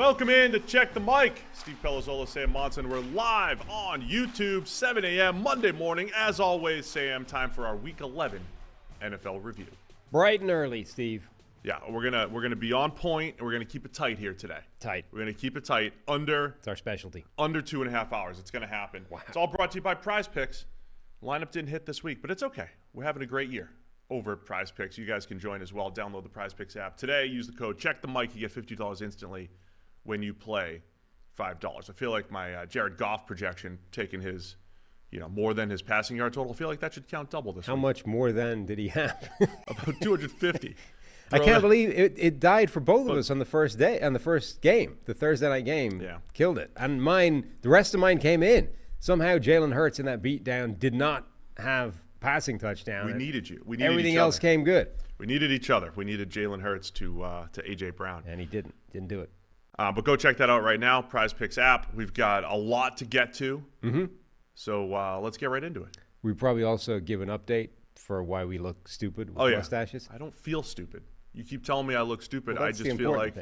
Welcome in to Check the Mic. Steve Palazzolo, Sam Monson. We're live on YouTube, 7 a.m. Monday morning. As always, Sam, time for our Week 11 NFL review. Bright and early, Steve. Yeah, we're gonna be on point, and we're gonna keep it tight here today. Tight. We're gonna keep it tight. It's our specialty. Under 2.5 hours. It's gonna happen. Wow. It's all brought to you by PrizePicks. Lineup didn't hit this week, but it's okay. We're having a great year over at PrizePicks. You guys can join as well. Download the PrizePicks app today. Use the code Check the Mic. You get $50 instantly when you play $5. I feel like my Jared Goff projection, taking his, more than his passing yard total, I feel like that should count double this week. How much more than did he have? About 250. I can't believe it died for both of us on the first game, the Thursday night game. Yeah. Killed it. And the rest of mine came in. Somehow Jalen Hurts in that beatdown did not have passing touchdown. We needed you. We needed everything each else other. Came good. We needed each other. We needed Jalen Hurts to A.J. Brown. And he didn't do it. But go check that out right now, PrizePicks app. We've got a lot to get to. Mm-hmm. So let's get right into it. We probably also give an update for why we look stupid with mustaches. I don't feel stupid. You keep telling me I look stupid. Well, I just feel like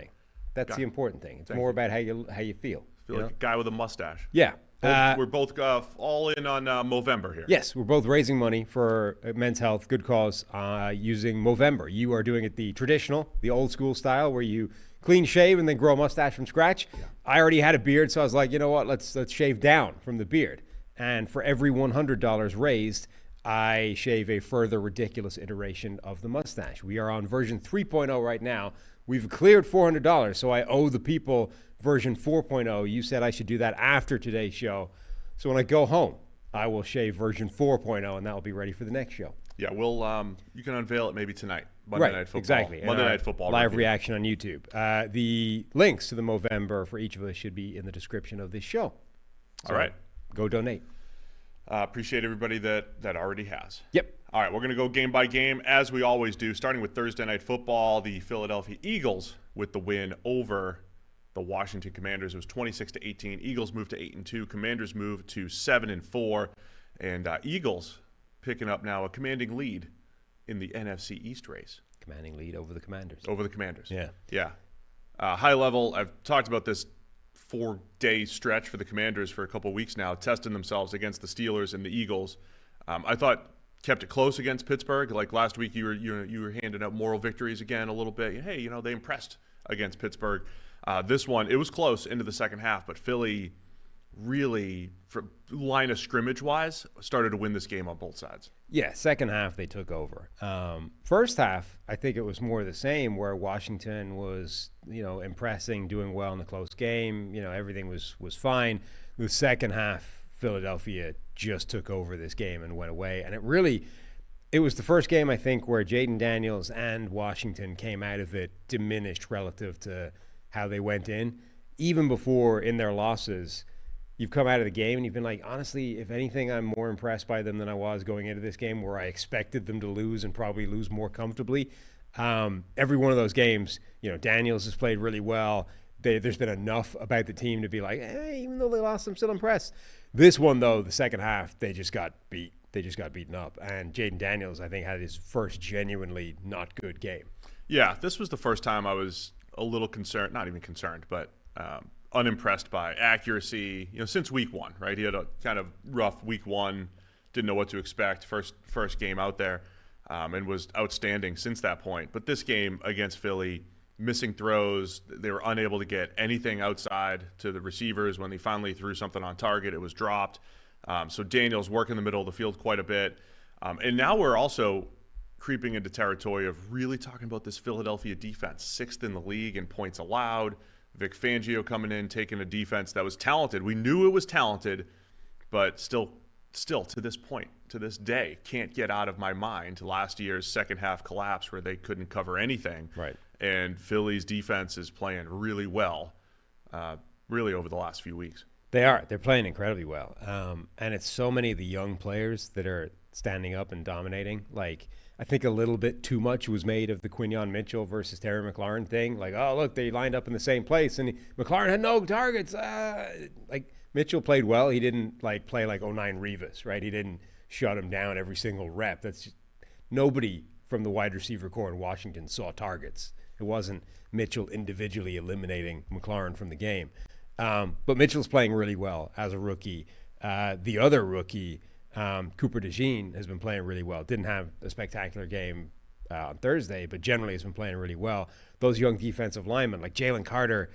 that's the important thing. It's more about how you feel. I feel like a guy with a mustache. Yeah. We're both all in on Movember here. Yes, we're both raising money for Men's Health, good cause, using Movember. You are doing it the traditional, the old school style, where you clean shave and then grow a mustache from scratch. Yeah. I already had a beard, so I was like, you know what, let's shave down from the beard. And for every $100 raised, I shave a further ridiculous iteration of the mustache. We are on version 3.0 right now. We've cleared $400, so I owe the people version 4.0. You said I should do that after today's show. So when I go home, I will shave version 4.0, and that will be ready for the next show. Yeah, you can unveil it maybe tonight. Monday Night Football. Exactly. Monday Night Football. Live reaction on YouTube. The links to the Movember for each of us should be in the description of this show. So all right. Go donate. Appreciate everybody that already has. Yep. All right, we're going to go game by game, as we always do, starting with Thursday Night Football. The Philadelphia Eagles with the win over the Washington Commanders. It was 26-18. Eagles moved to 8-2. Commanders moved to 7-4. And Eagles picking up now a commanding lead in the NFC East race. Commanding lead over the Commanders. Over the Commanders. Yeah. Yeah. High level, I've talked about this 4-day stretch for the Commanders for a couple weeks now, testing themselves against the Steelers and the Eagles. I thought kept it close against Pittsburgh. Like last week, you were handing out moral victories again a little bit. Hey, they impressed against Pittsburgh. This one, it was close into the second half, but Philly really, for line of scrimmage-wise, started to win this game on both sides. Yeah, second half they took over. First half, I think it was more the same, where Washington was, impressing, doing well in the close game. Everything was fine. The second half, Philadelphia just took over this game and went away. And it was the first game, I think, where Jaden Daniels and Washington came out of it diminished relative to how they went in. Even before, in their losses, you've come out of the game and you've been like, honestly, if anything, I'm more impressed by them than I was going into this game, where I expected them to lose and probably lose more comfortably. Every one of those games, Daniels has played really well. There's been enough about the team to be like, hey, even though they lost, I'm still impressed. This one, though, the second half, they just got beat. They just got beaten up. And Jaden Daniels, I think, had his first genuinely not good game. Yeah, this was the first time I was a little concerned, not even concerned, but unimpressed by accuracy, since week one, right? He had a kind of rough week one, didn't know what to expect, first game out there, and was outstanding since that point. But this game against Philly, missing throws, they were unable to get anything outside to the receivers. When they finally threw something on target, it was dropped. So Daniels working the middle of the field quite a bit. And now we're also creeping into territory of really talking about this Philadelphia defense, 6th in the league in points allowed. Vic Fangio coming in, taking a defense that was talented. We knew it was talented, but still to this point, to this day, can't get out of my mind last year's second half collapse where they couldn't cover anything. Right. And Philly's defense is playing really well, really over the last few weeks. They are. They're playing incredibly well. And it's so many of the young players that are standing up and dominating. Like, I think a little bit too much was made of the Quinyon Mitchell versus Terry McLaurin thing. Like, oh, look, they lined up in the same place, and McLaurin had no targets. Mitchell played well. He didn't, play like 09 Revis, right? He didn't shut him down every single rep. That's just, nobody from the wide receiver core in Washington saw targets. It wasn't Mitchell individually eliminating McLaurin from the game. But Mitchell's playing really well as a rookie. The other rookie, Cooper DeJean, has been playing really well. Didn't have a spectacular game on Thursday, but generally has been playing really well. Those young defensive linemen, like Jalen Carter,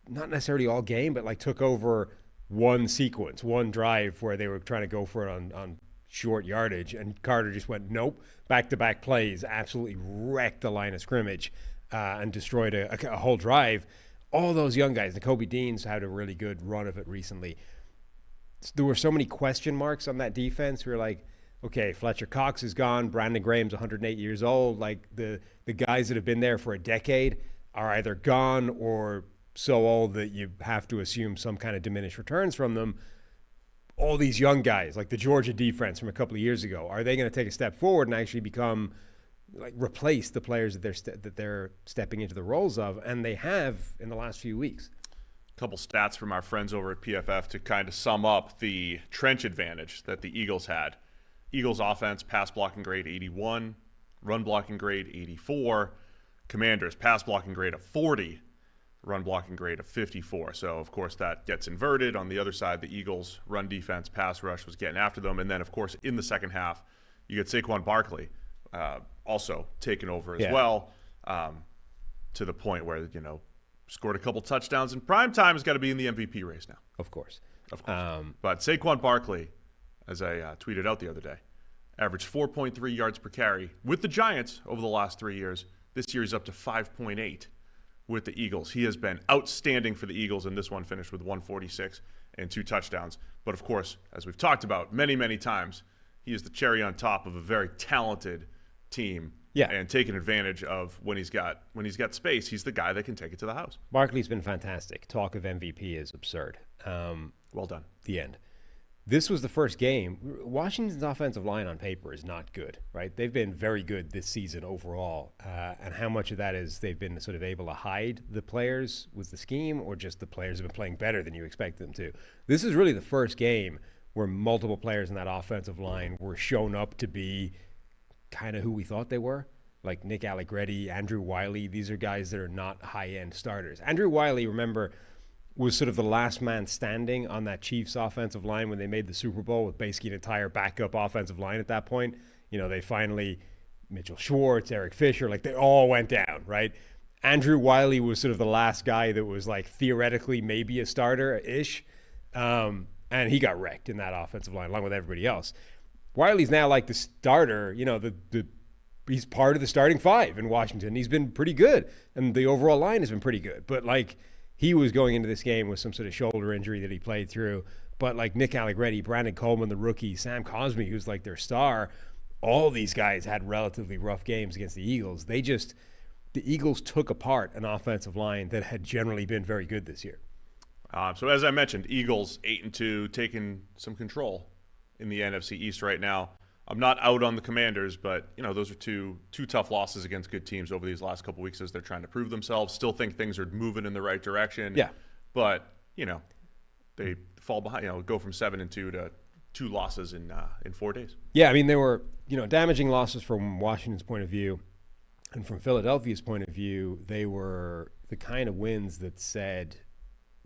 not necessarily all game, but like took over one sequence, one drive where they were trying to go for it on short yardage, and Carter just went, nope, back-to-back plays, absolutely wrecked the line of scrimmage and destroyed a whole drive. All those young guys, Nakobe Dean's had a really good run of it recently. There were so many question marks on that defense. We were like, okay, Fletcher Cox is gone. Brandon Graham's 108 years old. Like the guys that have been there for a decade are either gone or so old that you have to assume some kind of diminished returns from them. All these young guys, like the Georgia defense from a couple of years ago, are they going to take a step forward and actually become like replace the players that they're stepping into the roles of? And they have in the last few weeks. A couple stats from our friends over at PFF to kind of sum up the trench advantage that the Eagles had. Eagles offense, pass blocking grade 81, run blocking grade 84. Commanders, pass blocking grade of 40, run blocking grade of 54. So, of course, that gets inverted. On the other side, the Eagles' run defense, pass rush was getting after them. And then, of course, in the second half, you get Saquon Barkley also taking over as well, to the point where, scored a couple touchdowns. And prime time has got to be in the MVP race now. Of course. But Saquon Barkley, as I tweeted out the other day, averaged 4.3 yards per carry with the Giants over the last 3 years. This year he's up to 5.8 with the Eagles. He has been outstanding for the Eagles, and this one finished with 146 and 2 touchdowns. But, of course, as we've talked about many, many times, he is the cherry on top of a very talented team. Yeah. And taking advantage of when he's got space, he's the guy that can take it to the house. Barkley's been fantastic. Talk of MVP is absurd. Well done. The end. This was the first game. Washington's offensive line on paper is not good, right? They've been very good this season overall. And how much of that is they've been sort of able to hide the players with the scheme, or just the players have been playing better than you expect them to? This is really the first game where multiple players in that offensive line were shown up to be kind of who we thought they were, like Nick Allegretti, Andrew Wiley. These are guys that are not high-end starters. Andrew Wiley, remember, was sort of the last man standing on that Chiefs offensive line when they made the Super Bowl with basically an entire backup offensive line at that point. They finally, Mitchell Schwartz, Eric Fisher, like they all went down, right? Andrew Wiley was sort of the last guy that was like theoretically maybe a starter-ish, and he got wrecked in that offensive line along with everybody else. Wiley's now like the starter, he's part of the starting five in Washington. He's been pretty good, and the overall line has been pretty good. But, he was going into this game with some sort of shoulder injury that he played through. But, Nick Allegretti, Brandon Coleman, the rookie, Sam Cosmi, who's like their star, all these guys had relatively rough games against the Eagles. The Eagles took apart an offensive line that had generally been very good this year. So, as I mentioned, Eagles 8-2, taking some control in the NFC East right now. I'm not out on the Commanders, but those are two tough losses against good teams over these last couple weeks as they're trying to prove themselves. Still think things are moving in the right direction. Yeah, but they fall behind. Go from 7-2 to 2 losses in 4 days. Yeah, I mean they were damaging losses from Washington's point of view, and from Philadelphia's point of view, they were the kind of wins that said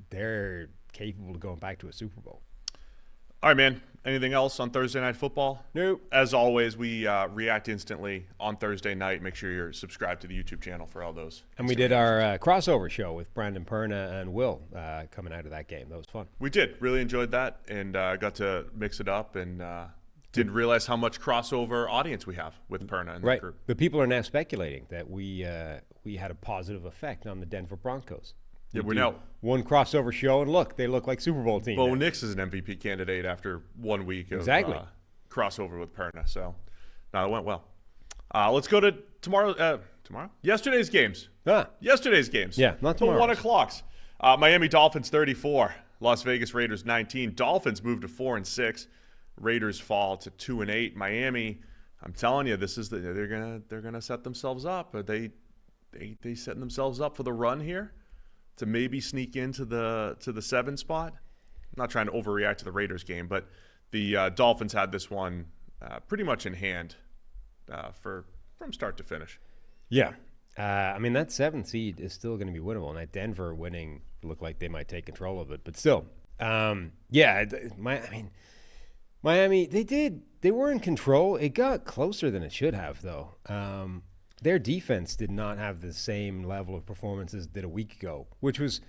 they're capable of going back to a Super Bowl. All right, man. Anything else on Thursday Night Football? Nope. As always, we react instantly on Thursday night. Make sure you're subscribed to the YouTube channel for all those. And we did our crossover show with Brandon Perna and Will coming out of that game. That was fun. We did. Really enjoyed that, and got to mix it up, and didn't realize how much crossover audience we have with Perna and the group. The people are now speculating that we had a positive effect on the Denver Broncos. Yeah, we're now one crossover show, and look, they look like Super Bowl team. Bo Nix is an MVP candidate after 1 week of crossover with Perna. So, no, it went well. Let's go to tomorrow. Yesterday's games. Yesterday's games. Yeah, not tomorrow. The 1 o'clocks. Miami Dolphins 34, Las Vegas Raiders 19. Dolphins move to 4-6. Raiders fall to 2-8. Miami, I'm telling you, this is they're gonna set themselves up. Are they setting themselves up for the run here to maybe sneak into the 7 spot? I'm not trying to overreact to the Raiders game, but the Dolphins had this one pretty much in hand for from start to finish. Yeah. I mean, that 7th seed is still going to be winnable. And that Denver winning looked like they might take control of it. But still, Miami, they were in control. It got closer than it should have, though. Their defense did not have the same level of performance as it did a week ago, which was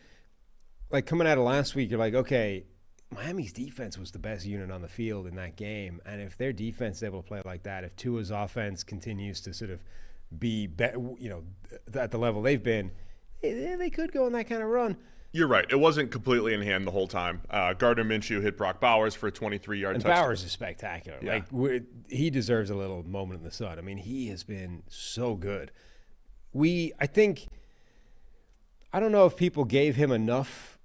like coming out of last week, you're like, okay, Miami's defense was the best unit on the field in that game. And if their defense is able to play like that, if Tua's offense continues to sort of be at the level they've been, they could go on that kind of run. You're right. It wasn't completely in hand the whole time. Gardner Minshew hit Brock Bowers for a 23-yard touchdown. Bowers is spectacular. Yeah. He deserves a little moment in the sun. I mean, he has been so good. I don't know if people gave him enough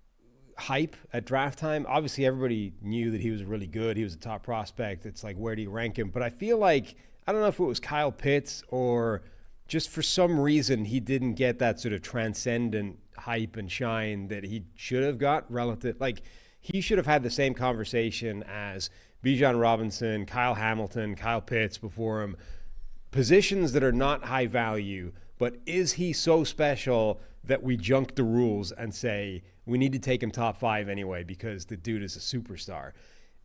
hype at draft time. Obviously, everybody knew that he was really good. He was a top prospect. It's like, where do you rank him? But I feel like, I don't know if it was Kyle Pitts or just for some reason he didn't get that sort of transcendent hype and shine that he should have got relative. Like, he should have had the same conversation as Bijan Robinson, Kyle Hamilton, Kyle Pitts before him. Positions that are not high value, but is he so special that we junk the rules and say we need to take him top 5 anyway because the dude is a superstar?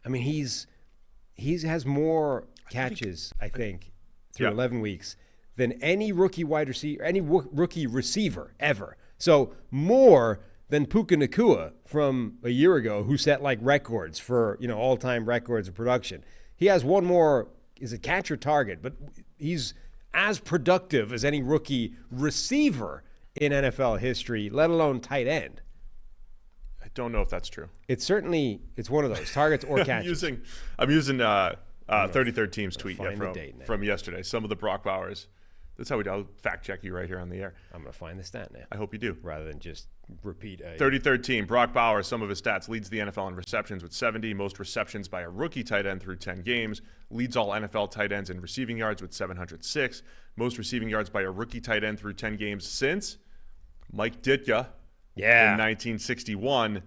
I mean, he has more catches, I think, through 11 weeks than any rookie wide receiver, any rookie receiver ever. So more than Puka Nacua from a year ago, who set like records for, all-time records of production. He has one more, is it catch or target? But he's as productive as any rookie receiver in NFL history, let alone tight end. I don't know if that's true. It's one of those, targets or catches. I'm using 33rd Team's tweet from yesterday. Some of the Brock Bowers. That's how I'll fact check you right here on the air. I'm going to find the stat now. I hope you do. Rather than just repeat. 33rd Team, Brock Bowers, some of his stats, leads the NFL in receptions with 70, most receptions by a rookie tight end through 10 games, leads all NFL tight ends in receiving yards with 706, most receiving yards by a rookie tight end through 10 games since Mike Ditka in 1961,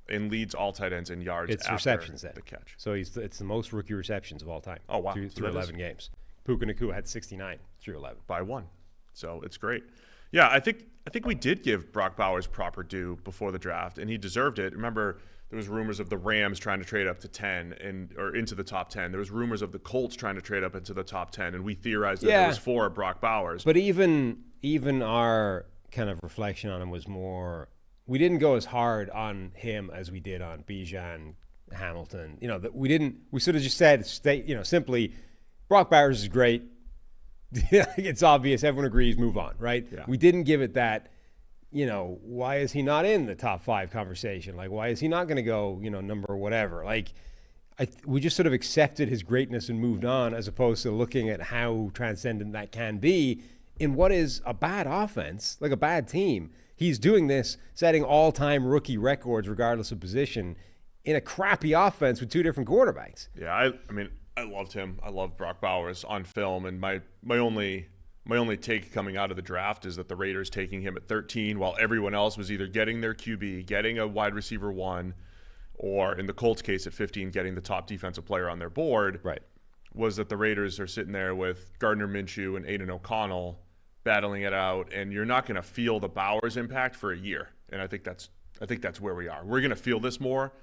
and leads all tight ends in yards it's after receptions then. The catch. So it's the most rookie receptions of all time. Oh, wow. Through 11 games. Puka Nacua had 69 through 11. By 1. So it's great. Yeah, I think we did give Brock Bowers proper due before the draft, and he deserved it. Remember, there was rumors of the Rams trying to trade up to 10 or into the top 10. There was rumors of the Colts trying to trade up into the top 10, and we theorized that it was for Brock Bowers. But even our kind of reflection on him was more, we didn't go as hard on him as we did on Bijan, Hamilton. We sort of just said, simply, Brock Bowers is great. It's obvious. Everyone agrees. Move on, right? Yeah. We didn't give it that, why is he not in the top 5 conversation? Like, why is he not going to go, number whatever? Like, we just sort of accepted his greatness and moved on, as opposed to looking at how transcendent that can be in what is a bad offense, like a bad team. He's doing this, setting all-time rookie records regardless of position in a crappy offense with 2 different quarterbacks. Yeah, I mean, I loved him. I loved Brock Bowers on film, and my only take coming out of the draft is that the Raiders taking him at 13 while everyone else was either getting their QB, getting a wide receiver 1, or in the Colts case at 15 getting the top defensive player on their board. Right. Was that the Raiders are sitting there with Gardner Minshew and Aiden O'Connell battling it out, and you're not going to feel the Bowers impact for a year. And I think that's where we are. We're going to feel this more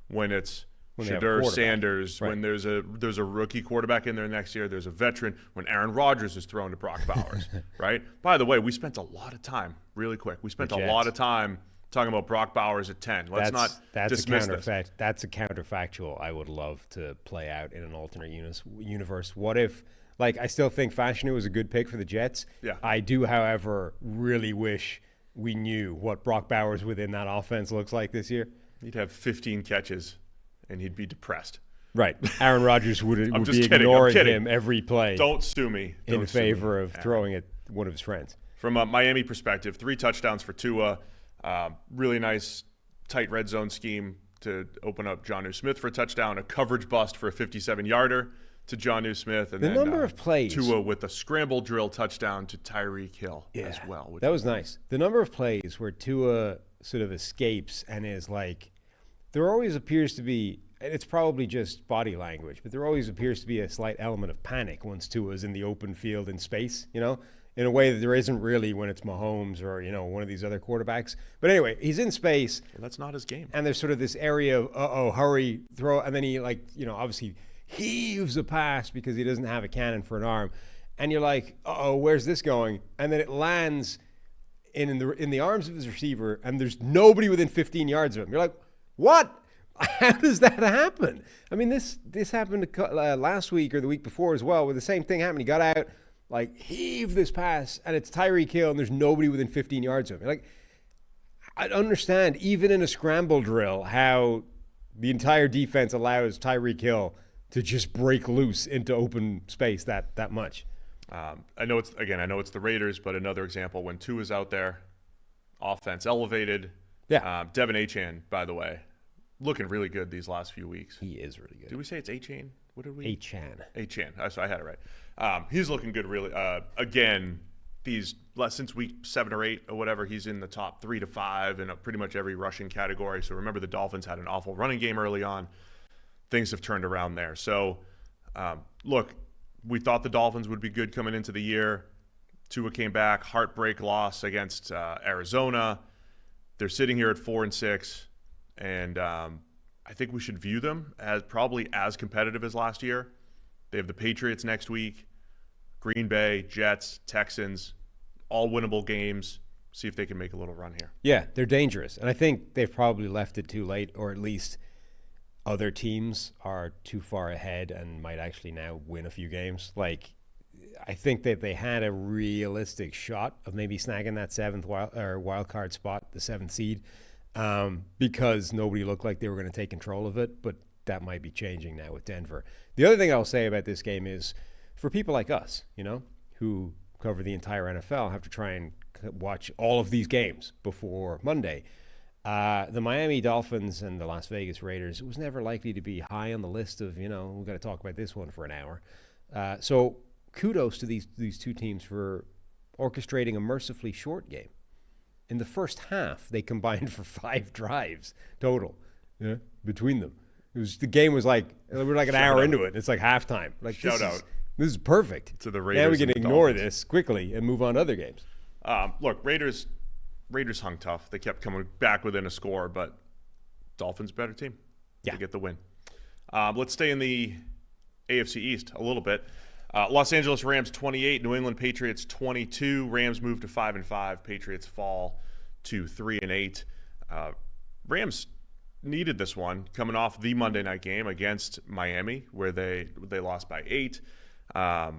when it's Shedeur Sanders, right. When there's a rookie quarterback in there next year, there's a veteran, when Aaron Rodgers is thrown to Brock Bowers, right? By the way, we spent a lot of time, really quick, talking about Brock Bowers at 10. Let's not dismiss this. That's a counterfactual I would love to play out in an alternate universe. What if, I still think Fashanu was a good pick for the Jets. Yeah. I do, however, really wish we knew what Brock Bowers within that offense looks like this year. He'd have 15 catches. And he'd be depressed. Right. Aaron Rodgers would be ignoring him every play. Don't sue me. In favor of throwing at one of his friends. From a Miami perspective, 3 touchdowns for Tua. Really nice, tight red zone scheme to open up Jonnu Smith for a touchdown. A coverage bust for a 57-yarder to Jonnu Smith. And then number of plays. Tua with a scramble drill touchdown to Tyreek Hill as well. That was nice. The number of plays where Tua sort of escapes and is like, there always appears to be it's probably just body language, but there always appears to be a slight element of panic once Tua is in the open field in space, in a way that there isn't really when it's Mahomes or, one of these other quarterbacks. But anyway, he's in space. Well, that's not his game. And there's sort of this area of, hurry, throw. And then he, obviously heaves a pass because he doesn't have a cannon for an arm. And you're like, where's this going? And then it lands in the arms of his receiver, and there's nobody within 15 yards of him. You're like, what? How does that happen? I mean, this happened last week or the week before as well, where the same thing happened. He got out, heave this pass, and it's Tyreek Hill, and there's nobody within 15 yards of him. You're like, I understand, even in a scramble drill, how the entire defense allows Tyreek Hill to just break loose into open space that much. I know it's the Raiders, but another example, when Tua is out there, offense elevated. Yeah. Devin Achane, by the way, looking really good these last few weeks. He is really good. Did we say it's Achane? What did we? Achane. So I had it right. He's looking good, really. Again, since week 7 or 8 or whatever, he's in the top 3 to 5 in pretty much every rushing category. So remember, the Dolphins had an awful running game early on. Things have turned around there. So, look, we thought the Dolphins would be good coming into the year. Tua came back, heartbreak loss against Arizona. They're sitting here at 4-6, and I think we should view them as probably as competitive as last year. They have the Patriots next week, Green Bay, Jets, Texans, all winnable games. See if they can make a little run here. Yeah, they're dangerous, and I think they've probably left it too late, or at least other teams are too far ahead and might actually now win a few games. I think that they had a realistic shot of maybe snagging that 7th wild card spot, the 7th seed, because nobody looked like they were going to take control of it. But that might be changing now with Denver. The other thing I'll say about this game is, for people like us, who cover the entire NFL, have to try and watch all of these games before Monday. The Miami Dolphins and the Las Vegas Raiders, it was never likely to be high on the list of, we've got to talk about this one for an hour. So kudos to these two teams for orchestrating a mercifully short game. In the first half, they combined for 5 drives total between them. The game was we're an hour into it. It's like halftime. Shout out. This is perfect. To the Raiders. Now we can ignore this quickly and move on to other games. Look, Raiders hung tough. They kept coming back within a score, but Dolphins better team to get the win. Let's stay in the AFC East a little bit. Los Angeles Rams 28, New England Patriots 22. Rams move to 5-5. Patriots fall to 3-8. Rams needed this one coming off the Monday night game against Miami, where they lost by 8. I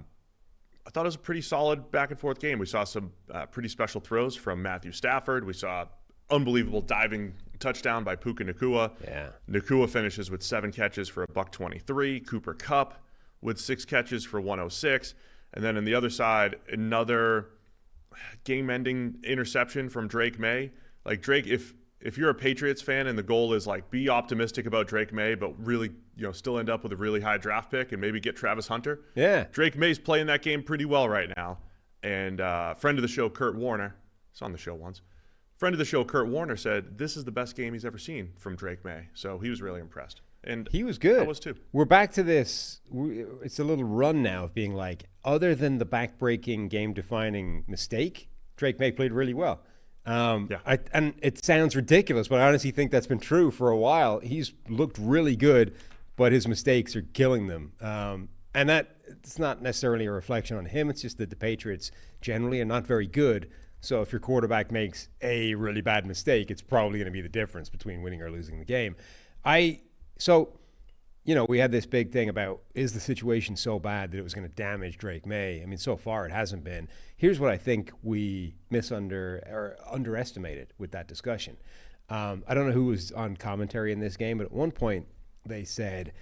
thought it was a pretty solid back-and-forth game. We saw some pretty special throws from Matthew Stafford. We saw unbelievable diving touchdown by Puka Nacua. Yeah. Nacua finishes with 7 catches for $123. Cooper Kupp with 6 catches for 106. And then on the other side, another game-ending interception from Drake May. Drake, if you're a Patriots fan and the goal is be optimistic about Drake May, but really, still end up with a really high draft pick and maybe get Travis Hunter. Yeah. Drake May's playing that game pretty well right now. And friend of the show, Kurt Warner, he's on the show once. Friend of the show, Kurt Warner, said this is the best game he's ever seen from Drake May. So he was really impressed. And he was good. I was too. We're back to this. It's a little run now of being other than the back-breaking, game-defining mistake, Drake May played really well. And it sounds ridiculous, but I honestly think that's been true for a while. He's looked really good, but his mistakes are killing them. And that it's not necessarily a reflection on him. It's just that the Patriots generally are not very good. So if your quarterback makes a really bad mistake, it's probably going to be the difference between winning or losing the game. We had this big thing about, is the situation so bad that it was going to damage Drake May? I mean, so far it hasn't been. Here's what I think we underestimated with that discussion. I don't know who was on commentary in this game, but at one point they said,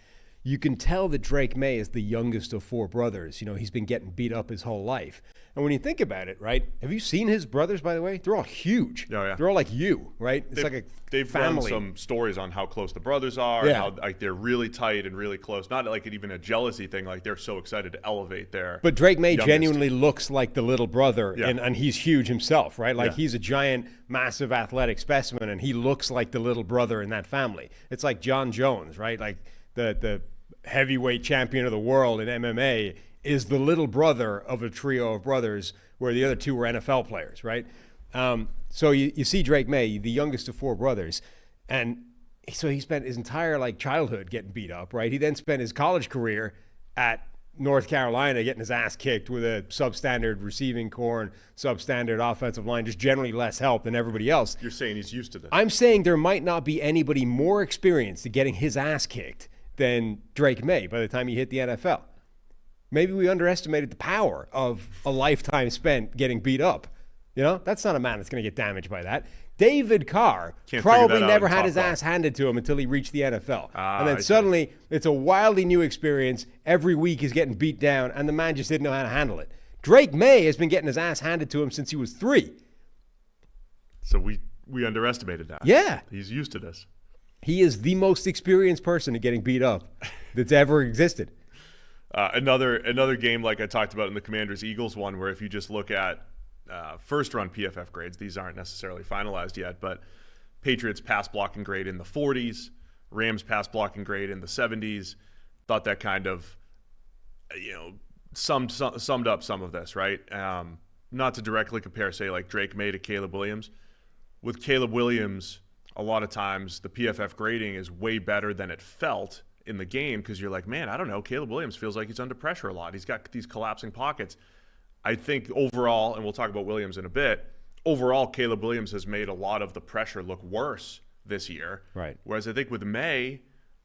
you can tell that Drake May is the youngest of four brothers. You know, he's been getting beat up his whole life. And when you think about it, right, have you seen his brothers, by the way? They're all huge. Oh, yeah. They're all like you, right? It's like a They've family. run some stories on how close the brothers are, and how like they're really tight and really close. Not like even a jealousy thing, like they're so excited to elevate their But Drake May youngest. genuinely looks like the little brother, Yeah. and he's huge himself, right? Like Yeah. he's a giant, massive athletic specimen, and he looks like the little brother in that family. It's like John Jones, right? Like the heavyweight champion of the world in MMA is the little brother of a trio of brothers where the other two were NFL players, right? So you see Drake May, the youngest of four brothers, and so he spent his entire like childhood getting beat up, right? He then spent his college career at North Carolina getting his ass kicked with a substandard receiving core and substandard offensive line, just generally less help than everybody else. You're saying he's used to this. I'm saying there might not be anybody more experienced at getting his ass kicked than Drake May by the time he hit the NFL. Maybe we underestimated the power of a lifetime spent getting beat up. You know, that's not a man that's going to get damaged by that. David Carr Can't probably figure that out never in had Top his Golf. ass handed to him until he reached the NFL. And I then see. suddenly it's a wildly new experience. Every week he's getting beat down, and the man just didn't know how to handle it. Drake May has been getting his ass handed to him since he was 3. So we underestimated that. Yeah. He's used to this. He is the most experienced person at getting beat up that's ever existed. Another game like I talked about in the Commanders-Eagles one, where if you just look at first-run PFF grades, these aren't necessarily finalized yet, but Patriots pass blocking grade in the 40s, Rams pass blocking grade in the 70s. Thought that kind of, summed up some of this, right? Not to directly compare, say, like Drake May to Caleb Williams. With Caleb Williams, a lot of times the PFF grading is way better than it felt in the game because you're like, man, I don't know. Caleb Williams feels like he's under pressure a lot. He's got these collapsing pockets. I think overall, and we'll talk about Williams in a bit, overall, Caleb Williams has made a lot of the pressure look worse this year. Right. Whereas I think with May,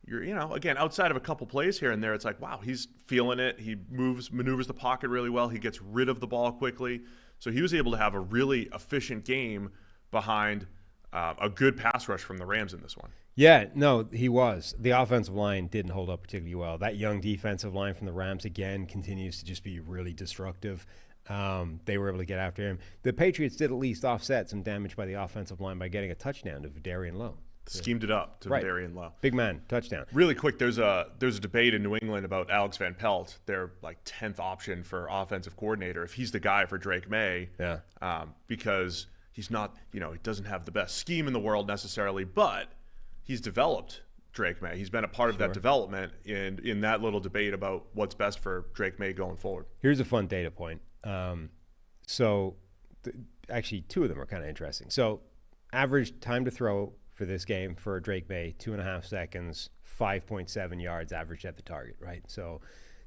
you're, again, outside of a couple plays here and there, it's like, wow, he's feeling it. He maneuvers the pocket really well. He gets rid of the ball quickly. So he was able to have a really efficient game behind a good pass rush from the Rams in this one. Yeah, no, he was. The offensive line didn't hold up particularly well. That young defensive line from the Rams, again, continues to just be really destructive. They were able to get after him. The Patriots did at least offset some damage by the offensive line by getting a touchdown to Darian Lowe. Schemed it up to Darian Lowe. Big man, touchdown. Really quick, there's a debate in New England about Alex Van Pelt, their like 10th option for offensive coordinator, if he's the guy for Drake May. Yeah. Because he's not, he doesn't have the best scheme in the world necessarily, but he's developed Drake May. He's been a part of that development in that little debate about what's best for Drake May going forward. Here's a fun data point. Actually, two of them are kind of interesting. So average time to throw for this game for Drake May, 2.5 seconds, 5.7 yards average at the target, right? So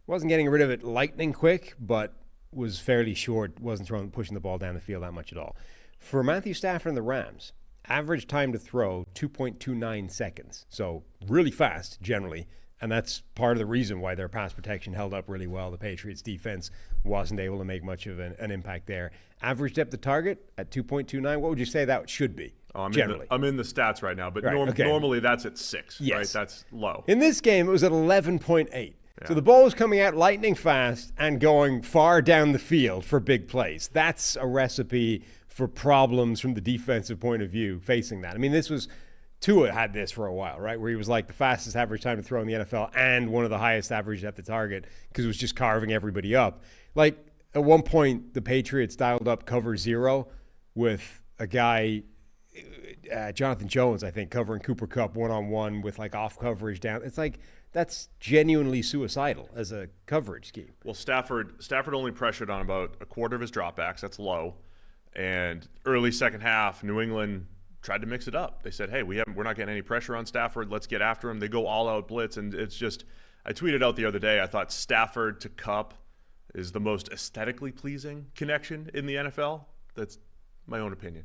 wasn't getting rid of it lightning quick, but was fairly short, wasn't pushing the ball down the field that much at all. For Matthew Stafford and the Rams, average time to throw, 2.29 seconds. So really fast, generally. And that's part of the reason why their pass protection held up really well. The Patriots defense wasn't able to make much of an impact there. Average depth of target at 2.29. What would you say that should be, generally? I'm in the stats right now, but okay. normally that's at 6, Yes. right? That's low. In this game, it was at 11.8. So the ball was coming out lightning fast and going far down the field for big plays. That's a recipe for problems from the defensive point of view facing that. I mean, Tua had this for a while, right? Where he was like the fastest average time to throw in the NFL and one of the highest average at the target because it was just carving everybody up. Like at one point, the Patriots dialed up cover 0 with a guy, Jonathan Jones, I think, covering Cooper Kupp one-on-one with like off coverage down. It's like, that's genuinely suicidal as a coverage scheme. Well, Stafford only pressured on about a quarter of his dropbacks. That's low. And early second half, New England tried to mix it up. They said, hey, we're not getting any pressure on Stafford. Let's get after him. They go all-out blitz, and it's just – I tweeted out the other day, I thought Stafford to Kupp is the most aesthetically pleasing connection in the NFL. That's my own opinion.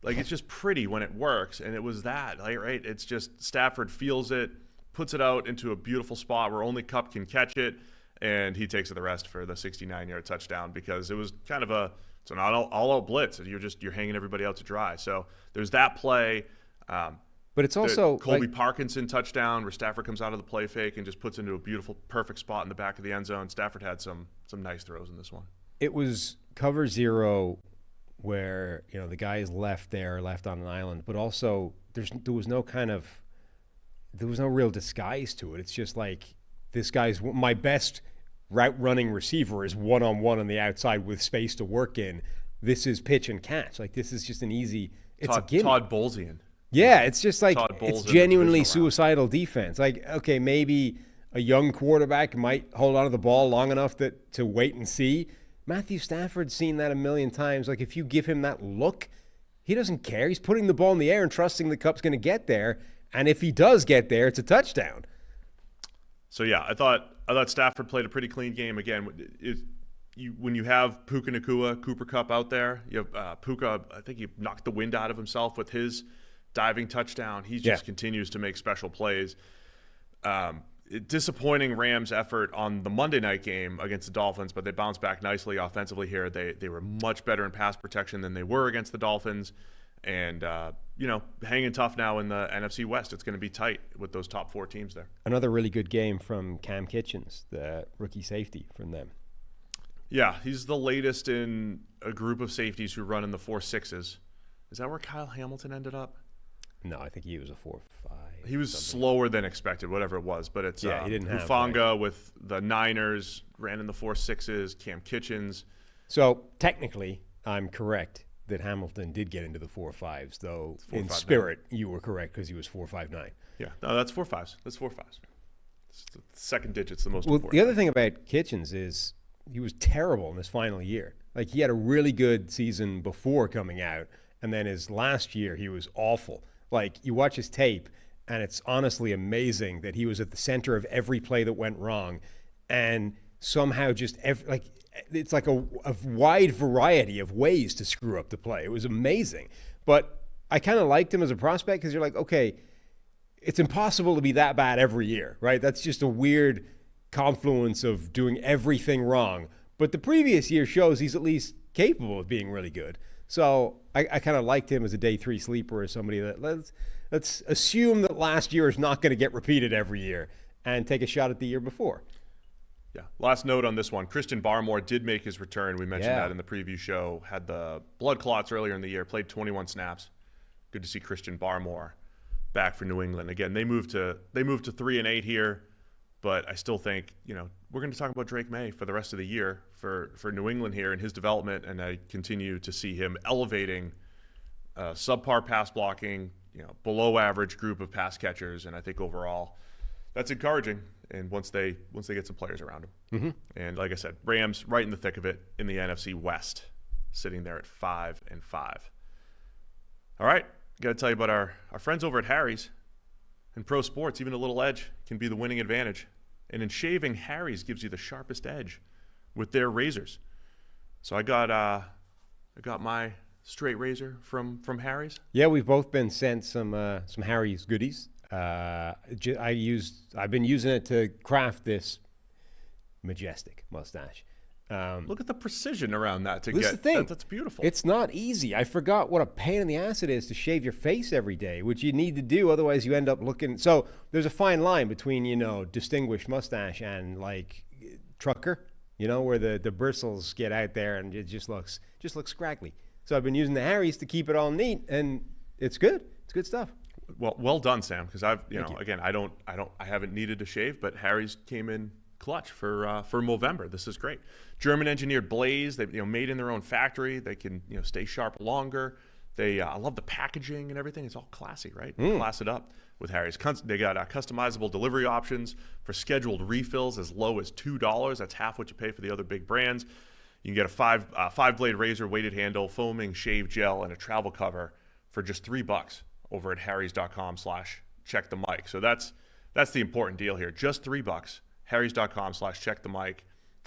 Like, it's just pretty when it works, and it was that, right? It's just Stafford feels it, puts it out into a beautiful spot where only Kupp can catch it, and he takes it the rest for the 69-yard touchdown because it was kind of it's an all-out blitz. You're hanging everybody out to dry. So there's that play. But it's also Colby Parkinson touchdown where Stafford comes out of the play fake and just puts into a beautiful, perfect spot in the back of the end zone. Stafford had some nice throws in this one. It was cover zero where, the guy is left on an island, but also there was no real disguise to it. It's just like, this guy's my best route running receiver is one-on-one on the outside with space to work in. This is pitch and catch. Like, this is just an easy, it's a gimme. Todd Bolzian. Yeah, it's just like, it's genuinely suicidal defense. Like, okay, maybe a young quarterback might hold on to the ball long enough to wait and see. Matthew Stafford's seen that a million times. Like, if you give him that look, he doesn't care. He's putting the ball in the air and trusting the cup's going to get there. And if he does get there, it's a touchdown. So, yeah, I thought Stafford played a pretty clean game. Again, when you have Puka Nacua, Cooper Kupp out there, you have Puka, I think he knocked the wind out of himself with his diving touchdown. He just continues to make special plays. Disappointing Rams effort on the Monday night game against the Dolphins, but they bounced back nicely offensively here. They were much better in pass protection than they were against the Dolphins. And, hanging tough now in the NFC West. It's going to be tight with those top 4 teams there. Another really good game from Cam Kitchens, the rookie safety from them. Yeah, he's the latest in a group of safeties who run in the 4.6s. Is that where Kyle Hamilton ended up? No, I think he was a 4.5. He was slower than expected, whatever it was. But it's he didn't have Hufanga with the Niners, ran in the 4.6s, Cam Kitchens. So technically, I'm correct that Hamilton did get into the 4.5s, though in spirit, you were correct because he was 4.59. Yeah, no, that's 4.5s. That's 4.5s. It's the second digit's the most important. The other thing about Kitchens is he was terrible in his final year. Like, he had a really good season before coming out, and then his last year, he was awful. Like, you watch his tape, and it's honestly amazing that he was at the center of every play that went wrong, and somehow just it's like a wide variety of ways to screw up the play. It was amazing. But I kind of liked him as a prospect because you're like, okay, it's impossible to be that bad every year, right? That's just a weird confluence of doing everything wrong. But the previous year shows he's at least capable of being really good. So I kind of liked him as a day 3 sleeper, as somebody that let's assume that last year is not going to get repeated every year and take a shot at the year before. Yeah. Last note on this one, Christian Barmore did make his return. We mentioned that in the preview show. Had the blood clots earlier in the year, played 21 snaps. Good to see Christian Barmore back for New England. Again, they moved to 3-8 here, but I still think, we're going to talk about Drake May for the rest of the year for New England here and his development, and I continue to see him elevating subpar pass blocking, below average group of pass catchers, and I think overall that's encouraging. And once they get some players around him. Mm-hmm. And like I said, Rams right in the thick of it in the NFC West, sitting there at 5-5. All right, got to tell you about our friends over at Harry's. In pro sports, even a little edge can be the winning advantage. And in shaving, Harry's gives you the sharpest edge with their razors. So I got my straight razor from Harry's. Yeah, we've both been sent some Harry's goodies. I've been using it to craft this majestic mustache. Look at the precision around that This is the thing. That's beautiful. It's not easy. I forgot what a pain in the ass it is to shave your face every day, which you need to do. Otherwise, you end up looking. So there's a fine line between, distinguished mustache and like trucker, where the bristles get out there and it just looks scraggly. So I've been using the Harry's to keep it all neat, and it's good. It's good stuff. Well done, Sam. Because again, I haven't needed to shave, but Harry's came in clutch for Movember. This is great. German engineered blades. They made in their own factory. They can stay sharp longer. I love the packaging and everything. It's all classy, right? Class it up with Harry's. They got customizable delivery options for scheduled refills as low as $2. That's half what you pay for the other big brands. You can get a five blade razor, weighted handle, foaming shave gel, and a travel cover for just $3 over at harrys.com/checkthemic. So that's the important deal here. Just $3. harrys.com/checkthemic.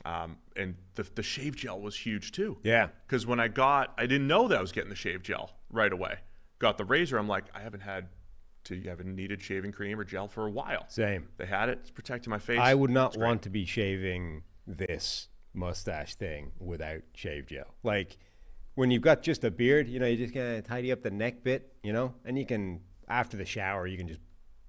And the shave gel was huge too. Yeah. Because when I didn't know that I was getting the shave gel right away. Got the razor. I'm like, I haven't needed shaving cream or gel for a while. Same. They had it. It's protecting my face. I would not want to be shaving this mustache thing without shave gel. Like when you've got just a beard, you just gotta tidy up the neck bit, and you can after the shower, you can just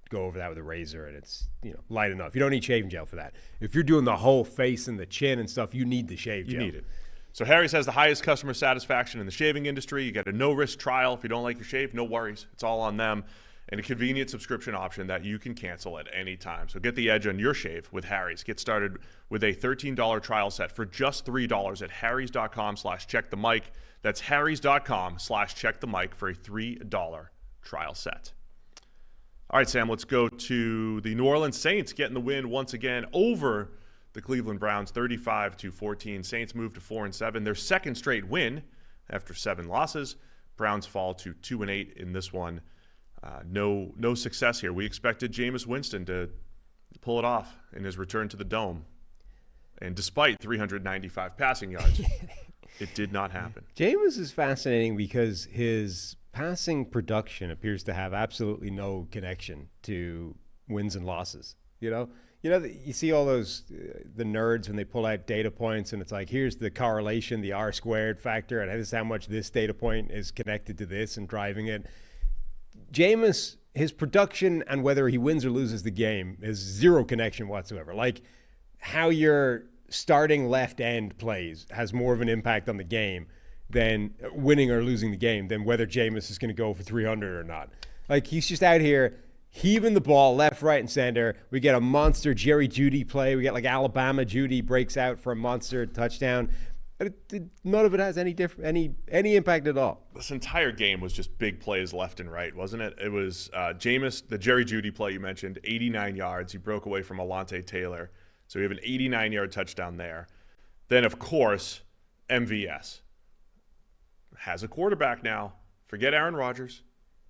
go over that with a razor and it's, light enough. You don't need shaving gel for that. If you're doing the whole face and the chin and stuff, you need the shave gel. You need it. So Harry's has the highest customer satisfaction in the shaving industry. You get a no-risk trial. If you don't like your shave, no worries. It's all on them. And a convenient subscription option that you can cancel at any time. So get the edge on your shave with Harry's. Get started with a $13 trial set for just $3 at harrys.com/checkthemic. That's harrys.com/checkthemic for a $3 trial set. All right, Sam, let's go to the New Orleans Saints getting the win once again over the Cleveland Browns, 35-14. Saints move to 4-7. Their second straight win after 7 losses. Browns fall to 2-8 in this one. No success here. We expected Jameis Winston to pull it off in his return to the Dome. And despite 395 passing yards, it did not happen. Jameis is fascinating because his passing production appears to have absolutely no connection to wins and losses. You see all those the nerds when they pull out data points and it's like, here's the correlation, the R squared factor, and this is how much this data point is connected to this and driving it. Jameis, his production and whether he wins or loses the game is zero connection whatsoever. Like how your starting left end plays has more of an impact on the game than winning or losing the game than whether Jameis is going to go for 300 or not. Like he's just out here heaving the ball left, right, and center. We get a monster Jerry Jeudy play. We get like Alabama Jeudy breaks out for a monster touchdown. None of it has any impact at all. This entire game was just big plays left and right, wasn't it? It was Jameis, the Jerry Jeudy play you mentioned, 89 yards. He broke away from Alontae Taylor. So we have an 89-yard touchdown there. Then, of course, MVS has a quarterback now. Forget Aaron Rodgers.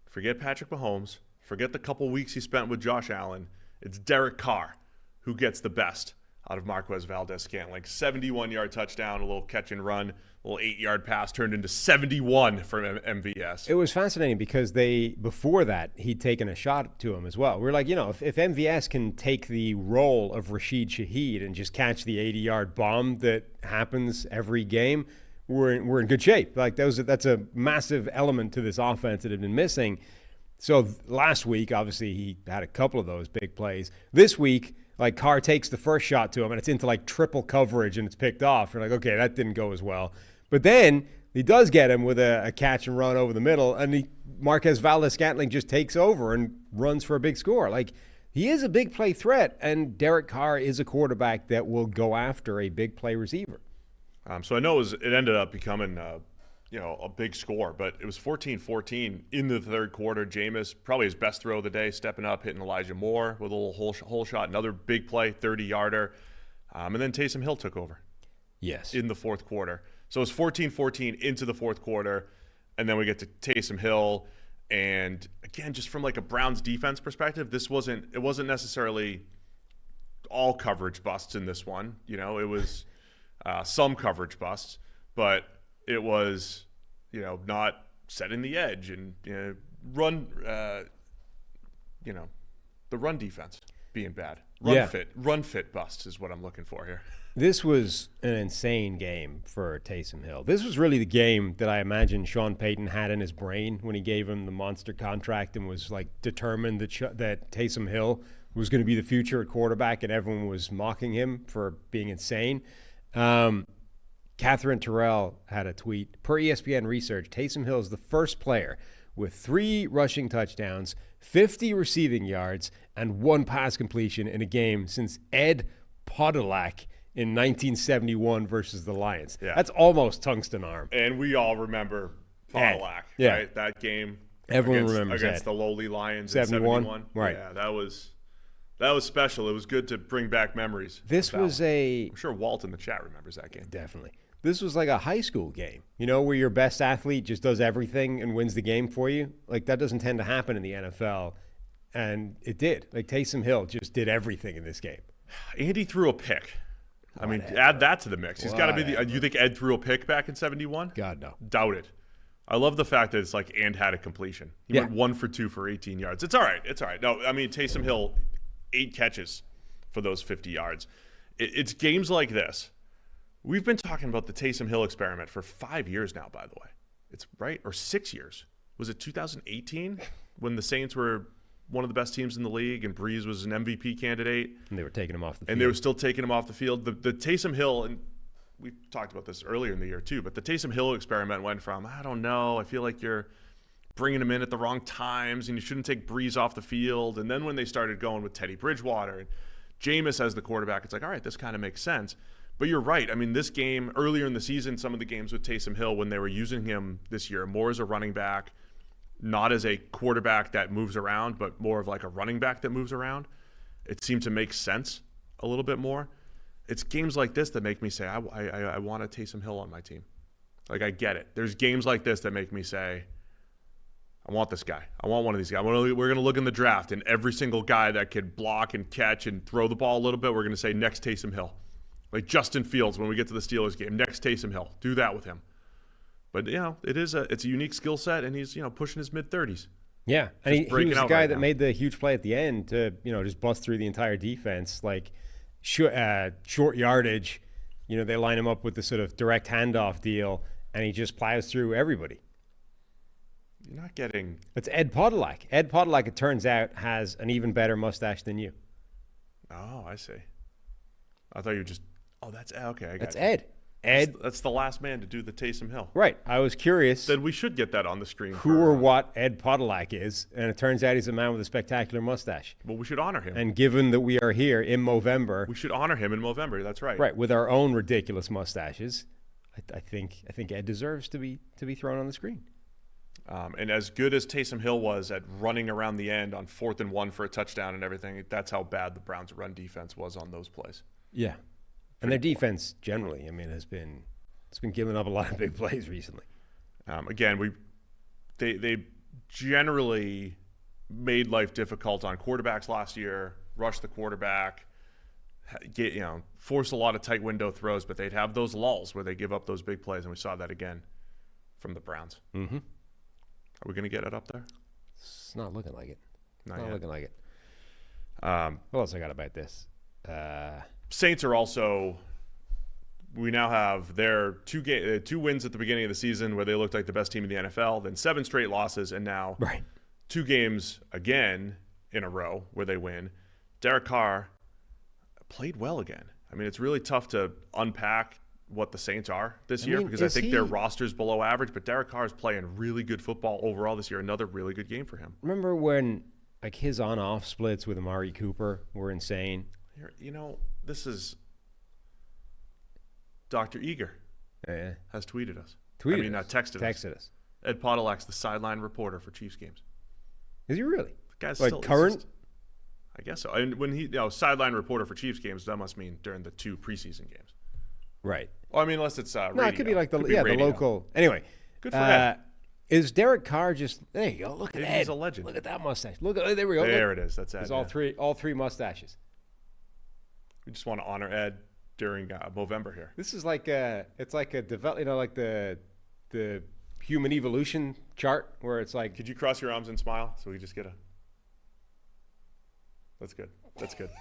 Forget Patrick Mahomes. Forget the couple weeks he spent with Josh Allen. It's Derek Carr who gets the best out of Marquez Valdez-Scantling. 71-yard touchdown, a little catch and run, a little 8-yard pass turned into 71 from MVS. It was fascinating because before that, he'd taken a shot to him as well. We were like, if MVS can take the role of Rashid Shaheed and just catch the 80-yard bomb that happens every game, we're in good shape. Like that's a massive element to this offense that had been missing. So last week, obviously, he had a couple of those big plays. This week, like Carr takes the first shot to him and it's into like triple coverage and it's picked off. You're like, okay, that didn't go as well. But then he does get him with a catch and run over the middle, and Marquez Valdez-Scantling just takes over and runs for a big score. Like he is a big play threat, and Derek Carr is a quarterback that will go after a big play receiver. So I know it ended up becoming a big score, but it was 14-14 in the third quarter. Jameis, probably his best throw of the day, stepping up, hitting Elijah Moore with a little hole shot, another big play, 30-yarder. And then Taysom Hill took over. Yes. In the fourth quarter. So it was 14-14 into the fourth quarter, and then we get to Taysom Hill. And again, just from like a Browns defense perspective, it wasn't necessarily all coverage busts in this one. It was some coverage busts, but it was, not setting the edge and run, the run defense being bad. Run fit busts is what I'm looking for here. This was an insane game for Taysom Hill. This was really the game that I imagine Sean Payton had in his brain when he gave him the monster contract and was like determined that Taysom Hill was going to be the future at quarterback, and everyone was mocking him for being insane. Catherine Terrell had a tweet. Per ESPN research, Taysom Hill is the first player with 3 rushing touchdowns, 50 receiving yards, and 1 pass completion in a game since Ed Podolak in 1971 versus the Lions. Yeah. That's almost tungsten arm. And we all remember Podolak, yeah. right? That game. Everyone remembers against that. the lowly Lions 71? in 71. Right. Yeah, that was special. It was good to bring back memories. I'm sure Walt in the chat remembers that game. Definitely. This was like a high school game, where your best athlete just does everything and wins the game for you. Like that doesn't tend to happen in the NFL, and it did. Like Taysom Hill just did everything in this game. Andy threw a pick. Add that to the mix. He's got to be you think Ed threw a pick back in 71? God, no. Doubt it. I love the fact that it's like and had a completion. He went 1 for 2 for 18 yards. It's all right. No, Taysom Hill, 8 catches for those 50 yards. It's games like this. We've been talking about the Taysom Hill experiment for 5 years now, by the way. It's right, or 6 years. Was it 2018 when the Saints were one of the best teams in the league and Breeze was an MVP candidate. And they were taking him off the field. And they were still taking him off the field. The Taysom Hill, and we talked about this earlier in the year too, but the Taysom Hill experiment went from, I don't know, I feel like you're bringing him in at the wrong times and you shouldn't take Breeze off the field. And then when they started going with Teddy Bridgewater and Jameis as the quarterback, it's like, all right, this kind of makes sense. But you're right. I mean, this game, earlier in the season, some of the games with Taysom Hill, when they were using him this year, more as a running back, not as a quarterback that moves around, but more of like a running back that moves around, it seemed to make sense a little bit more. It's games like this that make me say, I want a Taysom Hill on my team. Like, I get it. There's games like this that make me say, I want this guy. I want one of these guys. We're going to look in the draft, and every single guy that can block and catch and throw the ball a little bit, we're going to say, next Taysom Hill. Like Justin Fields when we get to the Steelers game. Next Taysom Hill. Do that with him. But, it's a unique skill set, and he's, pushing his mid-30s. Yeah, and he was the guy that made the huge play at the end to, just bust through the entire defense. Like, short yardage, they line him up with the sort of direct handoff deal, and he just plows through everybody. You're not getting... It's Ed Podolak. Ed Podolak, it turns out, has an even better mustache than you. Oh, I see. I thought you were just... Oh, that's... Okay, I got That's it. Ed. Ed. That's the last man to do the Taysom Hill. Right. I was curious. Then we should get that on the screen. Who or what Ed Podolak is, and it turns out he's a man with a spectacular mustache. Well, we should honor him. And given that we are here in Movember... We should honor him in Movember. That's right. Right, with our own ridiculous mustaches, I think Ed deserves to be thrown on the screen. And as good as Taysom Hill was at running around the end on 4th and 1 for a touchdown and everything, that's how bad the Browns' run defense was on those plays. Yeah. And their defense generally, has been giving up a lot of big plays recently. Again, they generally made life difficult on quarterbacks last year, rushed the quarterback, force a lot of tight window throws, but they'd have those lulls where they give up those big plays, and we saw that again from the Browns. Mm-hmm. Are we going to get it up there? It's not looking like it. Not looking like it. What else I got about this? Saints are also... We now have their two wins at the beginning of the season where they looked like the best team in the NFL, then 7 straight losses, and now 2 games again in a row where they win. Derek Carr played well again. I mean, it's really tough to unpack what the Saints are this year because I think their roster's below average, but Derek Carr is playing really good football overall this year. Another really good game for him. Remember when his on-off splits with Amari Cooper were insane? This is... Dr. Eager has tweeted us. Texted us. Ed Podolak's the sideline reporter for Chiefs games. Is he really? The guy's like still current? I guess so. And when he, sideline reporter for Chiefs games, that must mean during the 2 preseason games. Right. Well, unless it's radio. No, it could be like the local. Anyway. Good for Ed. Is Derek Carr just... There you go. Look at Ed. He's a legend. Look at that mustache. There we go. There it is. That's Ed. There's all three mustaches. We just want to honor Ed during Movember here. This is like it's like a like the human evolution chart where it's like... Could you cross your arms and smile so we just get a... That's good.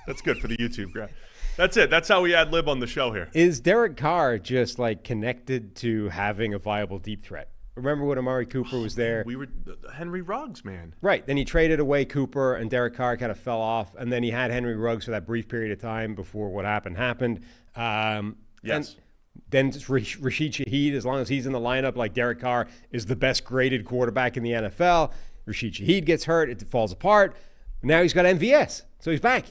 That's good for the YouTube graph. That's it. That's how we ad lib on the show here. Is Derek Carr just like connected to having a viable deep threat? Remember when Amari Cooper was there? We were Henry Ruggs, man. Then he traded away Cooper, and Derek Carr kind of fell off, and then he had Henry Ruggs for that brief period of time before what happened. Yes. Then Rashid Shaheed, as long as he's in the lineup, like Derek Carr is the best graded quarterback in the NFL. Rashid Shaheed gets hurt, it falls apart. Now he's got MVS, so he's back.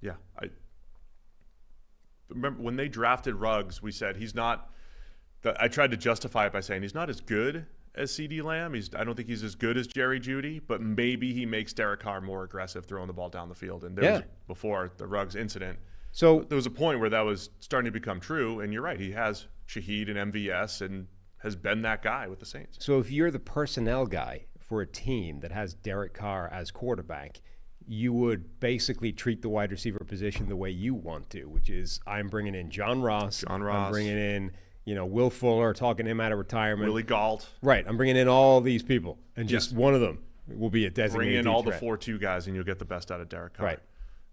Yeah, I remember when they drafted Ruggs, we said he's not. I tried to justify it by saying he's not as good as CeeDee Lamb. I don't think he's as good as Jerry Jeudy, but maybe he makes Derek Carr more aggressive throwing the ball down the field. And there was, before the Ruggs incident, so there was a point where that was starting to become true. And you're right, he has Shaheed and MVS and has been that guy with the Saints. So if you're the personnel guy for a team that has Derek Carr as quarterback, you would basically treat the wide receiver position the way you want to, which is I'm bringing in John Ross. I'm bringing in... Will Fuller, talking him out of retirement. Willie Gault. Right. I'm bringing in all these people, and just one of them will be a designated Bring in all threat. the 4-2 guys, and you'll get the best out of Derek Carr. Right.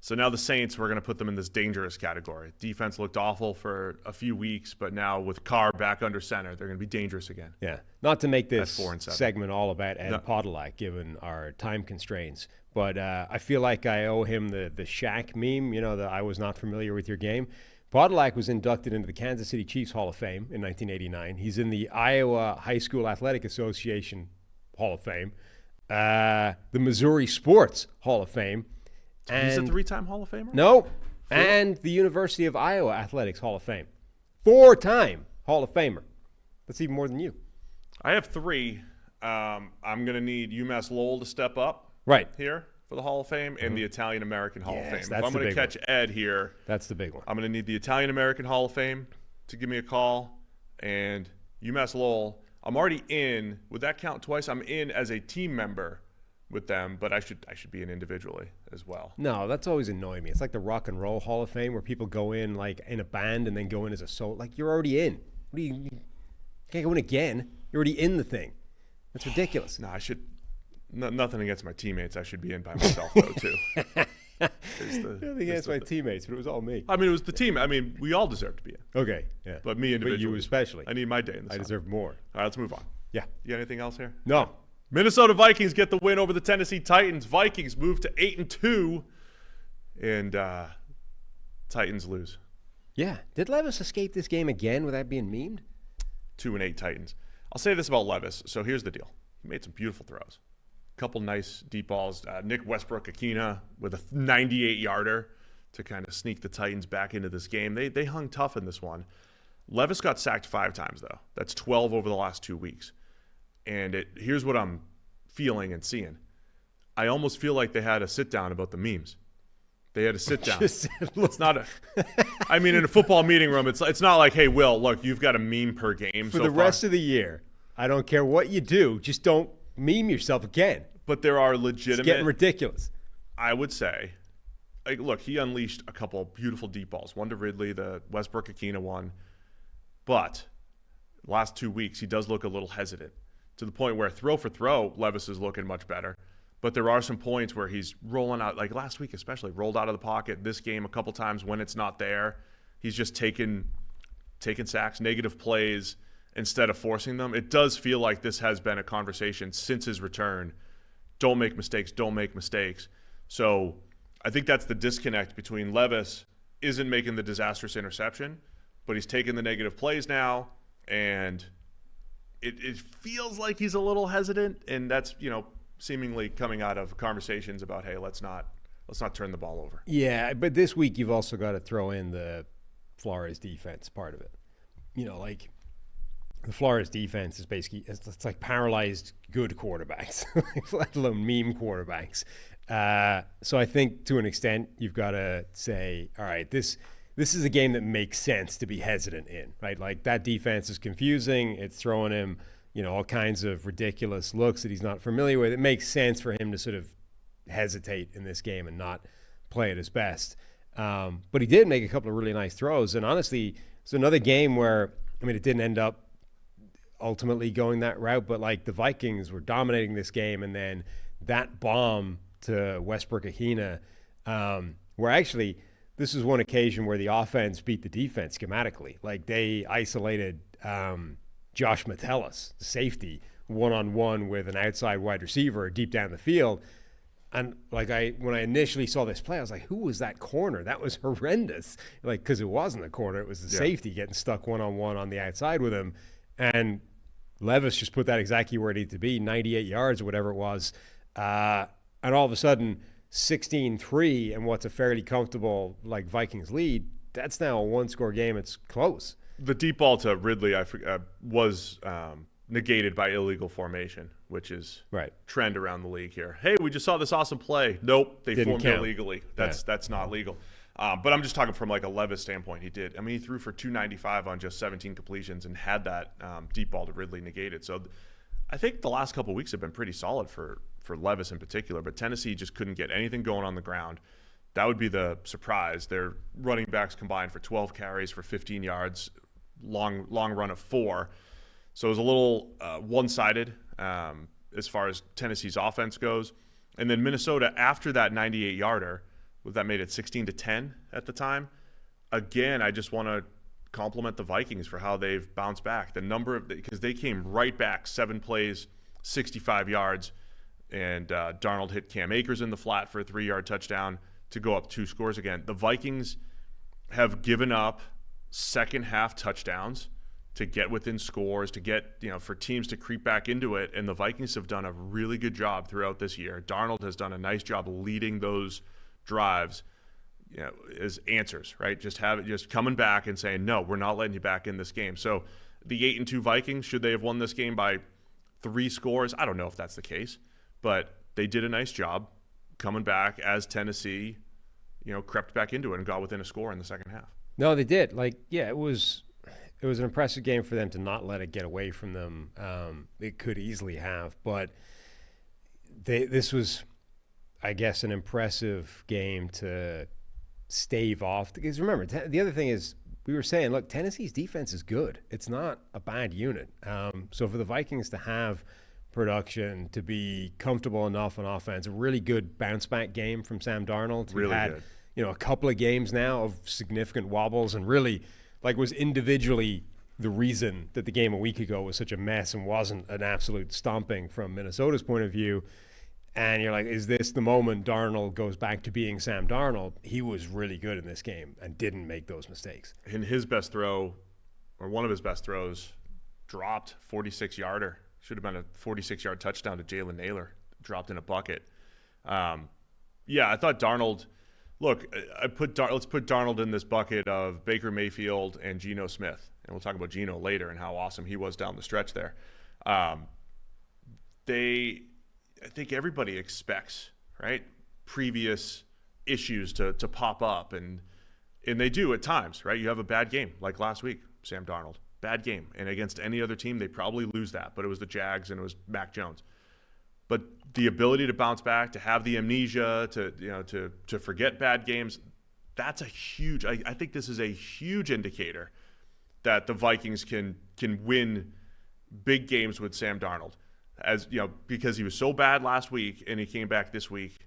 So now the Saints, we're going to put them in this dangerous category. Defense looked awful for a few weeks, but now with Carr back under center, they're going to be dangerous again. Yeah. Not to make this 4-7 segment all about Ed Podolak, given our time constraints, but I feel like I owe him the Shaq meme, that I was not familiar with your game. Podolak was inducted into the Kansas City Chiefs Hall of Fame in 1989. He's in the Iowa High School Athletic Association Hall of Fame, the Missouri Sports Hall of Fame. And he's a 3-time Hall of Famer? No, and the University of Iowa Athletics Hall of Fame. 4-time Hall of Famer. That's even more than you. I have 3. I'm going to need UMass Lowell to step up here for the Hall of Fame and the Italian-American Hall of Fame. If I'm going to catch Ed here, that's the big one. I'm going to need the Italian-American Hall of Fame to give me a call. And UMass Lowell, I'm already in. Would that count twice? I'm in as a team member with them, but I should be in individually as well. No, that's always annoyed me. It's like the Rock and Roll Hall of Fame where people go in like in a band and then go in as a solo. Like, you're already in. What do you can't go in again. You're already in the thing. That's ridiculous. No, I should. Nothing against my teammates. I should be in by myself though too. Nothing against my teammates, but it was all me. I mean, it was the team. I mean, we all deserve to be in. Okay, yeah. But me individually. But you especially. I need my day in the sun. I deserve more. All right, let's move on. Yeah. You got anything else here? No. Minnesota Vikings get the win over the Tennessee Titans. Vikings move to 8-2, and Titans lose. Yeah. Did Levis escape this game again without being memed? 2-8 Titans. I'll say this about Levis. So here's the deal. He made some beautiful throws. A couple nice deep balls. Nick Westbrook-Akina with a 98-yarder to kind of sneak the Titans back into this game. They hung tough in this one. Levis got sacked 5 times, though. That's 12 over the last 2 weeks. And here's what I'm feeling and seeing. I almost feel like they had a sit-down about the memes. They had a sit-down. It's not a – I mean, in a football meeting room, it's not like, hey, Will, look, you've got a meme per game for the rest of the year. I don't care what you do. Just don't meme yourself again. But there are legitimate – it's getting ridiculous. I would say – look, he unleashed a couple of beautiful deep balls. One to Ridley, the Westbrook-Akina one. But last 2 weeks, he does look a little hesitant. To the point where throw for throw, Levis is looking much better. But there are some points where he's rolling out, like last week especially, rolled out of the pocket. This game a couple times when it's not there, he's just taking sacks, negative plays instead of forcing them. It does feel like this has been a conversation since his return. Don't make mistakes, don't make mistakes. So I think that's the disconnect between Levis isn't making the disastrous interception, but he's taking the negative plays now, and it feels like he's a little hesitant, and that's, seemingly coming out of conversations about, hey, let's not turn the ball over. Yeah, but this week you've also got to throw in the Flores defense part of it. Like the Flores defense is basically it's like paralyzed good quarterbacks, let alone meme quarterbacks. So I think to an extent you've got to say, all right, this is a game that makes sense to be hesitant in, right? Like that defense is confusing. It's throwing him, all kinds of ridiculous looks that he's not familiar with. It makes sense for him to sort of hesitate in this game and not play at his best. But he did make a couple of really nice throws. And honestly, it's another game where, it didn't end up ultimately going that route, but like the Vikings were dominating this game. And then that bomb to Westbrook-Akina, where actually this is one occasion where the offense beat the defense schematically. Like they isolated Josh Metellus, the safety, one-on-one with an outside wide receiver deep down the field. And when I initially saw this play, I was like, who was that corner? That was horrendous. Because it wasn't a corner. It was the safety getting stuck one-on-one on the outside with him. And Levis just put that exactly where it needed to be, 98 yards or whatever it was. And all of a sudden, 16-3 and what's a fairly comfortable Vikings lead, that's now a one-score game. It's close. The deep ball to Ridley was negated by illegal formation, which is trend around the league here. Hey, we just saw this awesome play. Nope, they formed illegally. That's not legal. But I'm just talking from a Levis standpoint. He did. He threw for 295 on just 17 completions and had that deep ball to Ridley negated. So I think the last couple of weeks have been pretty solid for Levis in particular, but Tennessee just couldn't get anything going on the ground. That would be the surprise. Their running backs combined for 12 carries for 15 yards, long run of 4. So it was a little one-sided as far as Tennessee's offense goes. And then Minnesota, after that 98-yarder, that made it 16-10 at the time. Again, I just want to compliment the Vikings for how they've bounced back. The number of, because they came right back, 7 plays, 65 yards, and Darnold hit Cam Akers in the flat for a 3-yard touchdown to go up 2 scores again. The Vikings have given up second half touchdowns to get within scores, to get, for teams to creep back into it. And the Vikings have done a really good job throughout this year. Darnold has done a nice job leading those drives, as answers, right? Just coming back and saying, no, we're not letting you back in this game. So the 8-2 Vikings, should they have won this game by 3 scores? I don't know if that's the case, but they did a nice job coming back as Tennessee, crept back into it and got within a score in the second half. No, they did. It was an impressive game for them to not let it get away from them. It could easily have, but this was, I guess, an impressive game to stave off. Because remember, the other thing is, we were saying, look, Tennessee's defense is good. It's not a bad unit. So for the Vikings to have production, to be comfortable enough on offense, a really good bounce back game from Sam Darnold. Really good. A couple of games now of significant wobbles, and really was individually the reason that the game a week ago was such a mess and wasn't an absolute stomping from Minnesota's point of view. And you're like, is this the moment Darnold goes back to being Sam Darnold? He was really good in this game and didn't make those mistakes. And his best throw, or one of his best throws, dropped 46-yarder. Should have been a 46-yard touchdown to Jalen Naylor. Dropped in a bucket. I thought Darnold. Look, let's put Darnold in this bucket of Baker Mayfield and Geno Smith, and we'll talk about Geno later and how awesome he was down the stretch there. I think everybody expects, right, previous issues to pop up, and they do at times, right? You have a bad game like last week, Sam Darnold, bad game, and against any other team they probably lose that, but it was the Jags and it was Mac Jones. But the ability to bounce back, to have the amnesia, to forget bad games, that's a huge. I think this is a huge indicator that the Vikings can win big games with Sam Darnold, because he was so bad last week and he came back this week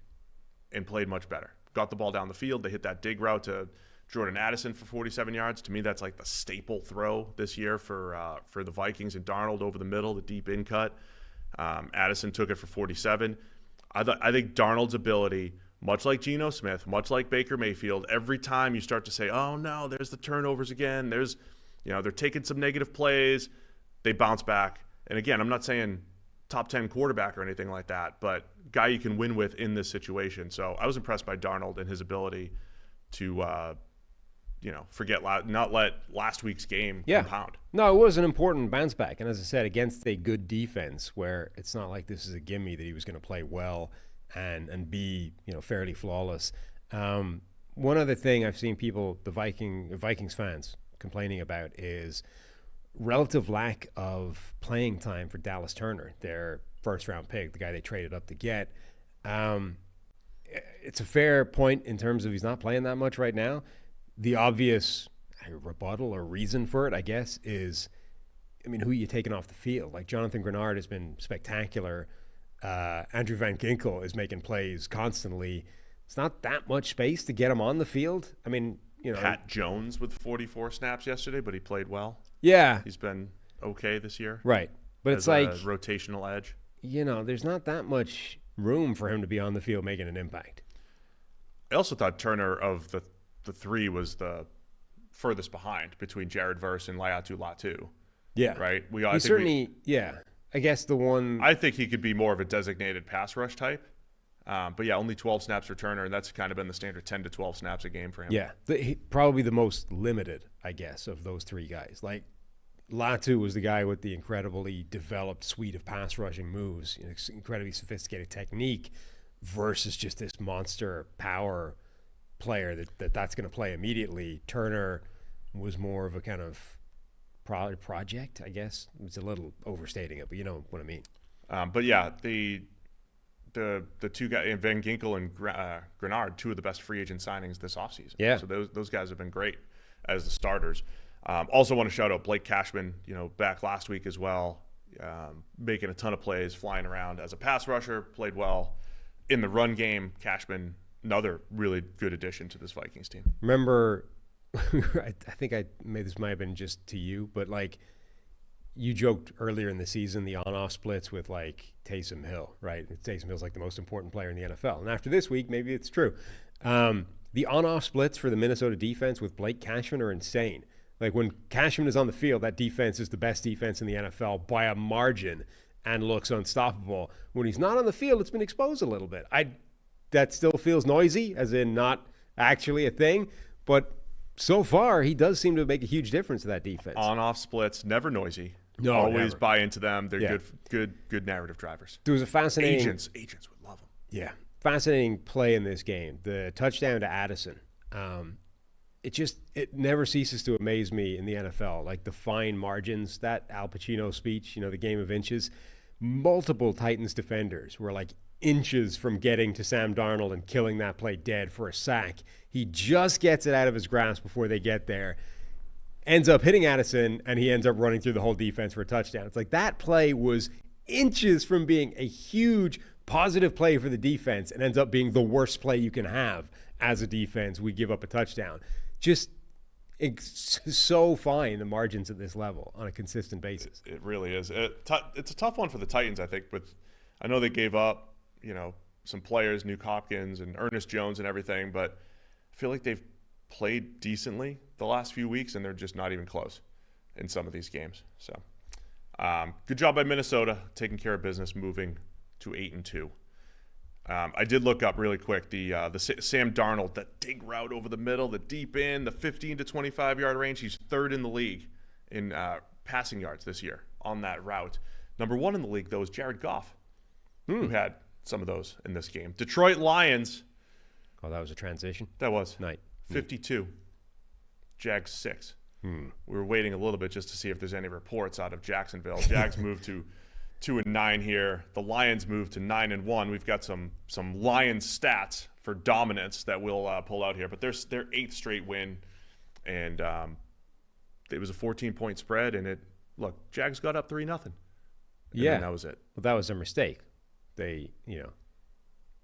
and played much better. Got the ball down the field. They hit that dig route to Jordan Addison for 47 yards. To me, that's like the staple throw this year for the Vikings, and Darnold over the middle, the deep in cut. Addison took it for 47. I think Darnold's ability, much like Geno Smith, much like Baker Mayfield, every time you start to say, oh no, there's the turnovers again, there's, they're taking some negative plays, they bounce back. And again, I'm not saying top 10 quarterback or anything like that, but guy you can win with in this situation. So I was impressed by Darnold and his ability to, not let last week's game compound. No, it was an important bounce back. And as I said, against a good defense where it's not like this is a gimme that he was going to play well and be, fairly flawless. One other thing I've seen the Vikings fans complaining about is relative lack of playing time for Dallas Turner, their first-round pick, the guy they traded up to get. It's a fair point in terms of he's not playing that much right now. The obvious rebuttal or reason for it, I guess, is, who are you taking off the field? Like, Jonathan Grenard has been spectacular. Andrew Van Ginkel is making plays constantly. It's not that much space to get him on the field. Pat Jones with 44 snaps yesterday, but he played well. Yeah. He's been okay this year. Right. But it's like a rotational edge. There's not that much room for him to be on the field making an impact. I also thought Turner of the three was the furthest behind between Jared Verse and Laiatu Latu. Yeah. Right? I guess the one... I think he could be more of a designated pass rush type. But only 12 snaps for Turner, and that's kind of been the standard 10 to 12 snaps a game for him. Yeah. Probably the most limited, I guess, of those three guys. Like, Latu was the guy with the incredibly developed suite of pass rushing moves, incredibly sophisticated technique, versus just this monster power player that's going to play immediately. Turner was more of a kind of project, I guess. It's a little overstating it, but you know what I mean. The two guys, Van Ginkel and Grenard, two of the best free agent signings this offseason. Yeah. So those guys have been great as the starters. Also want to shout out Blake Cashman, back last week as well, making a ton of plays, flying around as a pass rusher, played well in the run game. Cashman another really good addition to this Vikings team. Remember, I think this might have been just to you, but like you joked earlier in the season, the on-off splits with like Taysom Hill, right? Taysom Hill's like the most important player in the NFL. And after this week, maybe it's true. The on-off splits for the Minnesota defense with Blake Cashman are insane. Like when Cashman is on the field, that defense is the best defense in the NFL by a margin and looks unstoppable. When he's not on the field, it's been exposed a little bit. That still feels noisy, as in not actually a thing, but so far he does seem to make a huge difference to that defense. On-off splits, never noisy. No, always never. buy into them. They're good narrative drivers. There was a fascinating agents would love them. Yeah, fascinating play in this game. The touchdown to Addison. It never ceases to amaze me in the NFL. Like the fine margins, that Al Pacino speech, the game of inches. Multiple Titans defenders were like inches from getting to Sam Darnold and killing that play dead for a sack. He just gets it out of his grasp before they get there. Ends up hitting Addison, and he ends up running through the whole defense for a touchdown. It's like that play was inches from being a huge positive play for the defense and ends up being the worst play you can have as a defense. We give up a touchdown. Just it's so fine, the margins at this level on a consistent basis. It really is. It's a tough one for the Titans, I think. But I know they gave up, some players, Nuke Hopkins and Ernest Jones and everything, but I feel like they've played decently the last few weeks, and they're just not even close in some of these games. So, good job by Minnesota taking care of business, moving to 8-2. I did look up really quick the Sam Darnold, that dig route over the middle, the deep in, the 15 to 25 yard range. He's third in the league in passing yards this year on that route. Number one in the league, though, is Jared Goff, who had some of those in this game. Detroit Lions. Oh, that was a transition? That was. Night. 52. Jags 6. We were waiting a little bit just to see if there's any reports out of Jacksonville. Jags moved to 2-9 here. The Lions moved to 9-1. We've got some Lions stats for dominance that we'll pull out here, but their 8th straight win, and it was a 14-point spread. And Jags got up 3-0. Yeah, that was it. Well, that was a mistake. They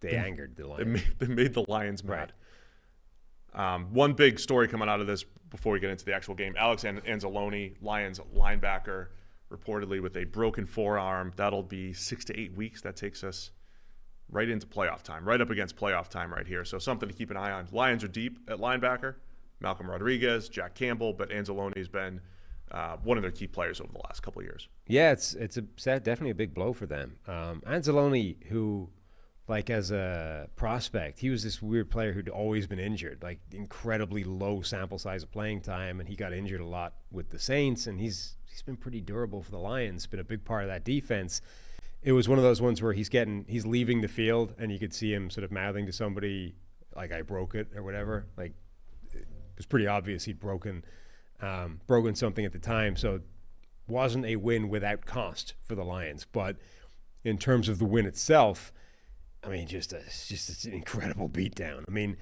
angered the Lions. They made the Lions mad. Right. One big story coming out of this before we get into the actual game: Alex Anzalone, Lions linebacker, reportedly with a broken forearm. That'll be 6 to 8 weeks. That takes us right into playoff time, right up against playoff time right here. So something to keep an eye on. Lions are deep at linebacker. Malcolm Rodriguez, Jack Campbell, but Anzalone has been one of their key players over the last couple of years. Yeah, it's definitely a big blow for them. Anzalone, who, like as a prospect, he was this weird player who'd always been injured, like incredibly low sample size of playing time, and he got injured a lot with the Saints, and he's been pretty durable for the Lions, been a big part of that defense. It was one of those ones where he's leaving the field, and you could see him sort of mouthing to somebody, like, I broke it or whatever. Like, it was pretty obvious he'd broken something at the time, so it wasn't a win without cost for the Lions. But in terms of the win itself, I mean, just an incredible beatdown. I mean,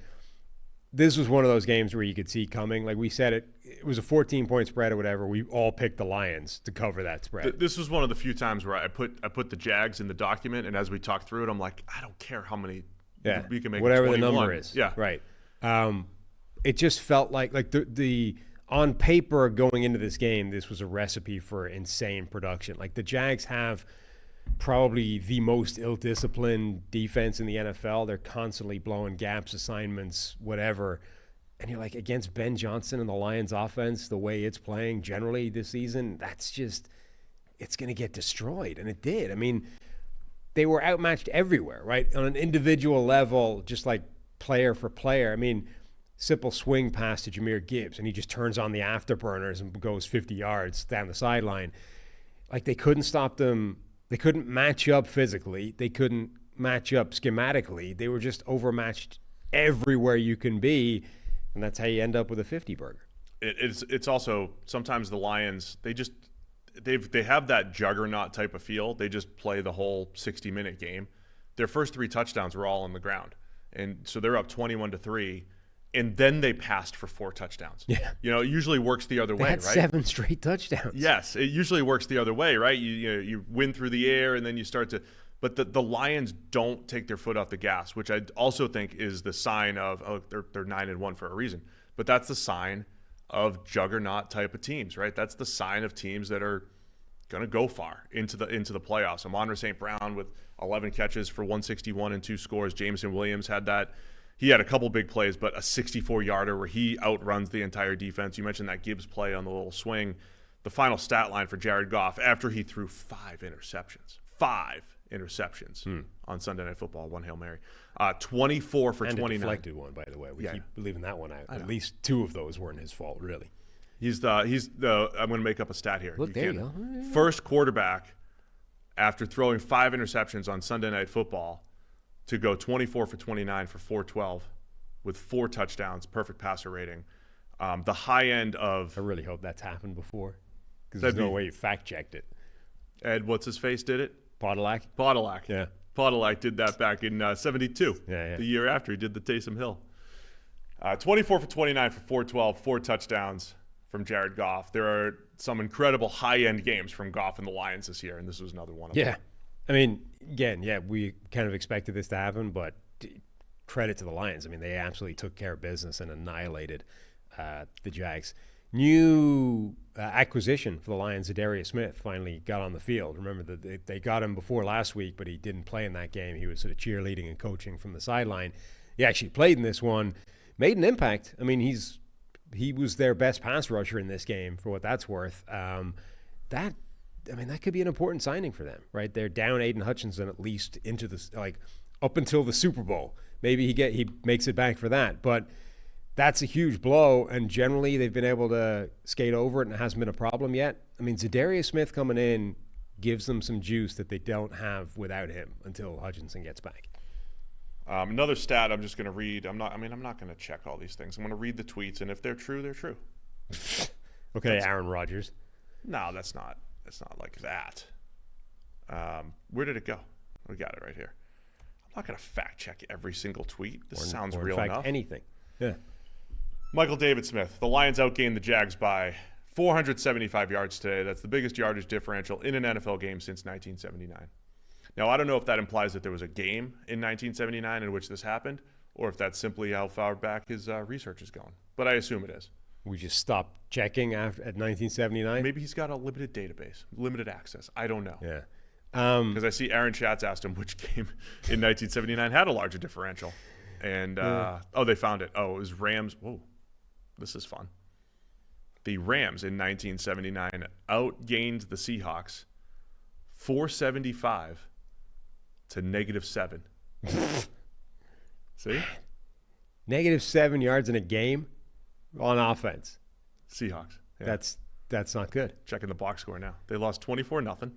this was one of those games where you could see coming. Like we said, it was a 14-point spread or whatever. We all picked the Lions to cover that spread. This was one of the few times where I put the Jags in the document, and as we talked through it, I'm like, I don't care how many we can make. Whatever the number is. Yeah, right. It just felt like the on paper going into this game, this was a recipe for insane production. Like the Jags have probably the most ill-disciplined defense in the NFL. They're constantly blowing gaps, assignments, whatever. And you're like, against Ben Johnson and the Lions offense, the way it's playing generally this season, it's going to get destroyed. And it did. I mean, they were outmatched everywhere, right? On an individual level, just like player for player. I mean, simple swing pass to Jahmyr Gibbs, and he just turns on the afterburners and goes 50 yards down the sideline. Like, they couldn't stop them. They couldn't match up physically. They couldn't match up schematically. They were just overmatched everywhere you can be, and that's how you end up with a 50 burger. It's also sometimes the Lions, they have that juggernaut type of feel. They just play the whole 60-minute game. Their first 3 touchdowns were all on the ground, and so they're up 21-3. and then they passed for 4 touchdowns. Yeah. It usually works the other way, had right? 7 straight touchdowns. Yes, it usually works the other way, right? You win through the air, and then you start to – but the Lions don't take their foot off the gas, which I also think is the sign of they're 9-1 for a reason. But that's the sign of juggernaut type of teams, right? That's the sign of teams that are going to go far into the playoffs. Amon-Ra St. Brown with 11 catches for 161 and 2 scores. Jameson Williams had that. He had a couple big plays, but a 64-yarder where he outruns the entire defense. You mentioned that Gibbs play on the little swing. The final stat line for Jared Goff after he threw 5 interceptions. 5 interceptions on Sunday Night Football, 1 Hail Mary. 24 for and 29. A deflected one, by the way. We keep leaving that one out. At least 2 of those weren't his fault, really. He's the I'm going to make up a stat here. Look, there you go. First quarterback after throwing 5 interceptions on Sunday Night Football to go 24 for 29 for 412 with 4 touchdowns, perfect passer rating. The high end of... I really hope that's happened before, because there's no way you fact-checked it. Ed, what's-his-face did it? Podolak? Yeah. Podolak did that back in 72, the year after he did the Taysom Hill. 24 for 29 for 412, 4 touchdowns from Jared Goff. There are some incredible high-end games from Goff and the Lions this year, and this was another one of them. Yeah. I mean, again, we kind of expected this to happen, but credit to the Lions. I mean, they absolutely took care of business and annihilated the Jags. New acquisition for the Lions, Zadarius Smith, finally got on the field. Remember that they got him before last week, but he didn't play in that game. He was sort of cheerleading and coaching from the sideline. He actually played in this one, made an impact. I mean, he was their best pass rusher in this game, for what that's worth. That could be an important signing for them, right? They're down Aiden Hutchinson at least into up until the Super Bowl. Maybe he makes it back for that, but that's a huge blow, and generally they've been able to skate over it, and it hasn't been a problem yet. I mean, Zadarius Smith coming in gives them some juice that they don't have without him until Hutchinson gets back. Another stat I'm just going to read. I'm not going to check all these things. I'm going to read the tweets, and if they're true, they're true. Okay, Aaron Rodgers. No, that's not like that. Where did it go? We got it right here. I'm not going to fact check every single tweet. This sounds real enough. In fact, anything. Yeah. Michael David Smith. The Lions outgained the Jags by 475 yards today. That's the biggest yardage differential in an NFL game since 1979. Now, I don't know if that implies that there was a game in 1979 in which this happened, or if that's simply how far back his research is going. But I assume it is. We just stopped checking at 1979? Maybe he's got a limited database, limited access. I don't know. Yeah. Because I see Aaron Schatz asked him which game in 1979 had a larger differential. And, they found it. Oh, it was Rams. Whoa, this is fun. The Rams in 1979 outgained the Seahawks 475 to -7. See? -7 yards in a game on offense. Seahawks. Yeah. That's not good. Checking the box score now. They lost 24-0.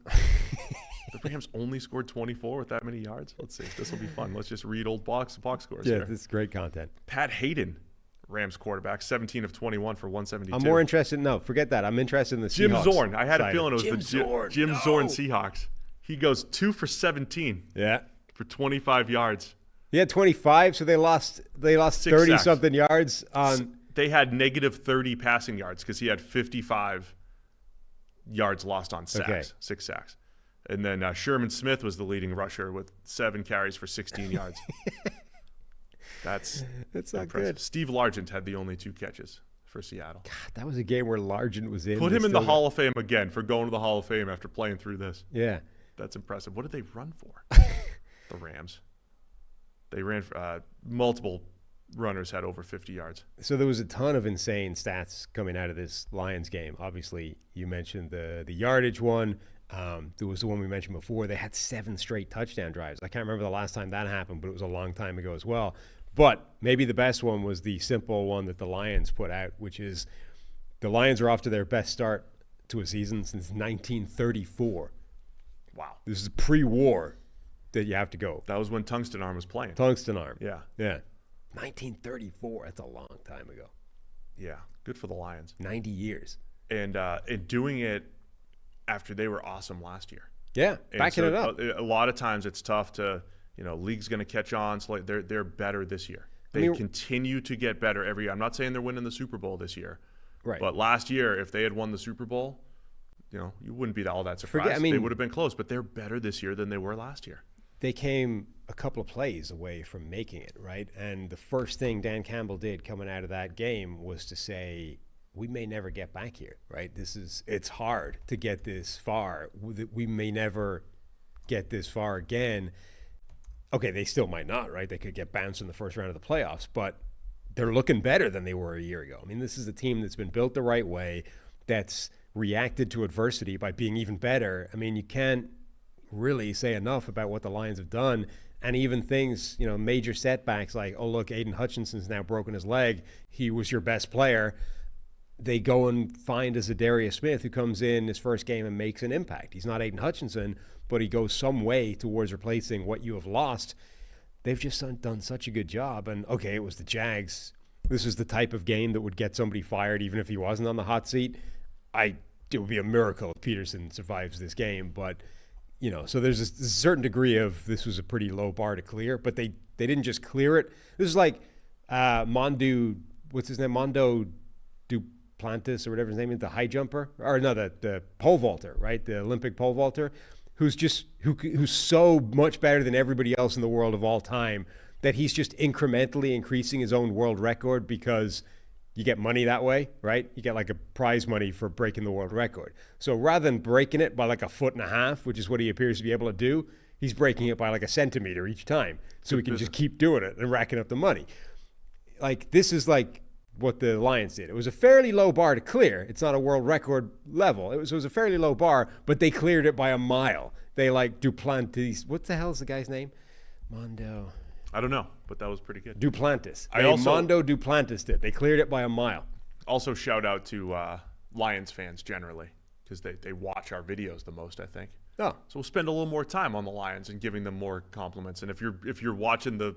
The Rams only scored 24 with that many yards. Let's see. This will be fun. Let's just read old box scores here. Yeah, this is great content. Pat Hayden, Rams quarterback, 17 of 21 for 172. I'm more interested. No, forget that. I'm interested in the Jim Seahawks. Zorn. I had a feeling it was Jim No. Zorn Seahawks. He goes 2 for 17. Yeah. For 25 yards. He had 25, so they lost 30-something yards on. They had -30 passing yards because he had 55 yards lost on sacks, Okay. 6 sacks. And then Sherman Smith was the leading rusher with 7 carries for 16 yards. That's not impressive. good. Steve Largent had the only 2 catches for Seattle. God, that was a game where Largent was in. Put him in the Hall of Fame again for going to the Hall of Fame after playing through this. Yeah. That's impressive. What did they run for? The Rams. They ran for multiple runners had over 50 yards. So there was a ton of insane stats coming out of this Lions game. Obviously, you mentioned the yardage one. There was the one we mentioned before. They had 7 straight touchdown drives. I can't remember the last time that happened, but it was a long time ago as well. But maybe the best one was the simple one that the Lions put out, which is the Lions are off to their best start to a season since 1934. Wow. This is pre-war that you have to go. That was when Tungsten Arm was playing. Tungsten Arm. Yeah. Yeah. 1934. That's a long time ago. Yeah. Good for the Lions. 90 years. And doing it after they were awesome last year. Yeah. Backing it up. A lot of times it's tough to, league's going to catch on. So they're better this year. They continue to get better every year. I'm not saying they're winning the Super Bowl this year. Right. But last year, if they had won the Super Bowl, you wouldn't be all that surprised. They would have been close, but they're better this year than they were last year. They came a couple of plays away from making it, right? And the first thing Dan Campbell did coming out of that game was to say, we may never get back here, right? It's hard to get this far. We may never get this far again. Okay, they still might not, right? They could get bounced in the first round of the playoffs, but they're looking better than they were a year ago. I mean, this is a team that's been built the right way, that's reacted to adversity by being even better. I mean, you can't really say enough about what the Lions have done. And even things, major setbacks like, oh, look, Aiden Hutchinson's now broken his leg. He was your best player. They go and find a Zadarius Smith who comes in his first game and makes an impact. He's not Aiden Hutchinson, but he goes some way towards replacing what you have lost. They've just done such a good job. And, okay, it was the Jags. This is the type of game that would get somebody fired even if he wasn't on the hot seat. It would be a miracle if Peterson survives this game. But, so there's a certain degree of this was a pretty low bar to clear. But they didn't just clear it. This is like Mondo Duplantis or whatever his name is, the high jumper. Or no, the pole vaulter, right? The Olympic pole vaulter. Who's so much better than everybody else in the world of all time that he's just incrementally increasing his own world record because you get money that way, right? You get like a prize money for breaking the world record. So rather than breaking it by like 1.5 feet, which is what he appears to be able to do, he's breaking it by like 1 centimeter each time. So he can just keep doing it and racking up the money. Like, this is like what the Lions did. It was a fairly low bar to clear. It's not a world record level. It was a fairly low bar, but they cleared it by a mile. They like Duplantis. What the hell is the guy's name? Mondo. I don't know, but that was pretty good. Duplantis. Mondo Duplantis did. They cleared it by a mile. Also, shout out to Lions fans generally because they watch our videos the most, I think. Oh. So we'll spend a little more time on the Lions and giving them more compliments. And if you're watching the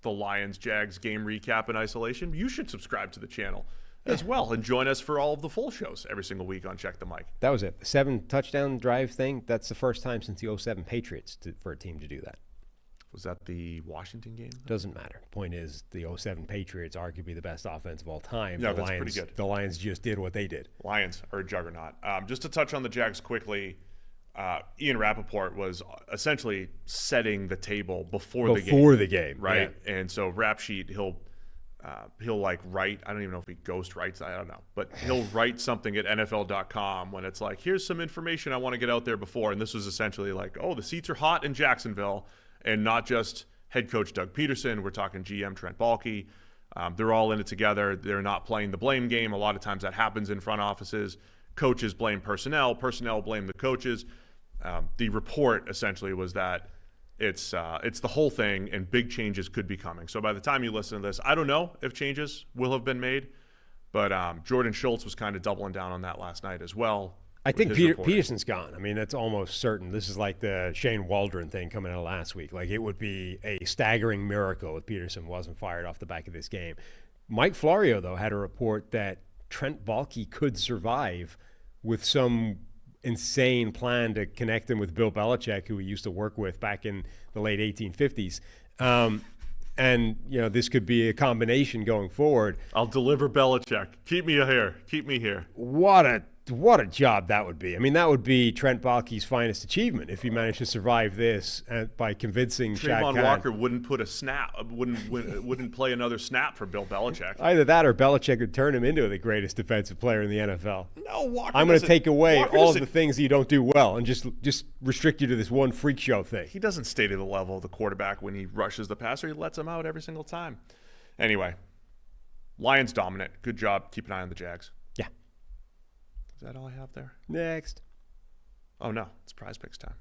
Lions Jags game recap in isolation, you should subscribe to the channel as well and join us for all of the full shows every single week on Check the Mic. That was it. The 7 touchdown drive thing, that's the first time since the 2007 Patriots for a team to do that. Was that the Washington game? Doesn't matter. Point is, the 2007 Patriots, arguably the best offense of all time. Yeah, that's pretty good. The Lions just did what they did. Lions are a juggernaut. Just to touch on the Jags quickly, Ian Rappaport was essentially setting the table before the game. Right? Yeah. And so Rap Sheet, he'll like write, I don't even know if he ghost writes, I don't know, but he'll write something at NFL.com when it's like, here's some information I want to get out there before. And this was essentially like, oh, the seats are hot in Jacksonville, and not just head coach Doug Peterson. We're talking GM Trent Baalke. They're all in it together. They're not playing the blame game. A lot of times that happens in front offices. Coaches blame personnel. Personnel blame the coaches. The report essentially was that it's the whole thing, and big changes could be coming. So by the time you listen to this, I don't know if changes will have been made, but Jordan Schultz was kind of doubling down on that last night as well. I think Peterson's gone. I mean, that's almost certain. This is like the Shane Waldron thing coming out last week. Like, it would be a staggering miracle if Peterson wasn't fired off the back of this game. Mike Florio, though, had a report that Trent Baalke could survive with some insane plan to connect him with Bill Belichick, who he used to work with back in the late 1850s. And, this could be a combination going forward. I'll deliver Belichick. Keep me here. Keep me here. What a job that would be. I mean, that would be Trent Baalke's finest achievement if he managed to survive this by convincing Shad Khan. Trayvon Walker wouldn't put a snap, wouldn't play another snap for Bill Belichick. Either that or Belichick would turn him into the greatest defensive player in the NFL. No, Walker. I'm going to take away all of the things that you don't do well and just restrict you to this one freak show thing. He doesn't stay to the level of the quarterback when he rushes the passer. He lets him out every single time. Anyway, Lions dominant. Good job. Keep an eye on the Jags. Yeah. Is that all I have there? Next. Oh, no. It's PrizePicks time.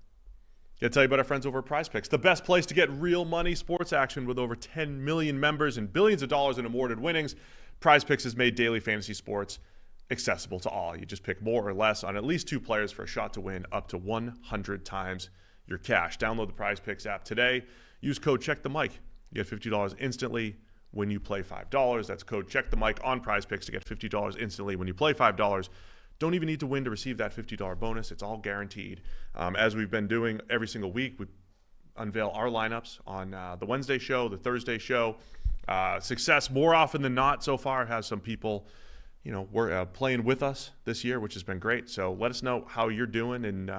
Got to tell you about our friends over at PrizePicks, the best place to get real money sports action with over 10 million members and billions of dollars in awarded winnings. PrizePicks has made daily fantasy sports accessible to all. You just pick more or less on at least 2 players for a shot to win up to 100 times your cash. Download the PrizePicks app today. Use code CheckTheMic. You get $50 instantly when you play $5. That's code CheckTheMic on PrizePicks to get $50 instantly when you play $5. Don't even need to win to receive that $50 bonus. It's all guaranteed. As we've been doing every single week, we unveil our lineups on the Wednesday show, the Thursday show, success more often than not so far. Has some people, we're playing with us this year, which has been great. So let us know how you're doing and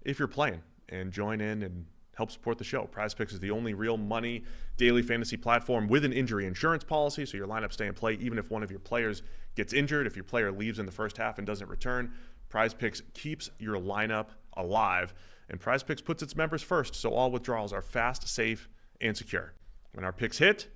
if you're playing, and join in and help support the show. PrizePicks is the only real money daily fantasy platform with an injury insurance policy, so your lineups stay in play even if one of your players gets injured. If your player leaves in the first half and doesn't return, PrizePicks keeps your lineup alive. And PrizePicks puts its members first, so all withdrawals are fast, safe, and secure. When our picks hit,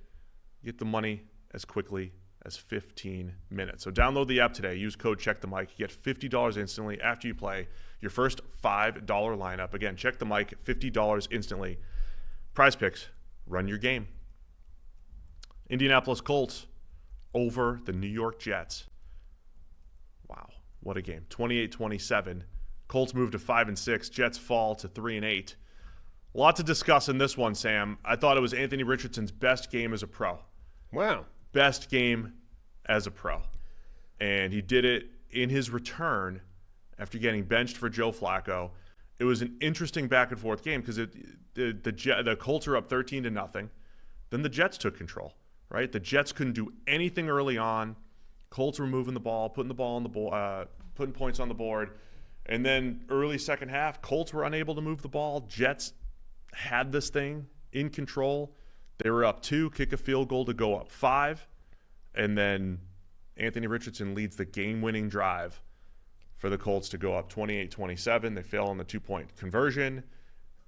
you get the money as quickly as 15 minutes. So download the app today. Use code CheckTheMic. You get $50 instantly after you play your first $5 lineup. Again, check the mic, $50 instantly. PrizePicks, run your game. Indianapolis Colts over the New York Jets. Wow, what a game. 28-27. Colts move to 5-6. Jets fall to 3-8. A lot to discuss in this one, Sam. I thought it was Anthony Richardson's best game as a pro. Wow. Best game as a pro. And he did it in his return after getting benched for Joe Flacco. It was an interesting back and forth game because the Colts are up 13-0. Then the Jets took control, right? The Jets couldn't do anything early on. Colts were moving the ball, putting the ball on the board, putting points on the board. And then early second half, Colts were unable to move the ball. Jets had this thing in control. They were up 2, kick a field goal to go up 5. And then Anthony Richardson leads the game-winning drive for the Colts to go up 28-27. They fail on the 2-point conversion.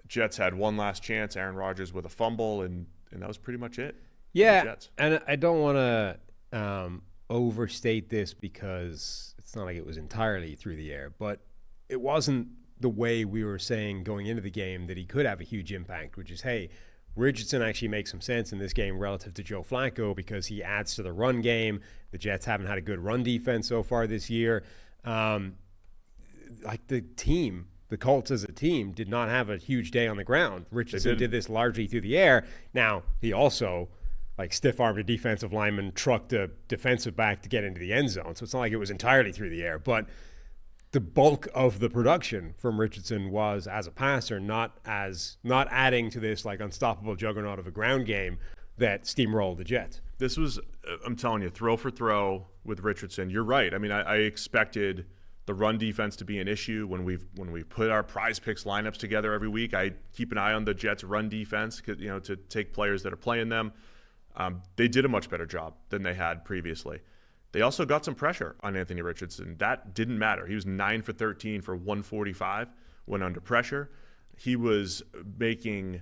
Jets had one last chance, Aaron Rodgers with a fumble, and that was pretty much it. Yeah, and I don't want to overstate this because it's not like it was entirely through the air, but it wasn't the way we were saying going into the game that he could have a huge impact, which is, hey, Richardson actually makes some sense in this game relative to Joe Flacco because he adds to the run game. The Jets haven't had a good run defense so far this year. Like the team, the Colts as a team, did not have a huge day on the ground. Richardson did this largely through the air. Now, he also stiff-armed a defensive lineman, trucked a defensive back to get into the end zone. So it's not like it was entirely through the air. But the bulk of the production from Richardson was as a passer, not adding to this unstoppable juggernaut of a ground game that steamrolled the Jets. This was, I'm telling you, throw for throw with Richardson. You're right. I mean, I expected the run defense to be an issue when we put our PrizePicks lineups together every week. I keep an eye on the Jets' run defense, to take players that are playing them. They did a much better job than they had previously. They also got some pressure on Anthony Richardson. That didn't matter. He was 9 for 13 for 145 when under pressure. He was making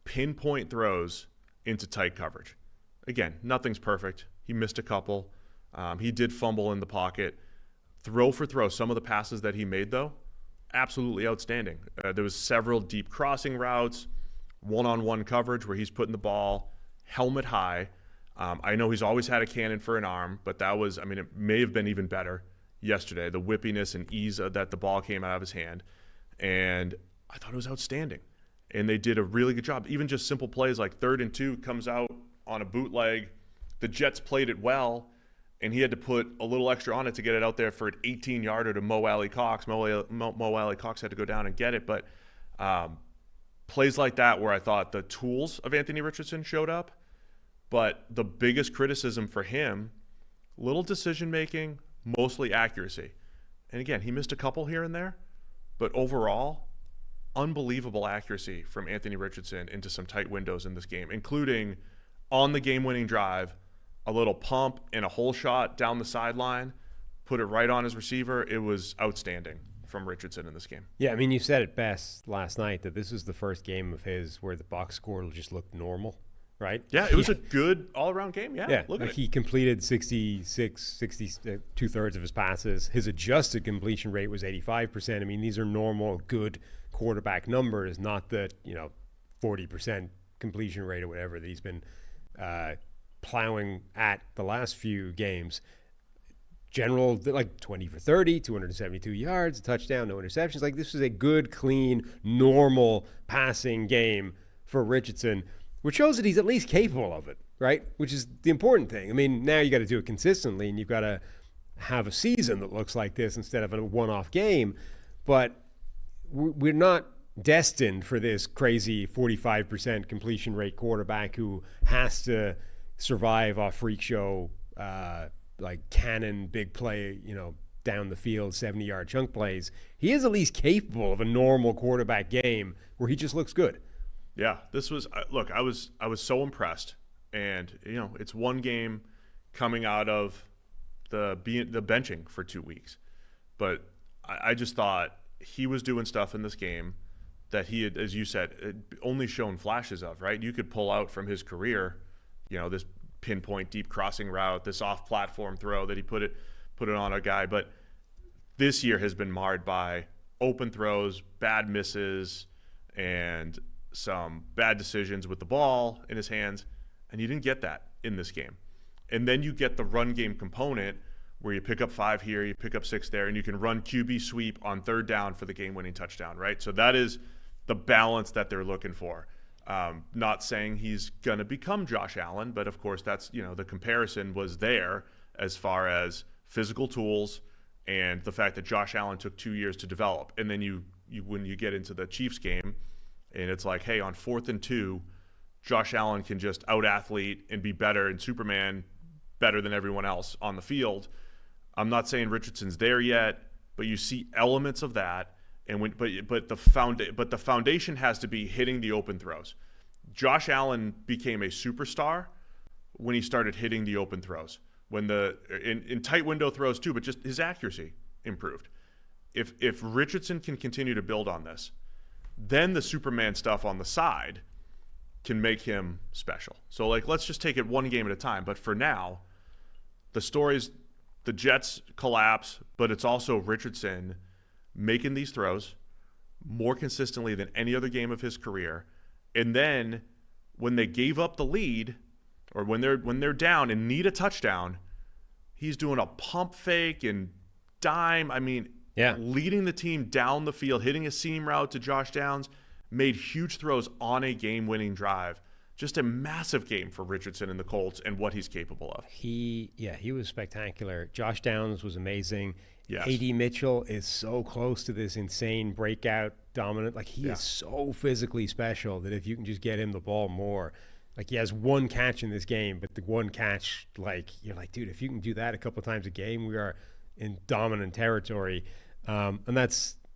pinpoint throws into tight coverage. Again, nothing's perfect. He missed a couple. He did fumble in the pocket. Throw for throw, some of the passes that he made, though, absolutely outstanding. There was several deep crossing routes, one-on-one coverage where he's putting the ball helmet high. I know he's always had a cannon for an arm, but it may have been even better yesterday, the whippiness and ease that the ball came out of his hand. And I thought it was outstanding. And they did a really good job. Even just simple plays like 3rd and 2 comes out on a bootleg. The Jets played it well, and he had to put a little extra on it to get it out there for an 18-yarder to Mo Alley Cox. Mo Alley Cox had to go down and get it. But plays like that where I thought the tools of Anthony Richardson showed up. But the biggest criticism for him, little decision-making, mostly accuracy. And again, he missed a couple here and there, but overall, unbelievable accuracy from Anthony Richardson into some tight windows in this game, including on the game-winning drive, a little pump and a hole shot down the sideline, put it right on his receiver. It was outstanding from Richardson in this game. Yeah, I mean, you said it best last night that this was the first game of his where the box score just looked normal. Right? Yeah, it was a good all-around game. Yeah, look at it. He completed 2/3 of his passes. His adjusted completion rate was 85%. I mean, these are normal, good quarterback numbers, not the 40% completion rate or whatever that he's been plowing at the last few games. General, 20 for 30, 272 yards, a touchdown, no interceptions. This was a good, clean, normal passing game for Richardson, which shows that he's at least capable of it, right? Which is the important thing. I mean, now you got to do it consistently, and you've got to have a season that looks like this instead of a one-off game. But we're not destined for this crazy 45% completion rate quarterback who has to survive off freak show, like cannon, big play, down the field, 70-yard chunk plays. He is at least capable of a normal quarterback game where he just looks good. Yeah, this was look. I was so impressed, and it's one game coming out of the benching for 2 weeks, but I just thought he was doing stuff in this game that he had, as you said, only shown flashes of. Right, you could pull out from his career, this pinpoint deep crossing route, this off-platform throw that he put it on a guy, but this year has been marred by open throws, bad misses, and some bad decisions with the ball in his hands, and you didn't get that in this game. And then you get the run game component where you pick up 5 here, you pick up 6 there, and you can run QB sweep on 3rd down for the game-winning touchdown, right? So that is the balance that they're looking for. Not saying he's going to become Josh Allen, but of course that's, the comparison was there as far as physical tools and the fact that Josh Allen took 2 years to develop. And then you when you get into the Chiefs game and it's like, hey, on 4th and 2, Josh Allen can just out-athlete and be better and Superman better than everyone else on the field. I'm not saying Richardson's there yet, but you see elements of that. And but the foundation has to be hitting the open throws. Josh Allen became a superstar when he started hitting the open throws. When in tight window throws too, but just his accuracy improved. If Richardson can continue to build on this, then the Superman stuff on the side can make him special. So let's just take it one game at a time. But for now, the story's the Jets collapse, but it's also Richardson making these throws more consistently than any other game of his career. And then when they gave up the lead, or when they're down and need a touchdown, he's doing a pump fake and dime. I mean, leading the team down the field, hitting a seam route to Josh Downs, made huge throws on a game-winning drive. Just a massive game for Richardson and the Colts and what he's capable of. He was spectacular. Josh Downs was amazing. Yes. A.D. Mitchell is so close to this insane breakout dominant. Like, he is so physically special that if you can just get him the ball more. Like, he has one catch in this game, but the one catch, you're like, dude, if you can do that a couple times a game, we are in dominant territory. And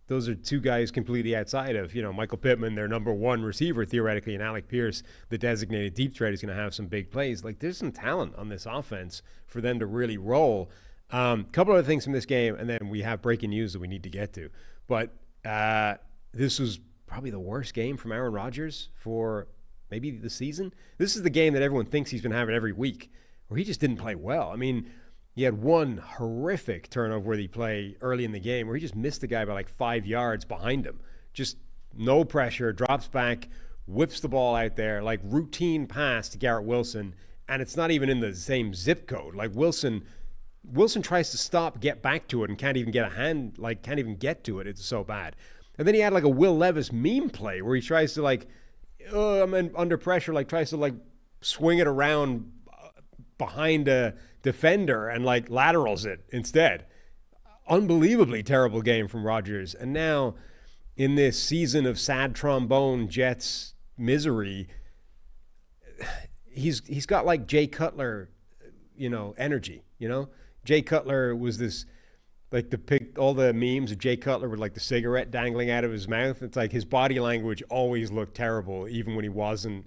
those are two guys completely outside of, Michael Pittman, their number one receiver, theoretically, and Alec Pierce, the designated deep threat, is going to have some big plays. Like, there's some talent on this offense for them to really roll. Couple other things from this game, and then we have breaking news that we need to get to. But this was probably the worst game from Aaron Rodgers for maybe the season. This is the game that everyone thinks he's been having every week, where he just didn't play well. I mean, he had one horrific turnover-worthy play early in the game where he just missed the guy by 5 yards behind him. Just no pressure, drops back, whips the ball out there, routine pass to Garrett Wilson, and it's not even in the same zip code. Wilson tries to stop, get back to it, and can't even get a hand, can't even get to it. It's so bad. And then he had a Will Levis meme play where he tries to I'm under pressure, tries to swing it around behind a defender and laterals it instead. Unbelievably terrible game from Rodgers. And now in this season of sad trombone Jets misery, he's got Jay Cutler, energy, Jay Cutler was this, all the memes of Jay Cutler with the cigarette dangling out of his mouth. It's his body language always looked terrible, even when he wasn't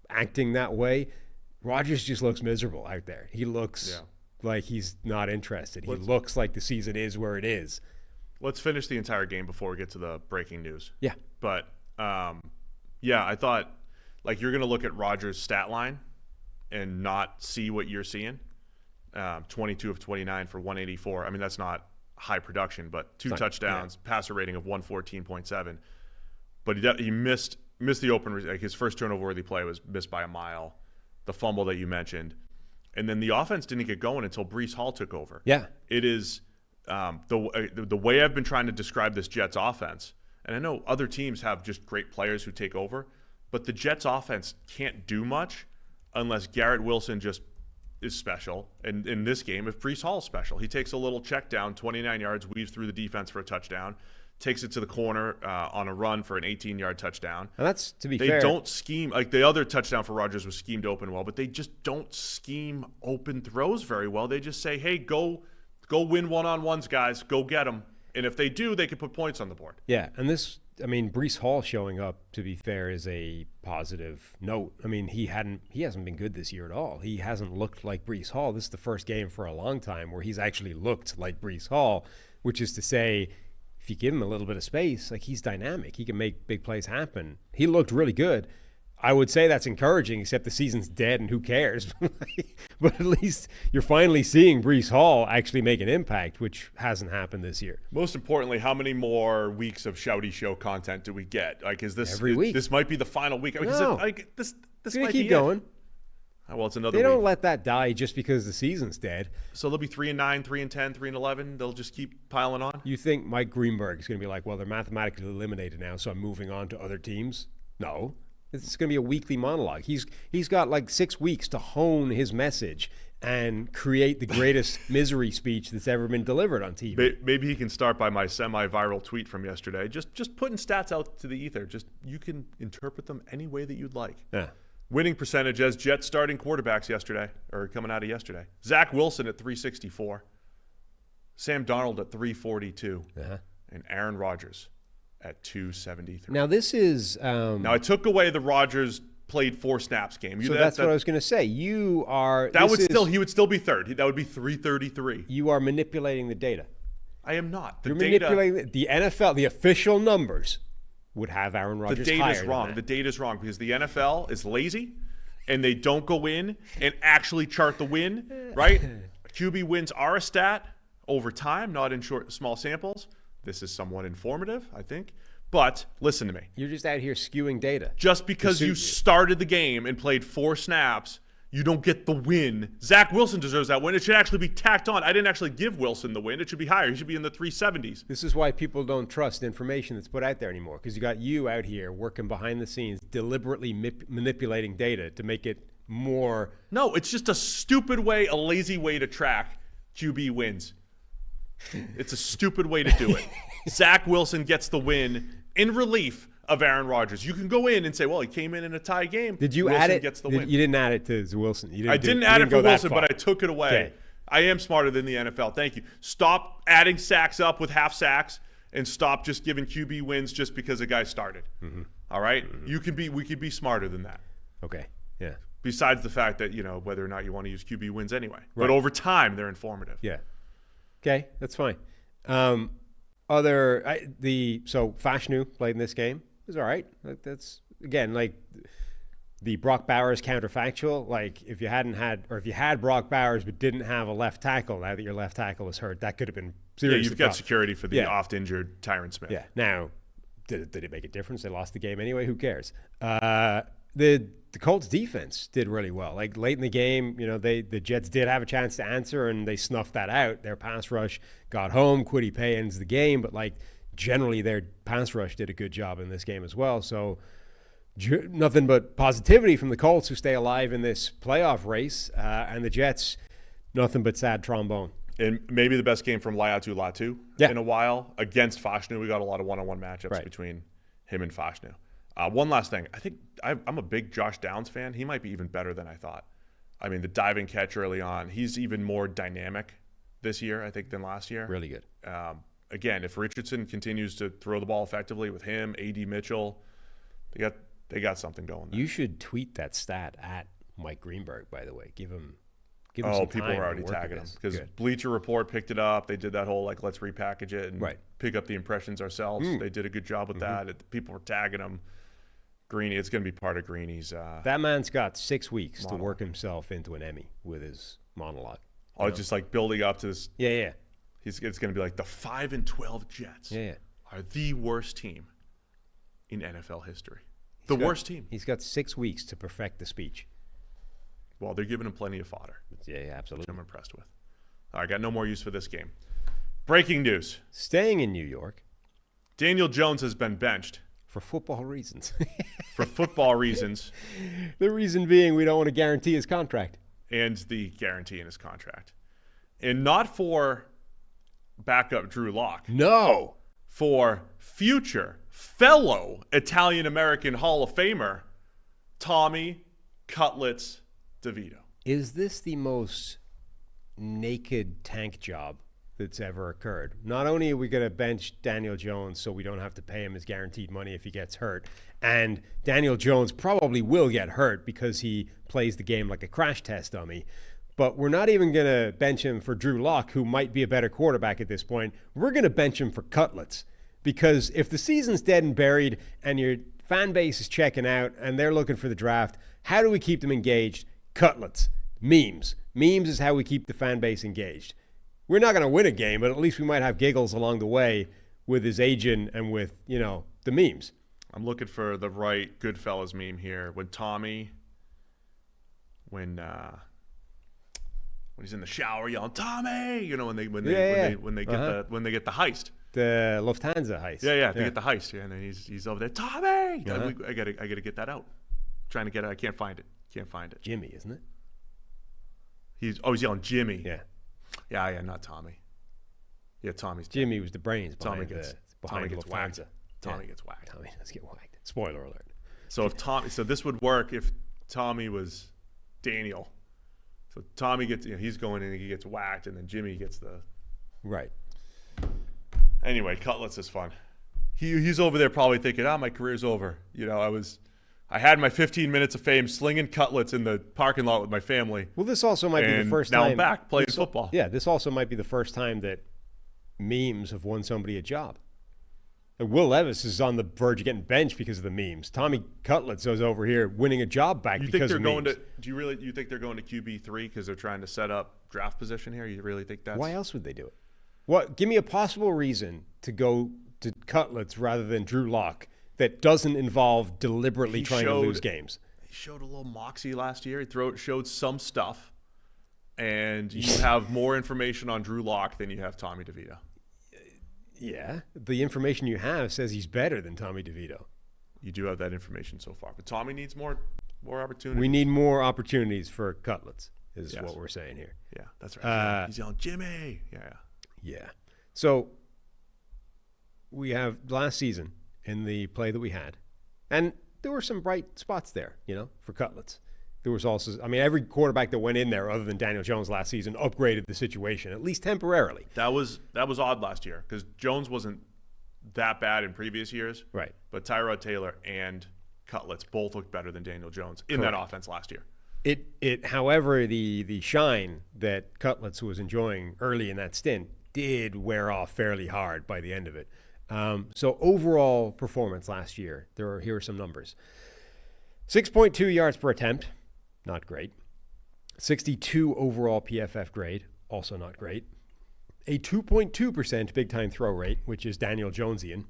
acting that way. Rodgers just looks miserable out there. He looks like he's not interested. He looks like the season is where it is. Let's finish the entire game before we get to the breaking news. Yeah. But, I thought, you're going to look at Rodgers' stat line and not see what you're seeing. 22 of 29 for 184. I mean, that's not high production, but two touchdowns, passer rating of 114.7. But he missed the open. His first turnover-worthy play was missed by a mile. The fumble that you mentioned, and then the offense didn't get going until Breece Hall took over. Yeah, it is the way I've been trying to describe this Jets offense. And I know other teams have just great players who take over, but the Jets offense can't do much unless Garrett Wilson just is special. And in this game, if Breece Hall is special, he takes a little check down, 29 yards, weaves through the defense for a touchdown. takes it to the corner on a run for an 18-yard touchdown. And that's, to be they fair. They don't scheme. Like the other touchdown for Rodgers was schemed open well, but they just don't scheme open throws very well. They just say, hey, go win one-on-ones, guys. Go get them. And if they do, they can put points on the board. Yeah, and Breece Hall showing up, to be fair, is a positive note. I mean, he hasn't been good this year at all. He hasn't looked like Breece Hall. This is the first game for a long time where he's actually looked like Breece Hall, which is to say, if you give him a little bit of space, like, he's dynamic. He can make big plays happen. He looked really good. I would say that's encouraging, except the season's dead and who cares? But at least you're finally seeing Breece Hall actually make an impact, which hasn't happened this year. Most importantly, how many more weeks of Shouty Show content do we get? Like, is this every week? This might be the final week. I mean, no. This might keep going. Well, it's another They don't week. let that die just because the season's dead. So they'll be 3-9, 3-10, 3-11. They'll just keep piling on. You think Mike Greenberg is going to be like, well, they're mathematically eliminated now, so I'm moving on to other teams? No. It's going to be a weekly monologue. He's got like 6 weeks to hone his message and create the greatest misery speech that's ever been delivered on TV. Maybe he can start by my semi-viral tweet from yesterday. Just putting stats out to the ether. Just you can interpret them any way that you'd like. Yeah. Winning percentage as Jets starting quarterbacks yesterday, or coming out of yesterday. Zach Wilson at 364. Sam Darnold at 342. Uh-huh. And Aaron Rodgers at 273. Now this is now I took away the Rodgers played 4 snaps game. So that's what I was going to say. You are he would still be third. That would be 333. You are manipulating the data. I am not. You're manipulating the NFL. The official numbers would have Aaron Rodgers. The data is higher wrong. than The that. data is wrong because the NFL is lazy and they don't go in and actually chart the win, right? QB wins are a stat over time, not in small samples. This is somewhat informative, I think. But listen to me. You're just out here skewing data. Just because you started the game and played 4 snaps, you don't get the win. Zach Wilson deserves that win. It should actually be tacked on. I didn't actually give Wilson the win. It should be higher. He should be in the 370s. This is why people don't trust information that's put out there anymore, because you got you out here working behind the scenes, deliberately manipulating data to make it more. No, it's just a stupid way, a lazy way to track QB wins. It's a stupid way to do it. Zach Wilson gets the win in relief of Aaron Rodgers. You can go in and say, well, he came in a tie game. Did you Wilson add it? Gets the win. You didn't add it to Wilson. I didn't add it for Wilson, but I took it away. Okay. I am smarter than the NFL. Thank you. Stop adding sacks up with half sacks and stop just giving QB wins just because a guy started. Mm-hmm. All right? Mm-hmm. We could be smarter than that. Okay. Yeah. Besides the fact that, whether or not you want to use QB wins anyway. Right. But over time, they're informative. Yeah. Okay, that's fine. So Fashanu played in this game. It was all right. That's again like the Brock Bowers counterfactual. Like if you had Brock Bowers but didn't have a left tackle, now that your left tackle is hurt, that could have been serious. Yeah, you've got security for the oft injured Tyron Smith. Yeah. Now, did it make a difference? They lost the game anyway. Who cares? The Colts defense did really well. Like late in the game, the Jets did have a chance to answer and they snuffed that out. Their pass rush got home. Kwity Paye ends the game, but generally their pass rush did a good job in this game as well. So nothing but positivity from the Colts, who stay alive in this playoff race, and the Jets, nothing but sad trombone. And maybe the best game from Laiatu Latu in a while against Fashanu. We got a lot of one-on-one matchups between him and Fashanu. One last thing. I think I'm a big Josh Downs fan. He might be even better than I thought. I mean, the diving catch early on, he's even more dynamic this year, I think, than last year. Really good. Again, if Richardson continues to throw the ball effectively with him, A.D. Mitchell, they got something going there. You should tweet that stat at Mike Greenberg, by the way. Give him some people time were already tagging him because Bleacher Report picked it up. They did that whole let's repackage it and pick up the impressions ourselves. They did a good job with that. People were tagging him. Greeny, it's going to be part of Greeny's. That man's got 6 weeks to work himself into an Emmy with his monologue. Just building up to this. Yeah. It's going to be like the 5-12 Jets are the worst team in NFL history. Worst team. He's got 6 weeks to perfect the speech. Well, they're giving him plenty of fodder. Yeah, absolutely. Which I'm impressed with. I got no more use for this game. Breaking news. Staying in New York. Daniel Jones has been benched. For football reasons. For football reasons. The reason being we don't want to guarantee his contract. And the guarantee in his contract. And not for backup Drew Lock. No. for future fellow Italian-American Hall of Famer, Tommy Cutlets DeVito. Is this the most naked tank job that's ever occurred? Not only are we going to bench Daniel Jones so we don't have to pay him his guaranteed money if he gets hurt, and Daniel Jones probably will get hurt because he plays the game like a crash test dummy, but we're not even going to bench him for Drew Lock, who might be a better quarterback at this point. We're going to bench him for Cutlets, because if the season's dead and buried and your fan base is checking out and they're looking for the draft, how do we keep them engaged? Cutlets. Memes. Memes is how we keep the fan base engaged. We're not going to win a game, but at least we might have giggles along the way with his agent and with, the memes. I'm looking for the right Goodfellas meme here. When he's in the shower yelling Tommy, when they get the heist, the Lufthansa heist. They get the heist, and then he's over there, Tommy. I gotta get that out. Trying to get it, I can't find it. Jimmy, isn't it? He's yelling Jimmy. Yeah, not Tommy. Yeah, Tommy's Jimmy was the brains. Tommy gets whacked. Tommy gets whacked. Tommy does get whacked. Spoiler alert. So this would work if Tommy was Daniel. So Tommy gets, he's going in and he gets whacked, and then Jimmy gets the right. Anyway, Cutlets is fun. He's over there probably thinking, my career's over. I had my 15 minutes of fame slinging cutlets in the parking lot with my family. Well, this also might be the first time. Now I'm back playing football. Yeah, this also might be the first time that memes have won somebody a job. Like Will Levis is on the verge of getting benched because of the memes. Tommy Cutlets is over here winning a job back because of memes. You think they're going to QB3 because they're trying to set up draft position here? You really think that's... Why else would they do it? Give me a possible reason to go to Cutlets rather than Drew Lock that doesn't involve deliberately trying to lose games. He showed a little moxie last year. He showed some stuff, and you have more information on Drew Lock than you have Tommy DeVito. Yeah, the information you have says he's better than Tommy DeVito. You do have that information so far, but Tommy needs more opportunities. We need more opportunities for Cutlets, is what we're saying here. Yeah, that's right. He's yelling, Jimmy. Yeah. So we have last season in the play that we had, and there were some bright spots there, for Cutlets. There was also, every quarterback that went in there other than Daniel Jones last season upgraded the situation, at least temporarily. That was odd last year because Jones wasn't that bad in previous years. Right. But Tyrod Taylor and Cutlets both looked better than Daniel Jones in that offense last year. However, the shine that Cutlets was enjoying early in that stint did wear off fairly hard by the end of it. So overall performance last year, here are some numbers. 6.2 yards per attempt, not great. 62 overall PFF grade, also not great. A 2.2% big time throw rate, which is Daniel Jonesian.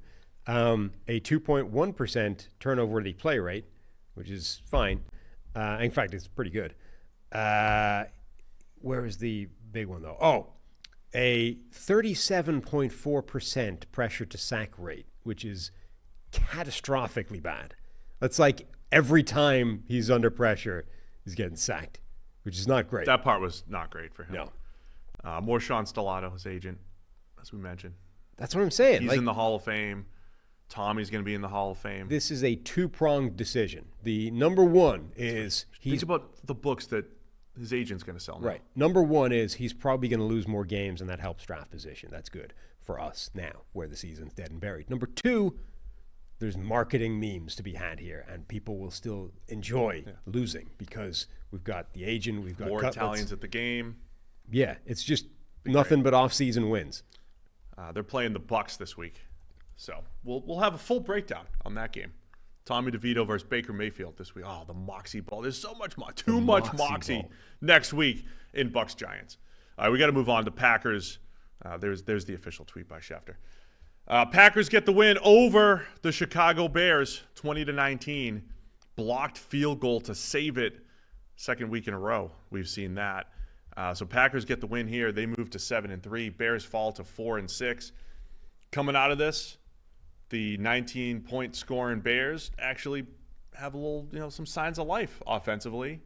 A 2.1% turnover-worthy play rate, which is fine. In fact, it's pretty good. Where is the big one, though? A 37.4% pressure to sack rate, which is catastrophically bad. That's like every time he's under pressure, he's getting sacked, which is not great. That part was not great for him. No. More Sean Stellato, his agent, as we mentioned. That's what I'm saying. He's in the Hall of Fame. Tommy's going to be in the Hall of Fame. This is a two-pronged decision. The number one is think about the books that his agent's going to sell now. Right. Number one is he's probably going to lose more games, and that helps draft position. That's good for us now, where the season's dead and buried. Number two, there's marketing memes to be had here, and people will still enjoy losing because we've got the agent, we've got more Cutlets. Italians at the game. Yeah, it's just nothing but off-season wins. They're playing the Bucks this week, so we'll have a full breakdown on that game. Tommy DeVito versus Baker Mayfield this week. Oh, the Moxie Ball. There's so much too much Moxie next week in Bucks Giants. All right, we got to move on to Packers. There's the official tweet by Schefter. Packers get the win over the Chicago Bears, 20-19. Blocked field goal to save it. Second week in a row, we've seen that. So Packers get the win here. They move to 7-3. Bears fall to 4-6. Coming out of this, the 19-point scoring Bears actually have a little, some signs of life offensively,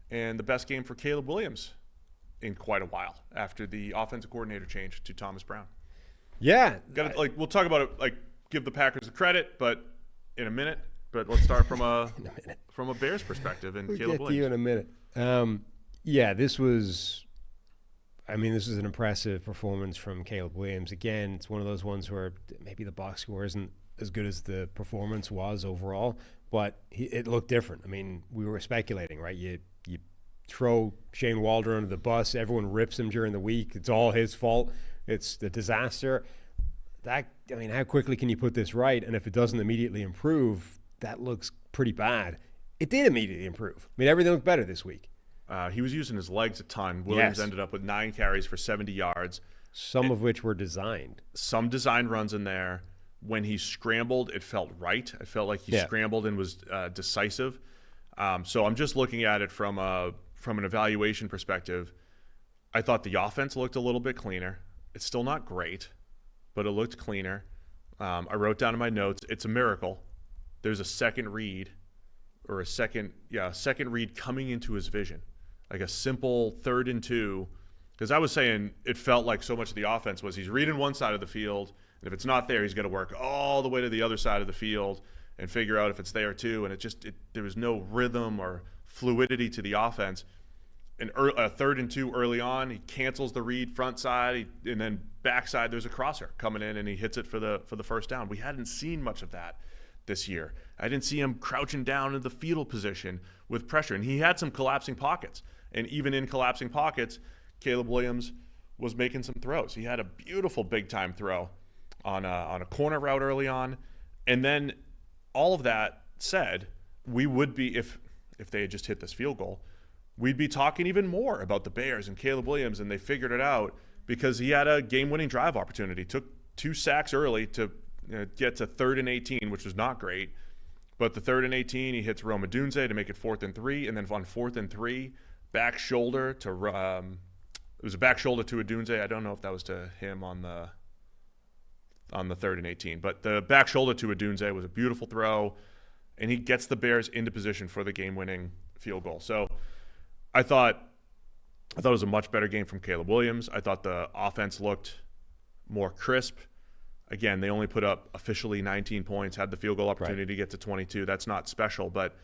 and the best game for Caleb Williams in quite a while after the offensive coordinator change to Thomas Brown. Yeah. We'll talk about it, give the Packers the credit, but in a minute. But let's start from a Bears perspective and Caleb Williams. Get to you in a minute. Yeah, this was an impressive performance from Caleb Williams. Again, it's one of those ones where maybe the box score isn't as good as the performance was overall, but it looked different. I mean, we were speculating, right? You throw Shane Waldron under the bus. Everyone rips him during the week. It's all his fault. It's the disaster. How quickly can you put this right? And if it doesn't immediately improve, that looks pretty bad. It did immediately improve. I mean, everything looked better this week. He was using his legs a ton. Williams ended up with 9 carries for 70 yards. Some of which were designed. Some designed runs in there. When he scrambled, it felt right. It felt like he scrambled and was decisive. So I'm just looking at it from an evaluation perspective. I thought the offense looked a little bit cleaner. It's still not great, but it looked cleaner. I wrote down in my notes, it's a miracle. There's a second read coming into his vision. Like a simple 3rd and 2. Because I was saying it felt like so much of the offense was he's reading one side of the field, and if it's not there, he's going to work all the way to the other side of the field and figure out if it's there too. And there was no rhythm or fluidity to the offense. And a 3rd and 2 early on, he cancels the read front side, and then backside there's a crosser coming in, and he hits it for the first down. We hadn't seen much of that this year. I didn't see him crouching down in the fetal position with pressure, and he had some collapsing pockets. And even in collapsing pockets, Caleb Williams was making some throws. He had a beautiful big-time throw on a corner route early on. And then all of that said, we would be, if they had just hit this field goal, we'd be talking even more about the Bears and Caleb Williams, and they figured it out because he had a game-winning drive opportunity. Took 2 sacks early to get to 3rd and 18, which was not great. But the 3rd and 18, he hits Rome Odunze to make it 4th and 3, and then on 4th and 3, back shoulder to it was a back shoulder to Odunze. I don't know if that was to him on the 3rd and 18, but the back shoulder to Odunze was a beautiful throw, and he gets the Bears into position for the game-winning field goal. So I thought it was a much better game from Caleb Williams. I thought the offense looked more crisp. Again, they only put up officially 19 points, had the field goal opportunity to get to 22. That's not special, but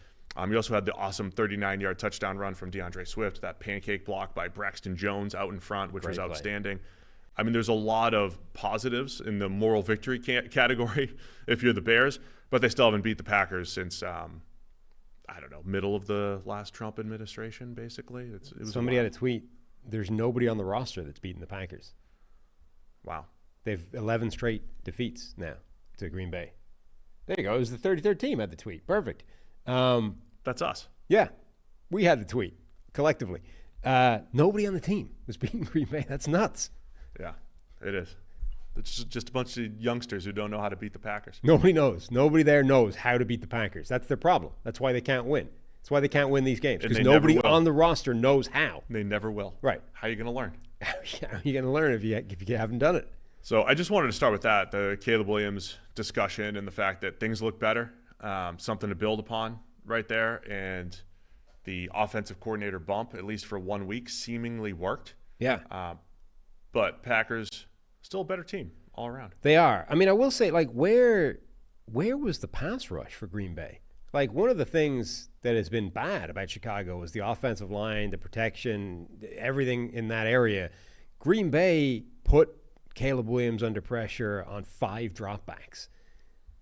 you also had the awesome 39-yard touchdown run from DeAndre Swift, that pancake block by Braxton Jones out in front, which was outstanding. I mean, there's a lot of positives in the moral victory category if you're the Bears, but they still haven't beat the Packers since, middle of the last Trump administration, basically. Somebody had a tweet, there's nobody on the roster that's beaten the Packers. Wow. They've 11 straight defeats now to Green Bay. There you go. It was the 33rd team had the tweet. Perfect. That's us. Yeah. We had the tweet collectively. Nobody on the team was beating Green Bay. That's nuts. Yeah, it is. It's just a bunch of youngsters who don't know how to beat the Packers. Nobody knows. Nobody there knows how to beat the Packers. That's their problem. That's why they can't win. That's why they can't win these games, because nobody on the roster knows how. They never will. Right. How are you going to learn? How are you going to learn if you haven't done it? So I just wanted to start with that, the Caleb Williams discussion and the fact that things look better, something to build upon right there. And the offensive coordinator bump, at least for 1 week, seemingly worked. Yeah. But Packers, still a better team all around. They are. I mean, I will say, where was the pass rush for Green Bay? One of the things that has been bad about Chicago was the offensive line, the protection, everything in that area. Green Bay put Caleb Williams under pressure on 5 dropbacks.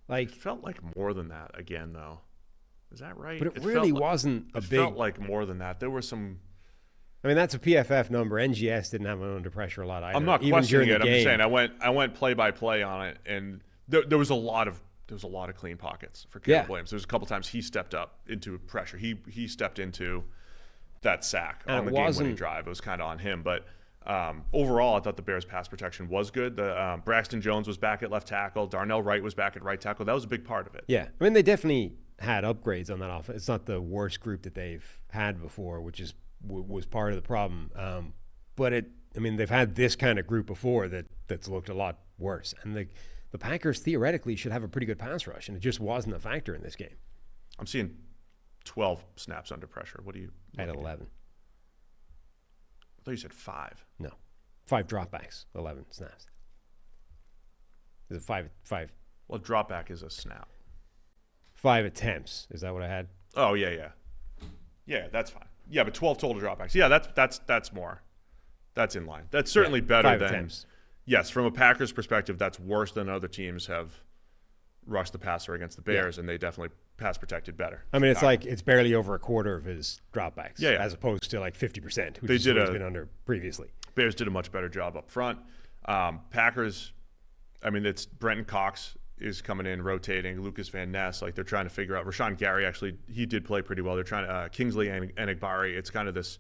It felt like more than that again, though. Is that right? But it really wasn't a big. It felt like more than that. There were some. I mean, that's a PFF number. NGS didn't have him under pressure a lot either. I'm not questioning it. I'm just saying I went play by play on it, and there was a lot of clean pockets for Caleb Williams. There was a couple times he stepped up into pressure. He stepped into that sack on the game-winning drive. It was kind of on him, but. Overall, I thought the Bears' pass protection was good. The Braxton Jones was back at left tackle. Darnell Wright was back at right tackle. That was a big part of it. Yeah. I mean, they definitely had upgrades on that offense. It's not the worst group that they've had before, which was part of the problem. But they've had this kind of group before that's looked a lot worse. And the Packers theoretically should have a pretty good pass rush, and it just wasn't a factor in this game. I'm seeing 12 snaps under pressure. What do you? I had 11. I thought you said 5. No. 5 dropbacks, 11 snaps. Is it five? Well, dropback is a snap. 5 attempts. Is that what I had? Oh, yeah. Yeah, that's fine. Yeah, but 12 total dropbacks. Yeah, that's more. That's in line. That's certainly better than attempts. Yes, from a Packers perspective, that's worse than other teams have rushed the passer against the Bears, and they definitely pass protected better. I mean, it's barely over a quarter of his dropbacks, yeah. as opposed to like 50%, which They is did what he's been under previously. Bears did a much better job up front. Packers, I mean, it's Brenton Cox is coming in, rotating. Lucas Van Ness, like they're trying to figure out. Rashawn Gary, actually, he did play pretty well. They're trying to Kingsley and Enagbari. It's kind of this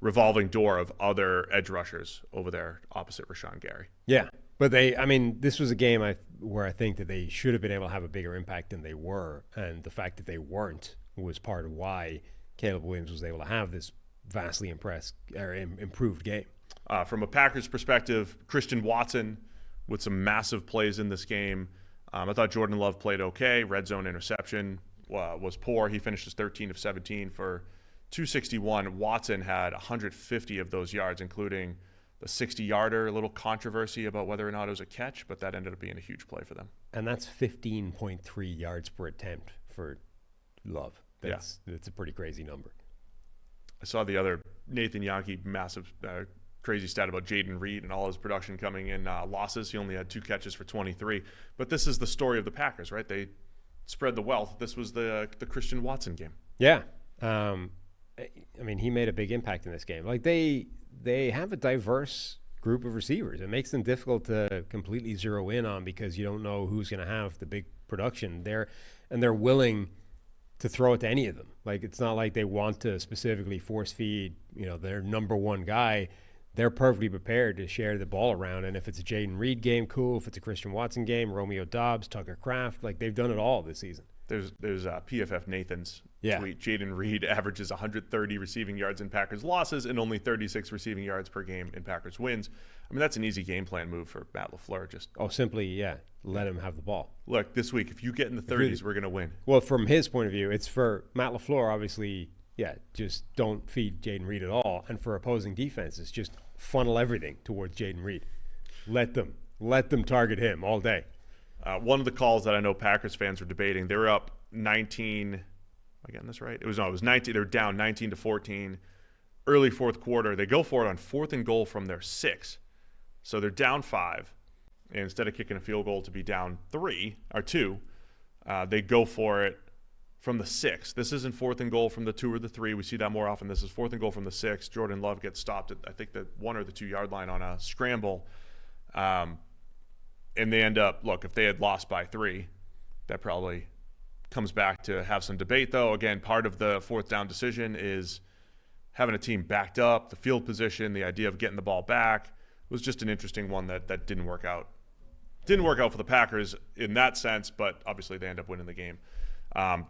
revolving door of other edge rushers over there opposite Rashawn Gary. Yeah, but this was a game where I think that they should have been able to have a bigger impact than they were, and the fact that they weren't was part of why Caleb Williams was able to have this vastly improved game. From a Packers perspective, Christian Watson with some massive plays in this game. I thought Jordan Love played okay. Red zone interception was poor. He finished as 13 of 17 for 261. Watson had 150 of those yards, including the 60-yarder. A little controversy about whether or not it was a catch, but that ended up being a huge play for them. And that's 15.3 yards per attempt for Love. That's a pretty crazy number. I saw the other Nathan Yonke massive crazy stat about Jaden Reed and all his production coming in losses. He only had 2 catches for 23. But this is the story of the Packers, right? They spread the wealth. This was the Christian Watson game. Yeah. I mean, he made a big impact in this game. Like they have a diverse group of receivers. It makes them difficult to completely zero in on because you don't know who's going to have the big production there, and they're willing to throw it to any of them. Like it's not like they want to specifically force feed, their number one guy. They're perfectly prepared to share the ball around. And if it's a Jaden Reed game, cool. If it's a Christian Watson game, Romeo Doubs, Tucker Kraft, like they've done it all this season. There's PFF Nathan's tweet. Jaden Reed averages 130 receiving yards in Packers losses and only 36 receiving yards per game in Packers wins. I mean, that's an easy game plan move for Matt LaFleur. Simply let him have the ball. Look, this week, if you get in the 30s, we're going to win. Well, from his point of view, it's for Matt LaFleur, obviously, just don't feed Jaden Reed at all. And for opposing defenses, just funnel everything towards Jaden Reed. Let them target him all day. One of the calls that I know Packers fans were debating, they were up 19. Am I getting this right? It was 19. They were down 19-14. Early fourth quarter, they go for it on 4th and goal from their 6. So they're down 5. And instead of kicking a field goal to be down 2, they go for it from the 6. This isn't 4th and goal from the 2 or the 3. We see that more often. This is 4th and goal from the 6. Jordan Love gets stopped at, I think, the 1 or the 2 yard line on a scramble. And they end up, if they had lost by 3, that probably comes back to have some debate, though. Again, part of the 4th down decision is having a team backed up, the field position, the idea of getting the ball back was just an interesting one that didn't work out. Didn't work out for the Packers in that sense, but obviously they end up winning the game.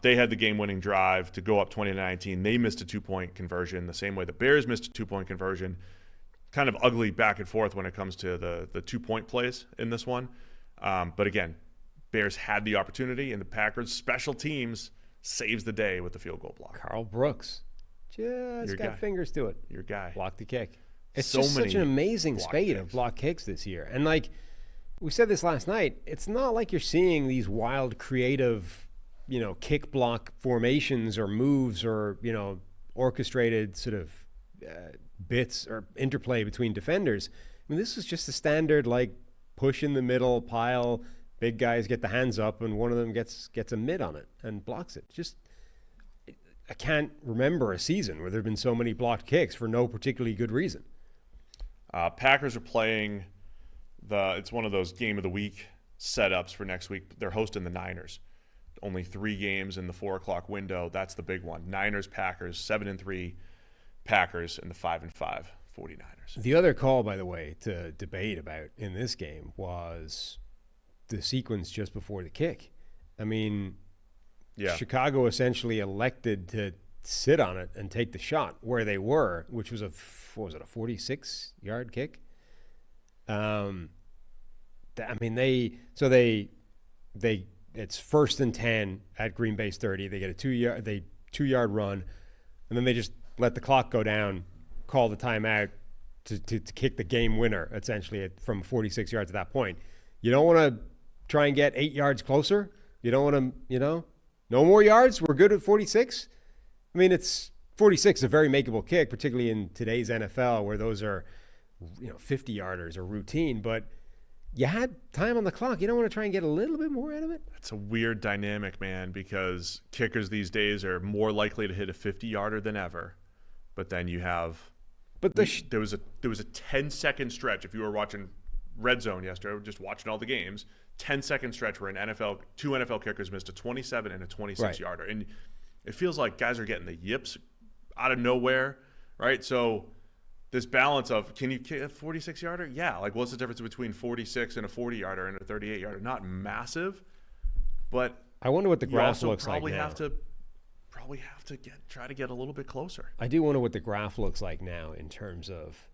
They had the game-winning drive to go up 20-19. They missed a 2-point conversion the same way the Bears missed a 2-point conversion. Kind of ugly back and forth when it comes to the 2-point plays in this one. But again, Bears had the opportunity, and the Packers special teams saves the day with the field goal block. Carl Brooks just got fingers to it. Your guy. Blocked the kick. It's just such an amazing spate of block kicks this year. And like we said this last night, it's not like you're seeing these wild, creative, kick block formations or moves or, orchestrated sort of bits or interplay between defenders. I mean, this was just a standard, push in the middle, pile, big guys get the hands up, and one of them gets a mid on it and blocks it. I can't remember a season where there have been so many blocked kicks for no particularly good reason. Packers are playing it's one of those game of the week setups for next week. They're hosting the Niners. Only 3 games in the 4:00 window. That's the big one. Niners, Packers, 7-3 Packers, and the 5-5 49ers. The other call, by the way, to debate about in this game was the sequence just before the kick. I mean, Chicago essentially elected to sit on it and take the shot where they were, which was a 46-yard kick. It's 1st and 10 at Green Bay's 30. They get a 2-yard run, and then they just let the clock go down, call the timeout to kick the game winner essentially from 46 yards at that point. You don't want to try and get 8 yards closer? You don't want to, no more yards? We're good at 46? I mean, 46 is a very makeable kick, particularly in today's NFL where those are, 50-yarders are routine. But you had time on the clock. You don't want to try and get a little bit more out of it? It's a weird dynamic, man, because kickers these days are more likely to hit a 50-yarder than ever. But then you have there was a 10-second stretch. If you were watching Red Zone yesterday, just watching all the games, 10-second stretch where two NFL kickers missed a 27 and a 26-yarder. And it feels like guys are getting the yips out of nowhere, right? So this balance of, can you kick a 46-yarder? Yeah. Like, what's the difference between 46 and a 40-yarder and a 38-yarder? Not massive, but I wonder what the graph looks like now. Probably have to try to get a little bit closer. I do wonder what the graph looks like now in terms of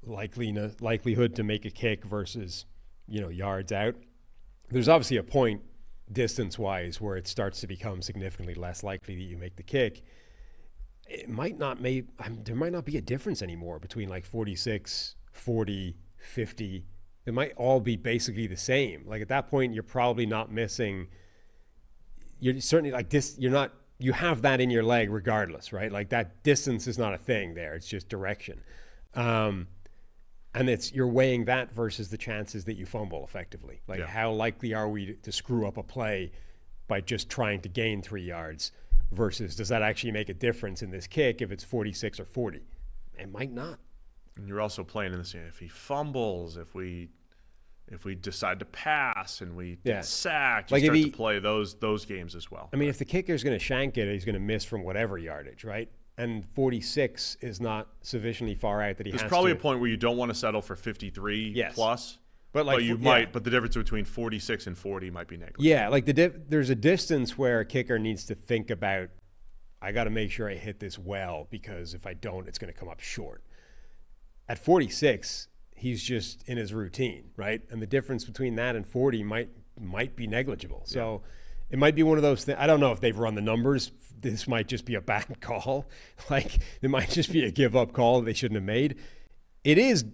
likelihood to make a kick versus, yards out. There's obviously a point distance-wise where it starts to become significantly less likely that you make the kick. It might not there might not be a difference anymore between like 46, 40, 50. It might all be basically the same. Like at that point, you're probably not missing. You're certainly like this. You have that in your leg regardless, right? Like that distance is not a thing there. It's just direction. And you're weighing that versus the chances that you fumble effectively. Like how likely are we to screw up a play by just trying to gain 3 yards versus does that actually make a difference in this kick if it's 46 or 40? It might not. And you're also playing in this, if he fumbles, if we decide to pass and we get sacked, you start to play those games as well. I mean, if the kicker's going to shank it, he's going to miss from whatever yardage, right? And 46 is not sufficiently far out that he has to. There's probably a point where you don't want to settle for 53 plus. But you might. But the difference between 46 and 40 might be negligible. Yeah, like there's a distance where a kicker needs to think about, I got to make sure I hit this well because if I don't, it's going to come up short. At 46, he's just in his routine, right? And the difference between that and 40 might be negligible. So it might be one of those things. I don't know if they've run the numbers. This might just be a bad call. Like it might just be a give up call that they shouldn't have made. It is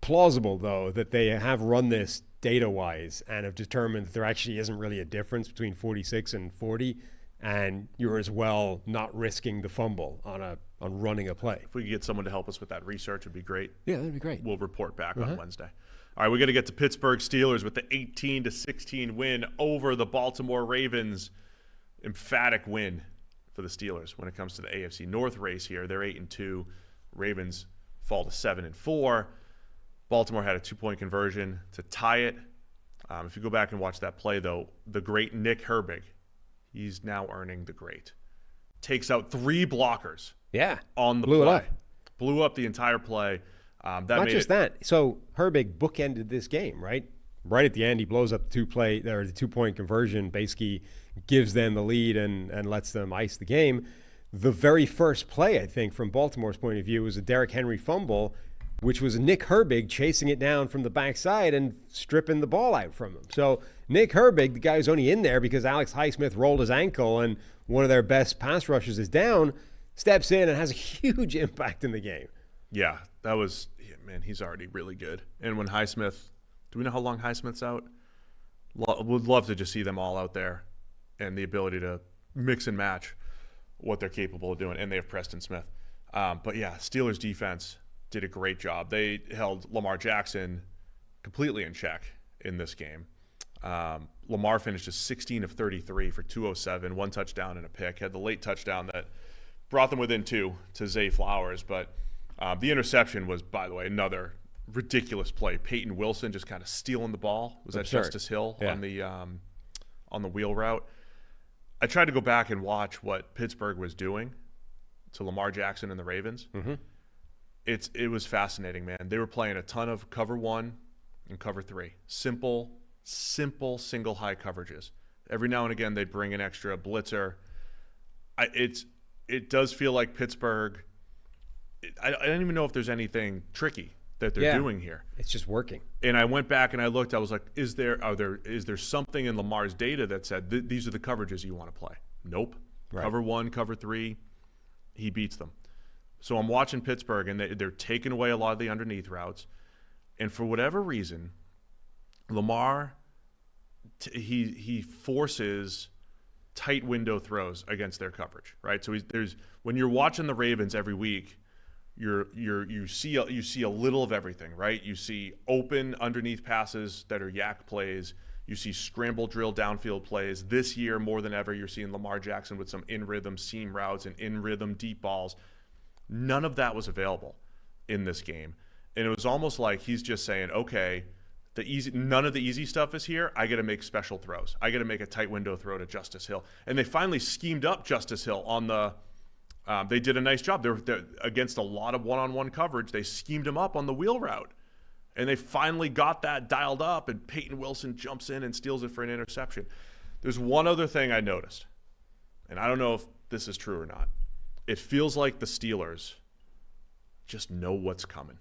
plausible, though, that they have run this data-wise and have determined that there actually isn't really a difference between 46 and 40, and you're as well not risking the fumble on running a play. If we could get someone to help us with that research, it'd be great. Yeah, that'd be great. We'll report back on Wednesday. All right, we're going to get to Pittsburgh Steelers with the 18-16 win over the Baltimore Ravens. Emphatic win for the Steelers when it comes to the AFC North race here. They're 8-2. Ravens fall to 7-4. Baltimore had a 2-point conversion to tie it. If you go back and watch that play, though, the great Nick Herbig, he's now earning the great. Takes out 3 blockers. Yeah. On the Blew play. It up. Blew up the entire play. Not just that. So Herbig bookended this game, right? Right at the end, he blows up the 2-point conversion, basically gives them the lead and lets them ice the game. The very first play, I think, from Baltimore's point of view, was a Derrick Henry fumble, which was Nick Herbig chasing it down from the backside and stripping the ball out from him. So Nick Herbig, the guy who's only in there because Alex Highsmith rolled his ankle and one of their best pass rushers is down, steps in and has a huge impact in the game. Yeah, man, he's already really good. And when Highsmith, do we know how long Highsmith's out? Would love to just see them all out there and the ability to mix and match what they're capable of doing. And they have Preston Smith. But yeah, Steelers defense did a great job. They held Lamar Jackson completely in check in this game. Lamar finished as 16 of 33 for 207, 1 touchdown and a pick. Had the late touchdown that brought them within 2 to Zay Flowers. But the interception was, by the way, another ridiculous play. Peyton Wilson just kind of stealing the ball. Was that Justice Hill on the wheel route? I tried to go back and watch what Pittsburgh was doing to Lamar Jackson and the Ravens. Mm-hmm. It was fascinating, man. They were playing a ton of cover 1 and cover 3. Simple single high coverages. Every now and again, they'd bring an extra blitzer. It does feel like Pittsburgh. I don't even know if there's anything tricky that they're doing here. It's just working. And I went back and I looked. I was like, is there something in Lamar's data that said these are the coverages you want to play? Nope. Right. Cover 1, cover 3, he beats them. So I'm watching Pittsburgh, and they're taking away a lot of the underneath routes. And for whatever reason, Lamar he forces tight window throws against their coverage, right? So when you're watching the Ravens every week, you see a little of everything, right? You see open underneath passes that are yak plays. You see scramble drill downfield plays. This year, more than ever, you're seeing Lamar Jackson with some in-rhythm seam routes and in-rhythm deep balls. None of that was available in this game. And it was almost like he's just saying, okay, none of the easy stuff is here. I got to make special throws. I got to make a tight window throw to Justice Hill. And they finally schemed up Justice Hill on the they did a nice job. They're against a lot of one-on-one coverage. They schemed him up on the wheel route. And they finally got that dialed up, and Peyton Wilson jumps in and steals it for an interception. There's one other thing I noticed, and I don't know if this is true or not. It feels like the Steelers just know what's coming.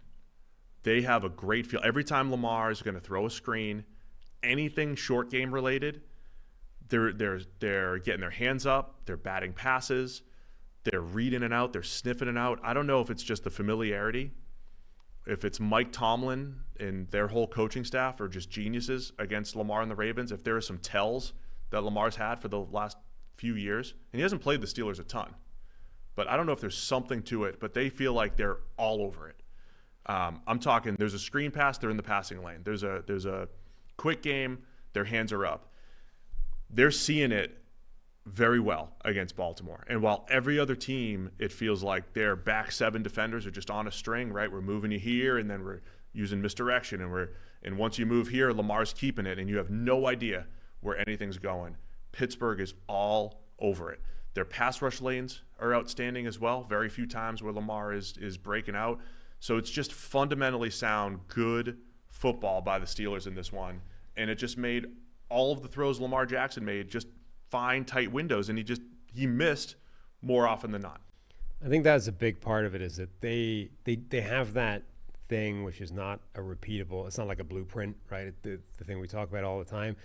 They have a great feel. Every time Lamar is going to throw a screen, anything short game related, they're getting their hands up, they're batting passes, they're reading it out, they're sniffing it out. I don't know if it's just the familiarity, if it's Mike Tomlin and their whole coaching staff are just geniuses against Lamar and the Ravens, if there are some tells that Lamar's had for the last few years, and he hasn't played the Steelers a ton, but I don't know if there's something to it, but they feel like they're all over it. I'm talking, there's a screen pass, they're in the passing lane. There's a quick game, their hands are up. They're seeing it very well against Baltimore. And while every other team, it feels like their back seven defenders are just on a string, right? We're moving you here, and then we're using misdirection, and once you move here, Lamar's keeping it, and you have no idea where anything's going. Pittsburgh is all over it. Their pass rush lanes are outstanding as well. Very few times where Lamar is breaking out. So it's just fundamentally sound, good football by the Steelers in this one. And it just made all of the throws Lamar Jackson made just fine, tight windows, and he missed more often than not. I think that's a big part of it, is that they have that thing which is not a repeatable, it's not like a blueprint, right? The thing we talk about all the time.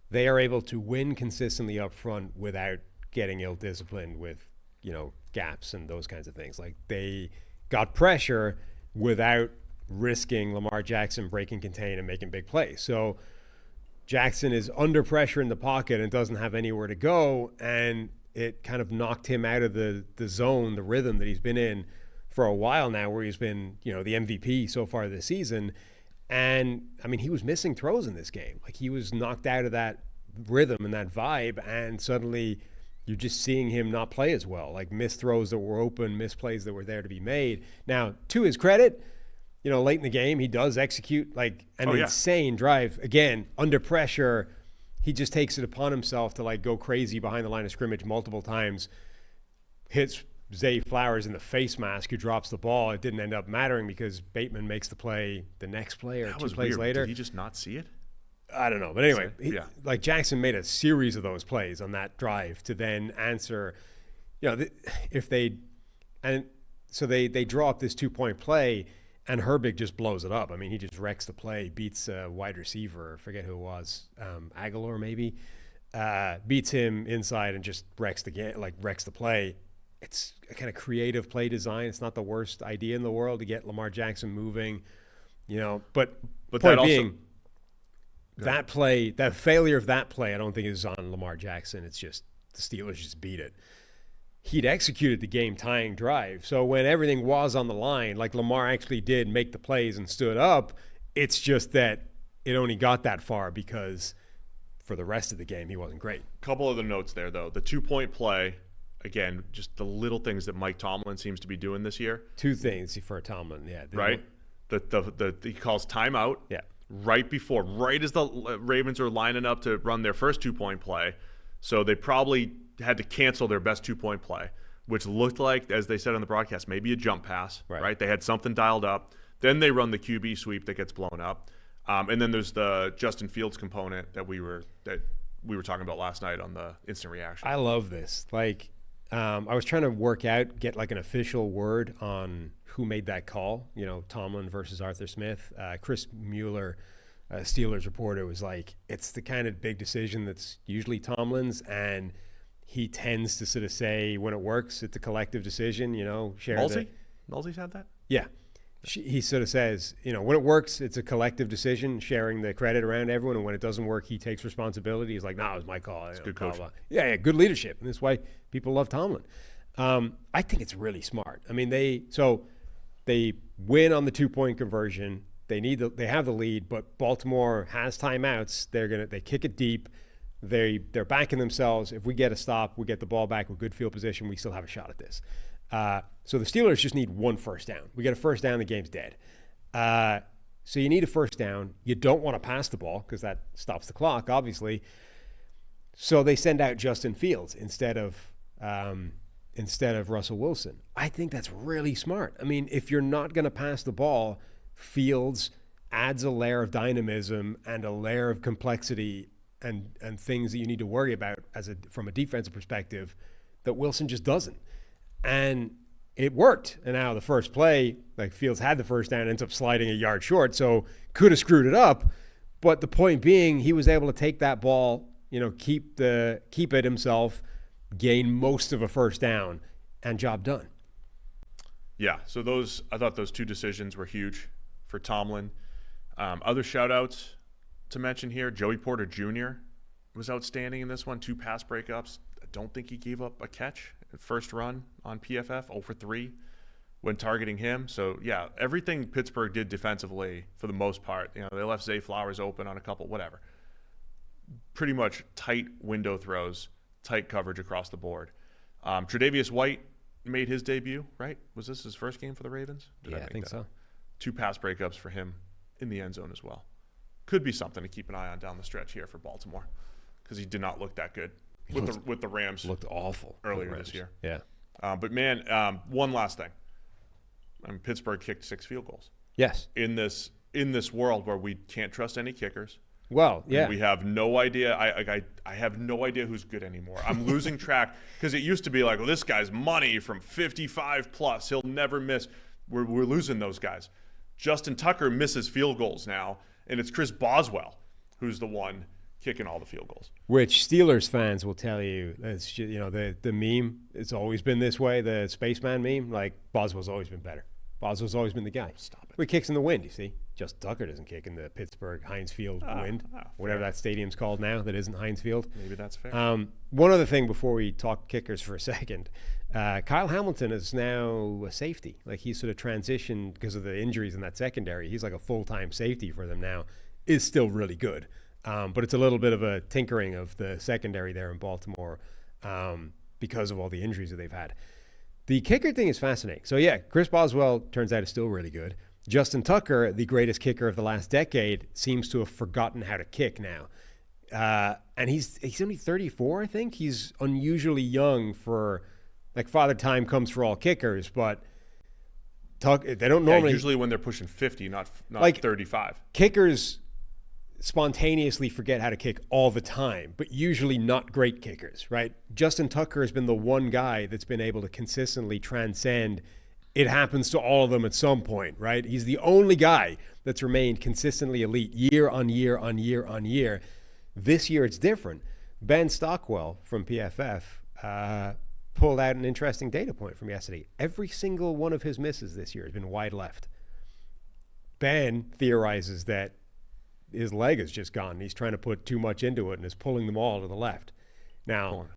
They are able to win consistently up front without getting ill-disciplined with, gaps and those kinds of things. Like, they got pressure without risking Lamar Jackson breaking contain and making big plays. So Jackson is under pressure in the pocket and doesn't have anywhere to go, and it kind of knocked him out of the zone, the rhythm that he's been in for a while now, where he's been, the MVP so far this season. And, I mean, he was missing throws in this game. Like, he was knocked out of that rhythm and that vibe, and suddenly you're just seeing him not play as well. Like, missed throws that were open, missed plays that were there to be made. Now, to his credit, late in the game, he does execute like an insane drive. Again, under pressure, he just takes it upon himself to go crazy behind the line of scrimmage multiple times. Hits Zay Flowers in the face mask, who drops the ball. It didn't end up mattering because Bateman makes the play the next play or two plays later. Did he just not see it? I don't know. But anyway, Jackson made a series of those plays on that drive to then answer, so they draw up this 2-point play, and Herbig just blows it up. I mean, he just wrecks the play, beats a wide receiver, I forget who it was, Aguilar maybe, beats him inside and just wrecks the play. It's a kind of creative play design. It's not the worst idea in the world to get Lamar Jackson moving, but point being, that play, that failure of that play, I don't think is on Lamar Jackson. It's just the Steelers just beat it. He'd executed the game-tying drive. So when everything was on the line, like Lamar actually did make the plays and stood up, it's just that it only got that far because for the rest of the game, he wasn't great. Couple other notes there, though. The 2-point play, again, just the little things that Mike Tomlin seems to be doing this year. Two things for Tomlin, yeah. Right? He calls timeout. Yeah. Right as the Ravens are lining up to run their first 2-point play. So they probably had to cancel their best 2-point play, which looked like, as they said on the broadcast, maybe a jump pass, right? They had something dialed up. Then they run the QB sweep that gets blown up. And then there's the Justin Fields component that we were talking about last night on the instant reaction. I love this. I was trying to get an official word on who made that call, Tomlin versus Arthur Smith. Chris Mueller, Steelers reporter, was like, it's the kind of big decision that's usually Tomlin's, and he tends to sort of say when it works, it's a collective decision, Mulsey's had that? Yeah. He sort of says, when it works, it's a collective decision, sharing the credit around everyone. And when it doesn't work, he takes responsibility. He's like, no, it was my call. It's good coaching. Yeah, good leadership. And that's why people love Tomlin. I think it's really smart. I mean, they win on the 2-point conversion. They have the lead, but Baltimore has timeouts. They kick it deep. They're backing themselves. If we get a stop, we get the ball back with good field position, we still have a shot at this. So the Steelers just need one first down. We get a first down, the game's dead. So you need a first down. You don't want to pass the ball because that stops the clock, obviously. So they send out Justin Fields instead of Russell Wilson. I think that's really smart. I mean, if you're not going to pass the ball, Fields adds a layer of dynamism and a layer of complexity and things that you need to worry about from a defensive perspective that Wilson just doesn't. And it worked. And now the first play, Fields had the first down, ends up sliding a yard short, so could have screwed it up. But the point being, he was able to take that ball, keep it himself, gain most of a first down, and job done. Yeah, so I thought those two decisions were huge for Tomlin. Other shout-outs to mention here, Joey Porter Jr. was outstanding in this one, 2 pass breakups. I don't think he gave up a catch. First run on PFF, 0 for 3 when targeting him. So, yeah, everything Pittsburgh did defensively for the most part. They left Zay Flowers open on a couple, whatever. Pretty much tight window throws, tight coverage across the board. Tre'Davious White made his debut, right? Was this his first game for the Ravens? I think so. 2 pass breakups for him in the end zone as well. Could be something to keep an eye on down the stretch here for Baltimore because he did not look that good with the Rams. Looked awful earlier this year. Yeah. But, man, one last thing. Pittsburgh kicked 6 field goals. Yes. In this world where we can't trust any kickers. Well, yeah. We have no idea. I have no idea who's good anymore. I'm losing track because it used to be like, well, this guy's money from 55 plus. He'll never miss. We're losing those guys. Justin Tucker misses field goals now, and it's Chris Boswell who's the one kicking all the field goals. Which Steelers fans will tell you, it's the meme. It's always been this way. The spaceman meme, Boswell's always been better. Boswell's always been the guy. Stop it. He kicks in the wind, you see. Justin Tucker doesn't kick in the Pittsburgh Heinz Field wind, whatever that stadium's called now that isn't Heinz Field. Maybe that's fair. One other thing before we talk kickers for a second. Kyle Hamilton is now a safety. He's sort of transitioned because of the injuries in that secondary. He's like a full-time safety for them now. Is still really good. But it's a little bit of a tinkering of the secondary there in Baltimore because of all the injuries that they've had. The kicker thing is fascinating. So, yeah, Chris Boswell turns out is still really good. Justin Tucker, the greatest kicker of the last decade, seems to have forgotten how to kick now. And he's only 34, I think. He's unusually young for, Father Time comes for all kickers, but they don't normally... usually when they're pushing 50, not 35. Kickers spontaneously forget how to kick all the time, but usually not great kickers, right? Justin Tucker has been the one guy that's been able to consistently transcend. It happens to all of them at some point, right? He's the only guy that's remained consistently elite year on year on year on year. This year it's different. Ben Stockwell from PFF pulled out an interesting data point from yesterday. Every single one of his misses this year has been wide left. Ben theorizes that his leg is just gone. He's trying to put too much into it and is pulling them all to the left. Now,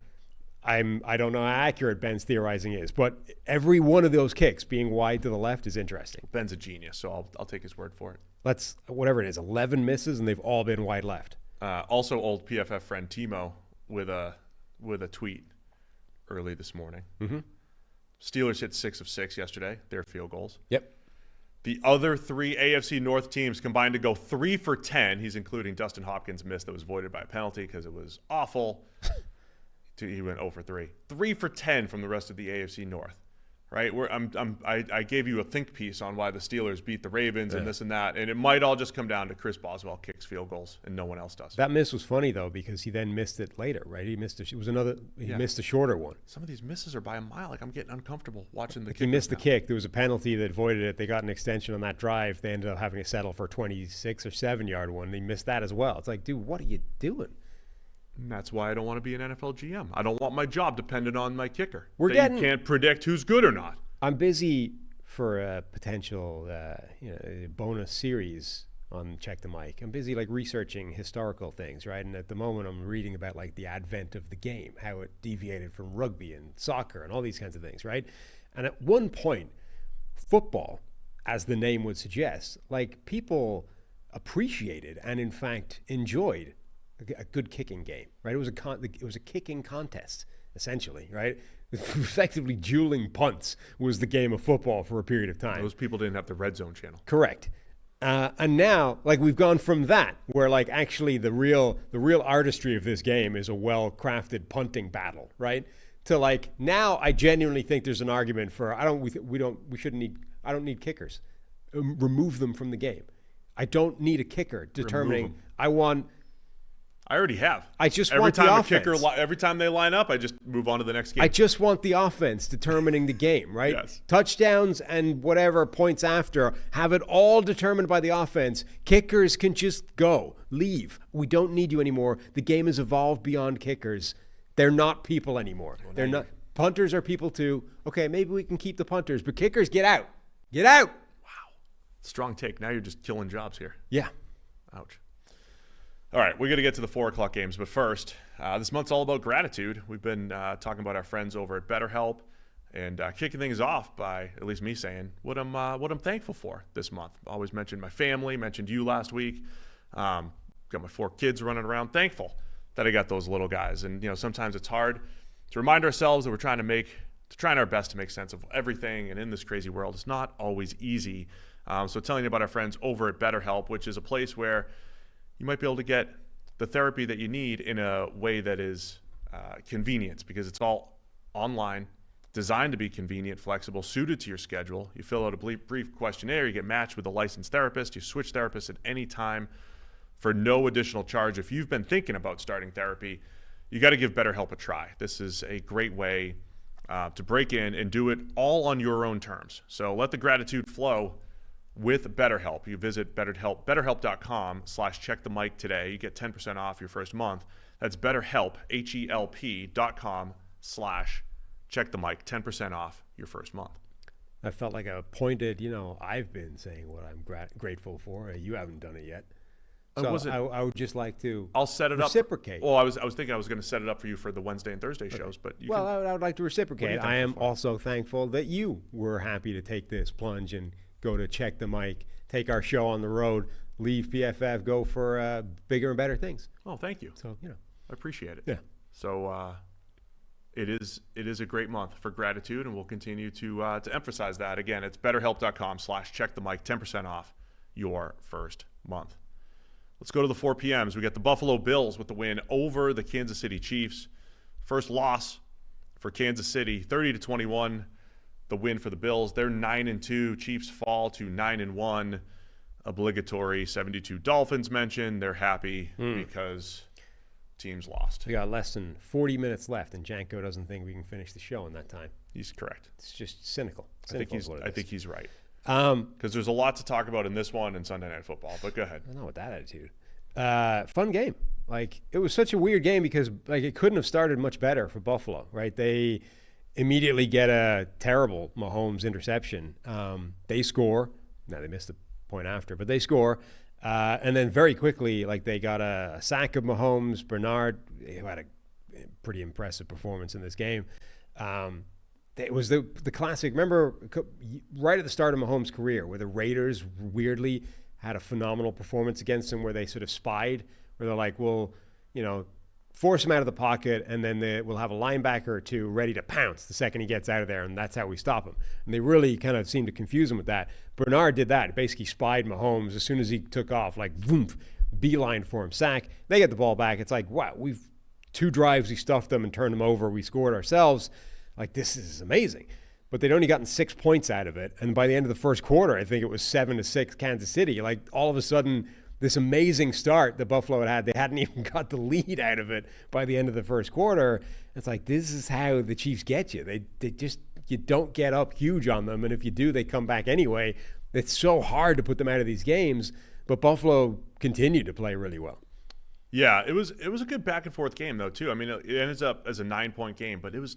I don't know how accurate Ben's theorizing is, but every one of those kicks being wide to the left is interesting. Ben's a genius, so I'll take his word for it. Whatever it is, 11 misses, and they've all been wide left. Also, old PFF friend Timo with a tweet early this morning. Mm-hmm. Steelers hit 6 of 6 yesterday. Their field goals. Yep. The other 3 AFC North teams combined to go 3 for 10. He's including Dustin Hopkins' miss that was voided by a penalty because it was awful. He went 0 for 3. 3 for 10 from the rest of the AFC North, right? I gave you a think piece on why the Steelers beat the Ravens and this and that, and it might all just come down to Chris Boswell kicks field goals and no one else does. That miss was funny though because he then missed it later, right? He missed a shorter one. Some of these misses are by a mile. I'm getting uncomfortable watching the kick. He missed the kick. There was a penalty that voided it. They got an extension on that drive. They ended up having to settle for a 26 or 7-yard one. And he missed that as well. It's like, dude, what are you doing? And that's why I don't want to be an NFL GM. I don't want my job dependent on my kicker. You can't predict who's good or not. I'm busy for a potential bonus series on Check the Mic. I'm busy like researching historical things, right? And at the moment I'm reading about like the advent of the game, how it deviated from rugby and soccer and all these kinds of things, right? And at one point, football, as the name would suggest, like people appreciated and in fact enjoyed a good kicking game, right? It was a kicking contest, essentially, right? Effectively dueling punts was the game of football for a period of time. Those people didn't have the red zone channel. Correct. And now, like, we've gone from that, where like actually the real artistry of this game is a well-crafted punting battle, right? To like now, I genuinely think there's an argument for I don't need kickers. Remove them from the game. I don't need a kicker determining. I already have. I just every want time the a offense. kicker, every time they line up, I just move on to the next game. I just want the offense determining the game, right? Yes. Touchdowns and whatever points after, have it all determined by the offense. Kickers can just go, leave. We don't need you anymore. The game has evolved beyond kickers. They're not people anymore. They're not. Punters are people too. Okay, maybe we can keep the punters, but kickers, get out. Get out. Wow. Strong take. Now you're just killing jobs here. Yeah. Ouch. All right, we're going to get to the 4 o'clock games, but first, this month's all about gratitude. We've been talking about our friends over at BetterHelp and kicking things off by at least me saying what I'm thankful for this month. I always mentioned my family, mentioned you last week. Got my 4 kids running around. Thankful that I got those little guys, and sometimes it's hard to remind ourselves that we're trying our best to make sense of everything, and in this crazy world, it's not always easy. So telling you about our friends over at BetterHelp, which is a place where you might be able to get the therapy that you need in a way that is convenient, because it's all online, designed to be convenient, flexible, suited to your schedule. You fill out a brief questionnaire, you get matched with a licensed therapist, you switch therapists at any time for no additional charge. If you've been thinking about starting therapy, you got to give BetterHelp a try. This is a great way to break in and do it all on your own terms. So let the gratitude flow with BetterHelp. You visit BetterHelp.com/checkthemic today. You get 10% off your first month. That's BetterHelp, HELP.com/checkthemic, 10% off your first month. I felt like a pointed, I've been saying what I'm grateful for. You haven't done it yet. So I would just like to I'll set it reciprocate. Well, I was thinking I was going to set it up for you for the Wednesday and Thursday shows, but I would like to reciprocate. I am also thankful that you were happy to take this plunge and go to Check the Mic, take our show on the road, leave PFF, go for bigger and better things. Oh, thank you. So, I appreciate it. Yeah. So it is a great month for gratitude, and we'll continue to emphasize that. Again, it's BetterHelp.com/checkthemic, 10% off your first month. Let's go to the 4 p.m.s. We got the Buffalo Bills with the win over the Kansas City Chiefs. First loss for Kansas City, 30-21. The win for the Bills. They're 9-2. Chiefs fall to 9-1. Obligatory 72 Dolphins mentioned. They're happy because teams lost. We got less than 40 minutes left, and Janko doesn't think we can finish the show in that time. He's correct. It's just cynical. I think he's right. Because there's a lot to talk about in this one and Sunday Night Football. But go ahead. I don't know, with that attitude. Fun game. Like, it was such a weird game because it couldn't have started much better for Buffalo, right? They immediately get a terrible Mahomes interception. They score. Now, they missed the point after, but they score. And then very quickly, they got a sack of Mahomes. Bernard, who had a pretty impressive performance in this game. It was the classic. Remember, right at the start of Mahomes' career, where the Raiders weirdly had a phenomenal performance against him, where they sort of spied, where they're like, well, force him out of the pocket, and then we'll have a linebacker or two ready to pounce the second he gets out of there, and that's how we stop him. And they really kind of seemed to confuse him with that. Bernard did that. Basically spied Mahomes as soon as he took off, boom, beeline for him, sack. They get the ball back. It's like, wow, we've 2 drives, we stuffed them and turned them over. We scored ourselves. This is amazing. But they'd only gotten 6 points out of it. And by the end of the first quarter, I think it was 7-6 Kansas City. All of a sudden, this amazing start that Buffalo had, they hadn't even got the lead out of it by the end of the first quarter. It's this is how the Chiefs get you. They just, you don't get up huge on them. And if you do, they come back anyway. It's so hard to put them out of these games. But Buffalo continued to play really well. Yeah, it was a good back and forth game though too. I mean, it ends up as a 9-point game, but it was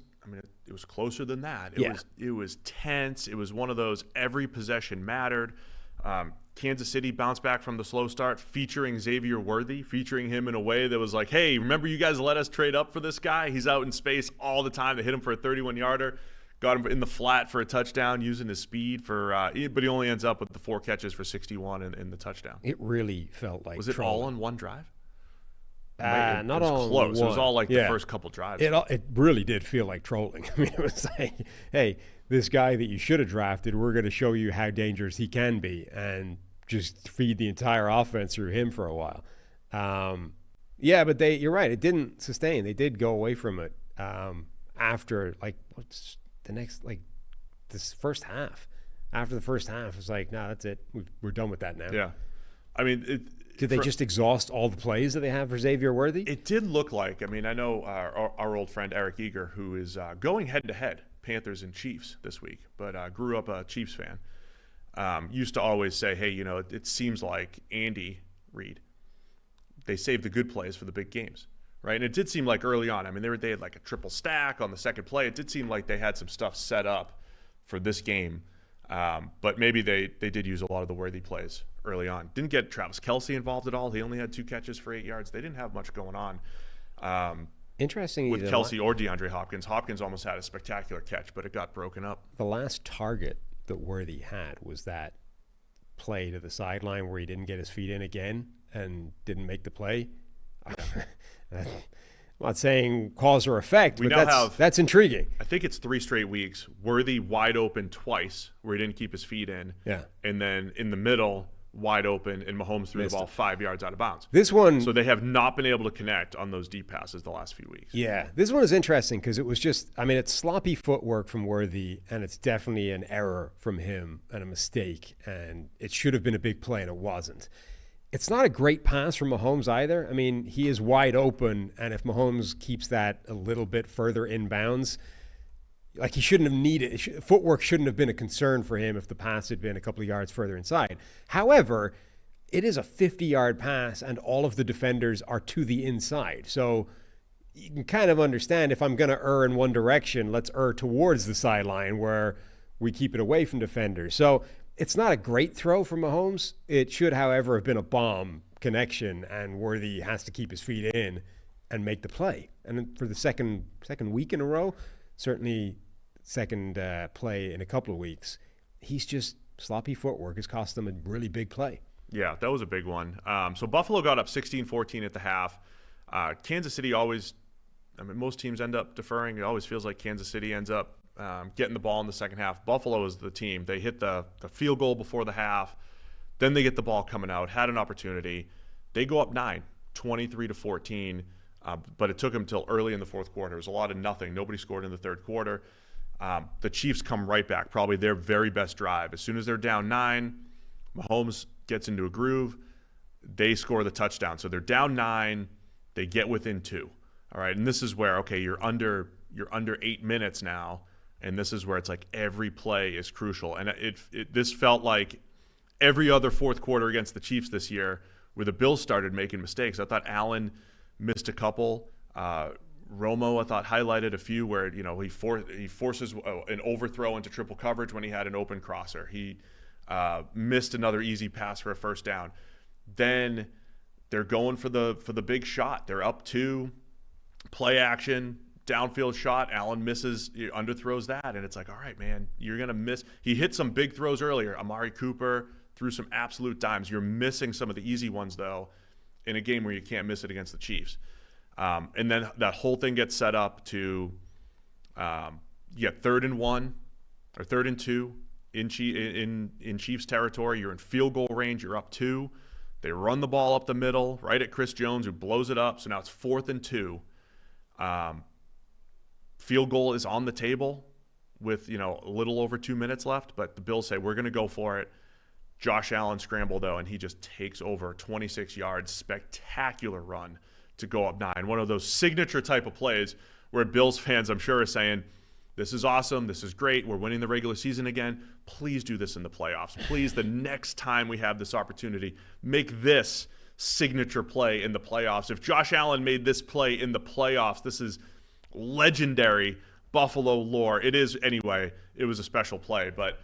closer than that. It was tense. It was one of those every possession mattered. Kansas City bounced back from the slow start, featuring Xavier Worthy, featuring him in a way that was like, hey, remember you guys let us trade up for this guy? He's out in space all the time. They hit him for a 31-yarder, got him in the flat for a touchdown using his speed but he only ends up with the 4 catches for 61 in the touchdown. It really felt like was it trolling. all in one drive? Not all close. one. It was all like the first couple drives. It really did feel like trolling. I mean, it was like, hey, this guy that you should have drafted, we're going to show you how dangerous he can be, and just feed the entire offense through him for a while. But you're right. It didn't sustain. They did go away from it after what's the next this first half. After the first half, it's like, no, that's it. We're done with that now. Yeah, I mean, did they just exhaust all the plays that they have for Xavier Worthy? It did look like. I mean, I know our old friend Eric Eager, who is going head-to-head, Panthers and Chiefs this week, but grew up a Chiefs fan, used to always say, hey, it seems like Andy Reid, they save the good plays for the big games, right? And it did seem like early on. I mean, they had like a triple stack on the second play. It did seem like they had some stuff set up for this game, but maybe they did use a lot of the Worthy plays early on. Didn't get Travis Kelce involved at all. He only had 2 catches for 8 yards. They didn't have much going on. Interesting with Kelce or DeAndre Hopkins. Hopkins almost had a spectacular catch, but it got broken up. The last target that Worthy had was that play to the sideline where he didn't get his feet in again and didn't make the play. I'm not saying cause or effect, but that's intriguing. I think it's 3 straight weeks. Worthy wide open twice where he didn't keep his feet in. Yeah. And then in the middle, wide open, and Mahomes threw the ball 5 yards out of bounds. This one, so they have not been able to connect on those deep passes the last few weeks. Yeah, this one is interesting because it was just, I mean, it's sloppy footwork from Worthy, and it's definitely an error from him and a mistake, and it should have been a big play, and it wasn't. It's not a great pass from Mahomes either. I mean, he is wide open, and if Mahomes keeps that a little bit further inbounds, like he shouldn't have needed footwork shouldn't have been a concern for him if the pass had been a couple of yards further inside. However, it is a 50-yard pass and all of the defenders are to the inside. So you can kind of understand if I'm going to err in one direction, let's err towards the sideline where we keep it away from defenders. So it's not a great throw from Mahomes. It should, however, have been a bomb connection, and Worthy has to keep his feet in and make the play. And for the second week in a row, certainly second play in a couple of weeks, he's just sloppy footwork has cost them a really big play. Yeah, that was a big one. So Buffalo got up 16-14 at the half. Kansas City always, I mean, most teams end up deferring. It always feels like Kansas City ends up getting the ball in the second half. Buffalo is the team. They hit the field goal before the half. Then they get the ball coming out, had an opportunity. They go up 9, 23-14, but it took them until early in the fourth quarter. It was a lot of nothing. Nobody scored in the third quarter. The Chiefs come right back, probably their very best drive. As soon as they're down 9, Mahomes gets into a groove. They score the touchdown. So they're down 9. They get within 2. All right, and this is where, okay, you're under 8 minutes now, and this is where it's like every play is crucial. And this felt like every other fourth quarter against the Chiefs this year where the Bills started making mistakes. I thought Allen missed a couple. Romo, I thought, highlighted a few where, he forces an overthrow into triple coverage when he had an open crosser. He missed another easy pass for a first down. Then they're going for the big shot. They're up 2, play action, downfield shot. Allen misses, underthrows that, and it's like, all right, man, you're going to miss. He hit some big throws earlier. Amari Cooper threw some absolute dimes. You're missing some of the easy ones, though, in a game where you can't miss it against the Chiefs. And then that whole thing gets set up to you get 3rd and 1 or 3rd and 2 in Chiefs territory. You're in field goal range. You're up 2. They run the ball up the middle right at Chris Jones, who blows it up. So now it's 4th and 2. Field goal is on the table with a little over 2 minutes left, but the Bills say we're going to go for it. Josh Allen scrambled though, and he just takes over 26 yards, spectacular run to go up 9. One of those signature type of plays where Bills fans, I'm sure, are saying, this is awesome, this is great, we're winning the regular season again. Please do this in the playoffs. Please, the next time we have this opportunity, make this signature play in the playoffs. If Josh Allen made this play in the playoffs, this is legendary Buffalo lore. It is anyway. It was a special play, but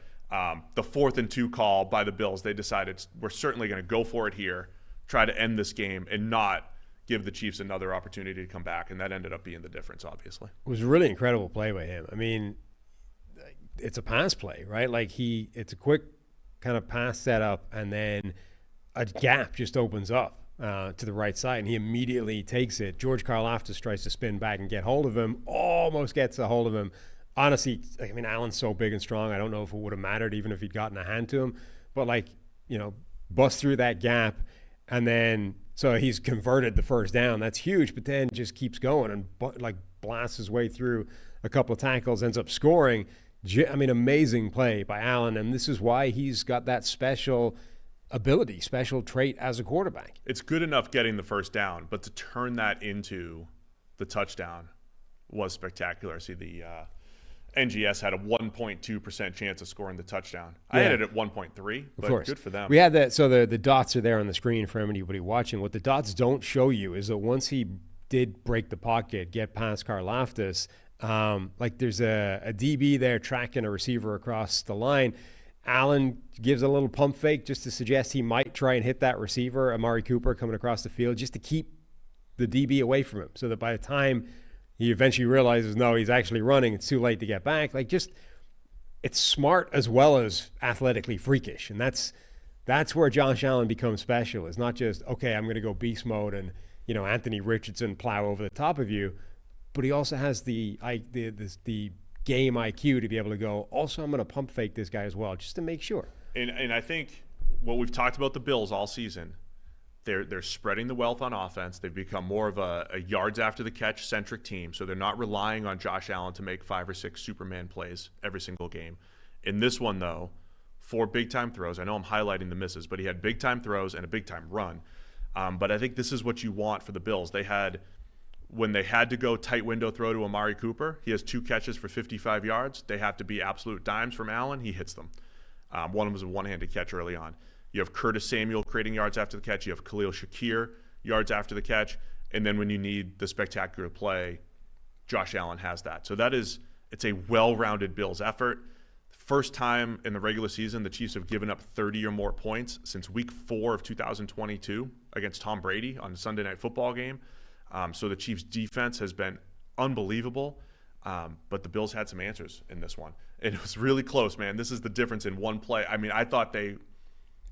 the 4th and 2 call by the Bills, they decided we're certainly going to go for it here, try to end this game, and not give the Chiefs another opportunity to come back, and that ended up being the difference, obviously. It was a really incredible play by him. I mean, it's a pass play, right? Like it's a quick kind of pass setup, and then a gap just opens up to the right side, and he immediately takes it. George Karlaftis tries to spin back and get hold of him, almost gets a hold of him. Honestly, I mean, Allen's so big and strong, I don't know if it would have mattered even if he'd gotten a hand to him. But, bust through that gap, and then so he's converted the first down. That's huge, but then just keeps going and, blasts his way through a couple of tackles, ends up scoring. I mean, amazing play by Allen, and this is why he's got that special ability, special trait as a quarterback. It's good enough getting the first down, but to turn that into the touchdown was spectacular. See, the NGS had a 1.2% chance of scoring the touchdown. Yeah. I had it at 1.3, but good for them. We had that, so the dots are there on the screen for anybody watching. What the dots don't show you is that once he did break the pocket, get past Karlaftis, there's a DB there tracking a receiver across the line. Allen gives a little pump fake just to suggest he might try and hit that receiver, Amari Cooper, coming across the field, just to keep the DB away from him, so that by the time he eventually realizes, no, he's actually running, it's too late to get back. It's smart as well as athletically freakish. And that's where Josh Allen becomes special. It's not just, okay, I'm going to go beast mode and, Anthony Richardson plow over the top of you, but he also has the game IQ to be able to go, also, I'm going to pump fake this guy as well, just to make sure. And I think what we've talked about the Bills all season, they're spreading the wealth on offense. They've become more of a yards after the catch centric team, so they're not relying on Josh Allen to make 5 or 6 Superman plays every single game. In this one, though, 4 big-time throws. I know I'm highlighting the misses, but he had big-time throws and a big-time run. But I think this is what you want for the Bills. When they had to go tight window throw to Amari Cooper, he has 2 catches for 55 yards. They have to be absolute dimes from Allen. He hits them. One of them was a one-handed catch early on. You have Curtis Samuel creating yards after the catch. You have Khalil Shakir yards after the catch. And then when you need the spectacular play, Josh Allen has that. So it's a well-rounded Bills effort. First time in the regular season the Chiefs have given up 30 or more points since week 4 of 2022 against Tom Brady on a Sunday Night Football game. So the Chiefs' defense has been unbelievable. But the Bills had some answers in this one. And it was really close, man. This is the difference in one play. I mean, I thought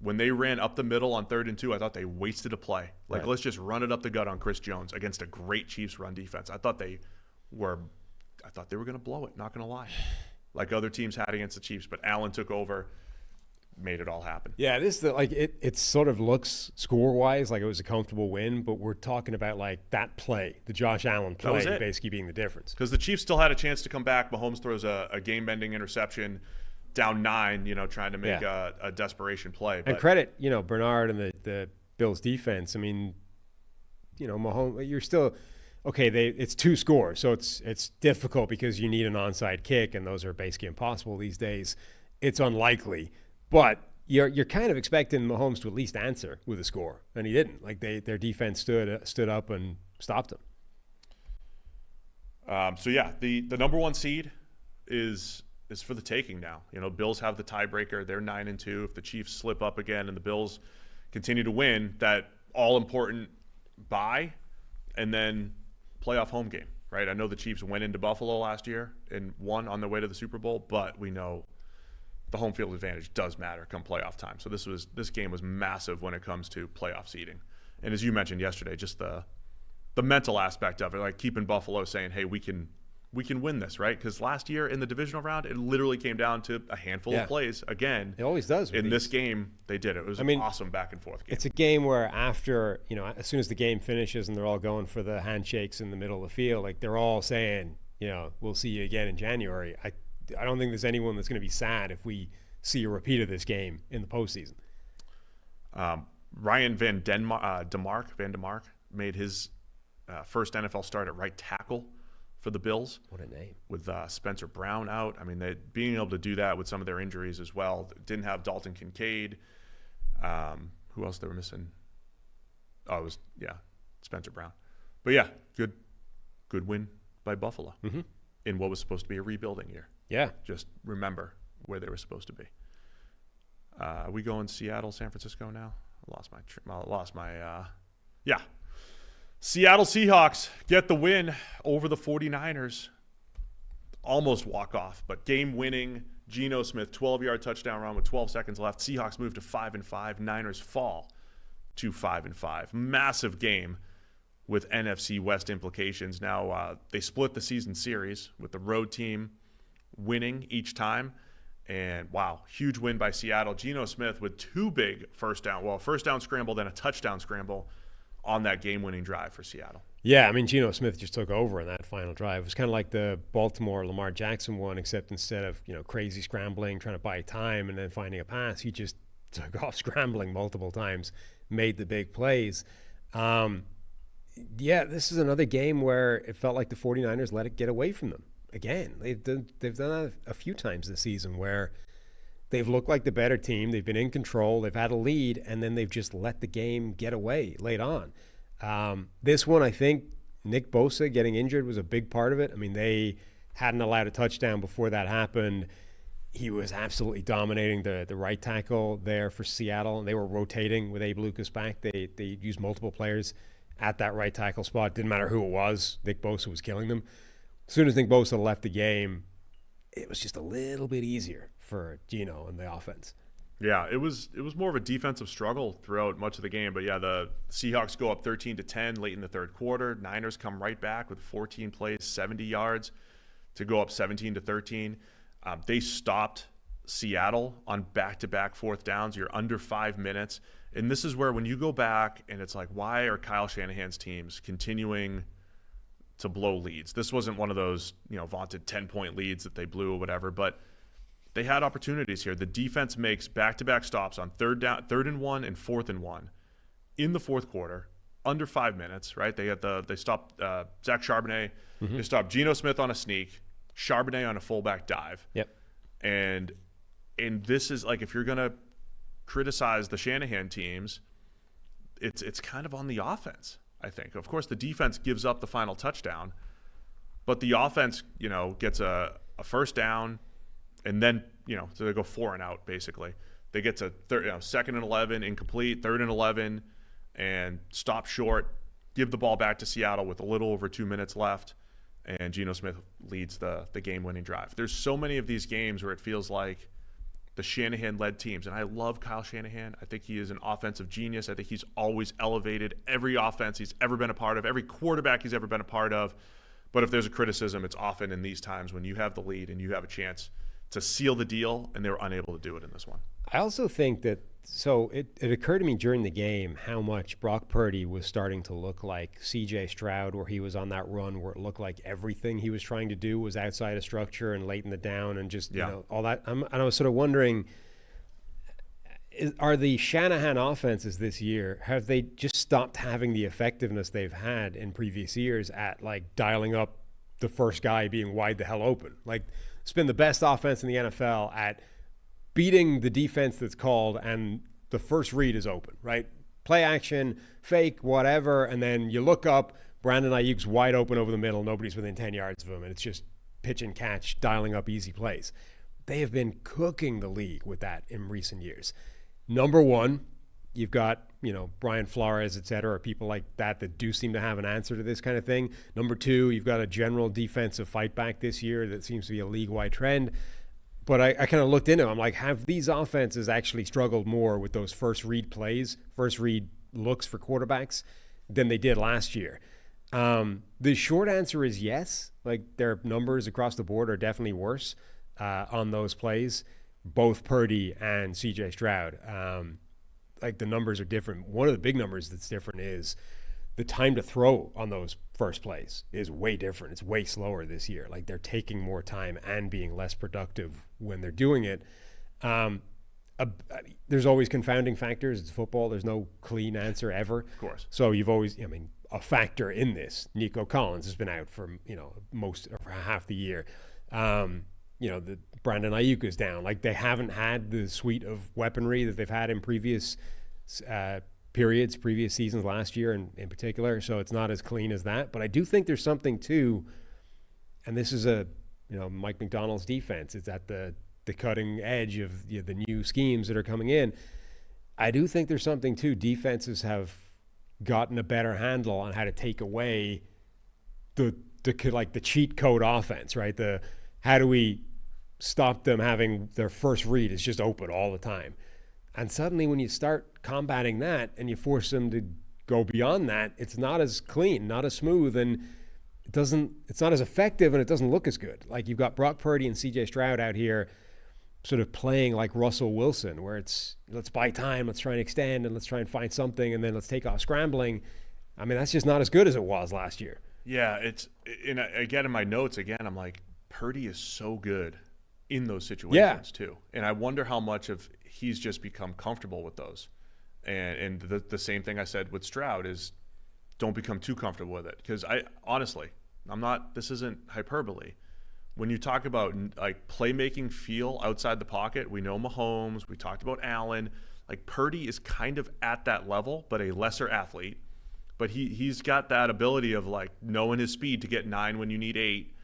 when they ran up the middle on 3rd and 2, I thought they wasted a play. Right. Let's just run it up the gut on Chris Jones against a great Chiefs run defense. I thought they were going to blow it, not going to lie, like other teams had against the Chiefs. But Allen took over, made it all happen. Yeah, it sort of looks score-wise like it was a comfortable win, but we're talking about that play, the Josh Allen play, basically being the difference. Because the Chiefs still had a chance to come back. Mahomes throws a game-ending interception, down 9, trying to make a desperation play. And credit, Bernard and the Bills defense. I mean, Mahomes, you're still okay. It's 2 scores, so it's difficult because you need an onside kick, and those are basically impossible these days. It's unlikely, but you're kind of expecting Mahomes to at least answer with a score, and he didn't. Their defense stood up and stopped him. The number 1 seed is for the taking now. Bills have the tiebreaker. They're 9-2. If the Chiefs slip up again and the Bills continue to win, that all-important bye and then playoff home game, right? I know the Chiefs went into Buffalo last year and won on their way to the Super Bowl, but we know the home field advantage does matter come playoff time. So this game was massive when it comes to playoff seeding. And as you mentioned yesterday, just the mental aspect of it, keeping Buffalo saying, hey, we can win this, right? Because last year in the divisional round, it literally came down to a handful of plays. Again, it always does. In this game, they did it. It was an awesome back and forth game. It's a game where after, as soon as the game finishes and they're all going for the handshakes in the middle of the field, they're all saying, we'll see you again in January. I don't think there's anyone that's going to be sad if we see a repeat of this game in the postseason. Ryan Van DeMark made his first NFL start at right tackle for the Bills. What a name. With Spencer Brown out. I mean, being able to do that with some of their injuries as well. Didn't have Dalton Kincaid. Who else they were missing? Oh, it was, yeah, Spencer Brown. But yeah, good win by Buffalo in what was supposed to be a rebuilding year. Yeah. Just remember where they were supposed to be. Are we going Seattle, San Francisco now? Yeah. Seattle Seahawks get the win over the 49ers. Almost walk off, but game-winning Geno Smith 12-yard touchdown run with 12 seconds left. Seahawks move to 5-5. Niners fall to 5-5. Massive game with NFC West implications. Now they split the season series with the road team winning each time. And wow, huge win by Seattle. Geno Smith with two big first down scramble, then a touchdown scramble on that game-winning drive for Seattle. Yeah, I mean, Geno Smith just took over in that final drive. It was kind of like the Baltimore Lamar Jackson one, except instead of, crazy scrambling, trying to buy time and then finding a pass, he just took off scrambling multiple times, made the big plays. Yeah, this is another game where it felt like the 49ers let it get away from them. Again, they've done that a few times this season where they've looked like the better team. They've been in control. They've had a lead, and then they've just let the game get away late on. This one, I think Nick Bosa getting injured was a big part of it. I mean, they hadn't allowed a touchdown before that happened. He was absolutely dominating the right tackle there for Seattle, and they were rotating with Abe Lucas back. They used multiple players at that right tackle spot. Didn't matter who it was. Nick Bosa was killing them. As soon as Nick Bosa left the game, it was just a little bit easier for Geno and the offense. Yeah, it was more of a defensive struggle throughout much of the game. But yeah, the Seahawks go up 13-10 late in the third quarter. Niners come right back with 14 plays, 70 yards to go up 17-13. They stopped Seattle on back-to-back fourth downs. You're under 5 minutes. And this is where when you go back and it's like, why are Kyle Shanahan's teams continuing to blow leads? This wasn't one of those, vaunted 10-point leads that they blew or whatever, but they had opportunities here. The defense makes back-to-back stops on third and 1 and 4th and 1 in the fourth quarter, under 5 minutes, right? They stopped Zach Charbonnet. They stopped Geno Smith on a sneak, Charbonnet on a fullback dive. Yep. And this is like, if you're going to criticize the Shanahan teams, it's kind of on the offense, I think. Of course, the defense gives up the final touchdown, but the offense, gets a first down, and then, so they go 4 and out, basically. They get to 2nd and 11, incomplete, 3rd and 11, and stop short, give the ball back to Seattle with a little over 2 minutes left, and Geno Smith leads the game-winning drive. There's so many of these games where it feels like the Shanahan-led teams, and I love Kyle Shanahan. I think he is an offensive genius. I think he's always elevated every offense he's ever been a part of, every quarterback he's ever been a part of. But if there's a criticism, it's often in these times when you have the lead and you have a chance to seal the deal, and they were unable to do it in this one. I also think that, so it occurred to me during the game how much Brock Purdy was starting to look like C.J. Stroud, where he was on that run where it looked like everything he was trying to do was outside of structure and late in the down and just, all that. And I was sort of wondering, are the Shanahan offenses this year, have they just stopped having the effectiveness they've had in previous years at like dialing up the first guy being wide the hell open? Like, it's been the best offense in the NFL at beating the defense that's called and the first read is open, right? Play action, fake, whatever, and then you look up, Brandon Ayuk's wide open over the middle, nobody's within 10 yards of him, and it's just pitch and catch, dialing up easy plays. They have been cooking the league with that in recent years. Number one, you've got, Brian Flores, et cetera, or people like that do seem to have an answer to this kind of thing. Number two, you've got a general defensive fight back this year that seems to be a league-wide trend. But I kind of looked into it. I'm like, have these offenses actually struggled more with those first read plays, first read looks for quarterbacks than they did last year? The short answer is yes. Like, their numbers across the board are definitely worse on those plays, both Purdy and C.J. Stroud. Like, the numbers are different. One of the big numbers that's different is the time to throw on those first plays is way different. It's way slower this year. Like, they're taking more time and being less productive when they're doing it. There's always confounding factors. It's football. There's no clean answer ever. Of course. So you've always, a factor in this. Nico Collins has been out for, most or half the year. The Brandon Ayuk is down. Like, they haven't had the suite of weaponry that they've had in previous periods, previous seasons, last year in particular. So it's not as clean as that. But I do think there's something to, and this is Mike McDonald's defense. It's at the cutting edge of the new schemes that are coming in. I do think there's something to defenses have gotten a better handle on how to take away the cheat code offense, right? How do we stop them having their first read is just open all the time? And suddenly when you start combating that and you force them to go beyond that, it's not as clean, not as smooth, and it's not as effective, and it doesn't look as good. Like you've got Brock Purdy and CJ Stroud out here sort of playing like Russell Wilson, where it's let's buy time, let's try and extend, and let's try and find something, and then let's take off scrambling. I mean, that's just not as good as it was last year. Yeah, again in my notes, I'm like, Purdy is so good in those situations too. And I wonder how much of he's just become comfortable with those. And the same thing I said with Stroud is don't become too comfortable with it. Because this isn't hyperbole. When you talk about like playmaking feel outside the pocket, we know Mahomes, we talked about Allen. Like Purdy is kind of at that level, but a lesser athlete. But he's got that ability of like knowing his speed to get 9 when you need 8,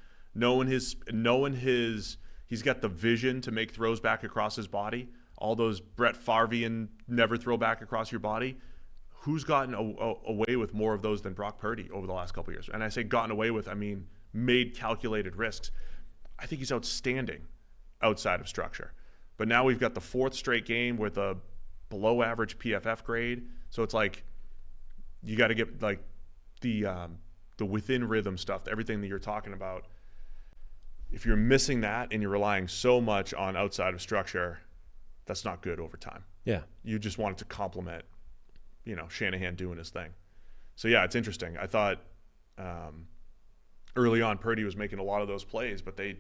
he's got the vision to make throws back across his body. All those Brett Favre-ian never throw back across your body. Who's gotten away with more of those than Brock Purdy over the last couple of years? And I say gotten away with, I mean made calculated risks. I think he's outstanding outside of structure. But now we've got the 4th straight game with a below average PFF grade. So it's like you got to get like the within rhythm stuff, everything that you're talking about. If you're missing that and you're relying so much on outside of structure, that's not good over time. Yeah. You just want it to complement, Shanahan doing his thing. So, yeah, it's interesting. I thought early on Purdy was making a lot of those plays, but they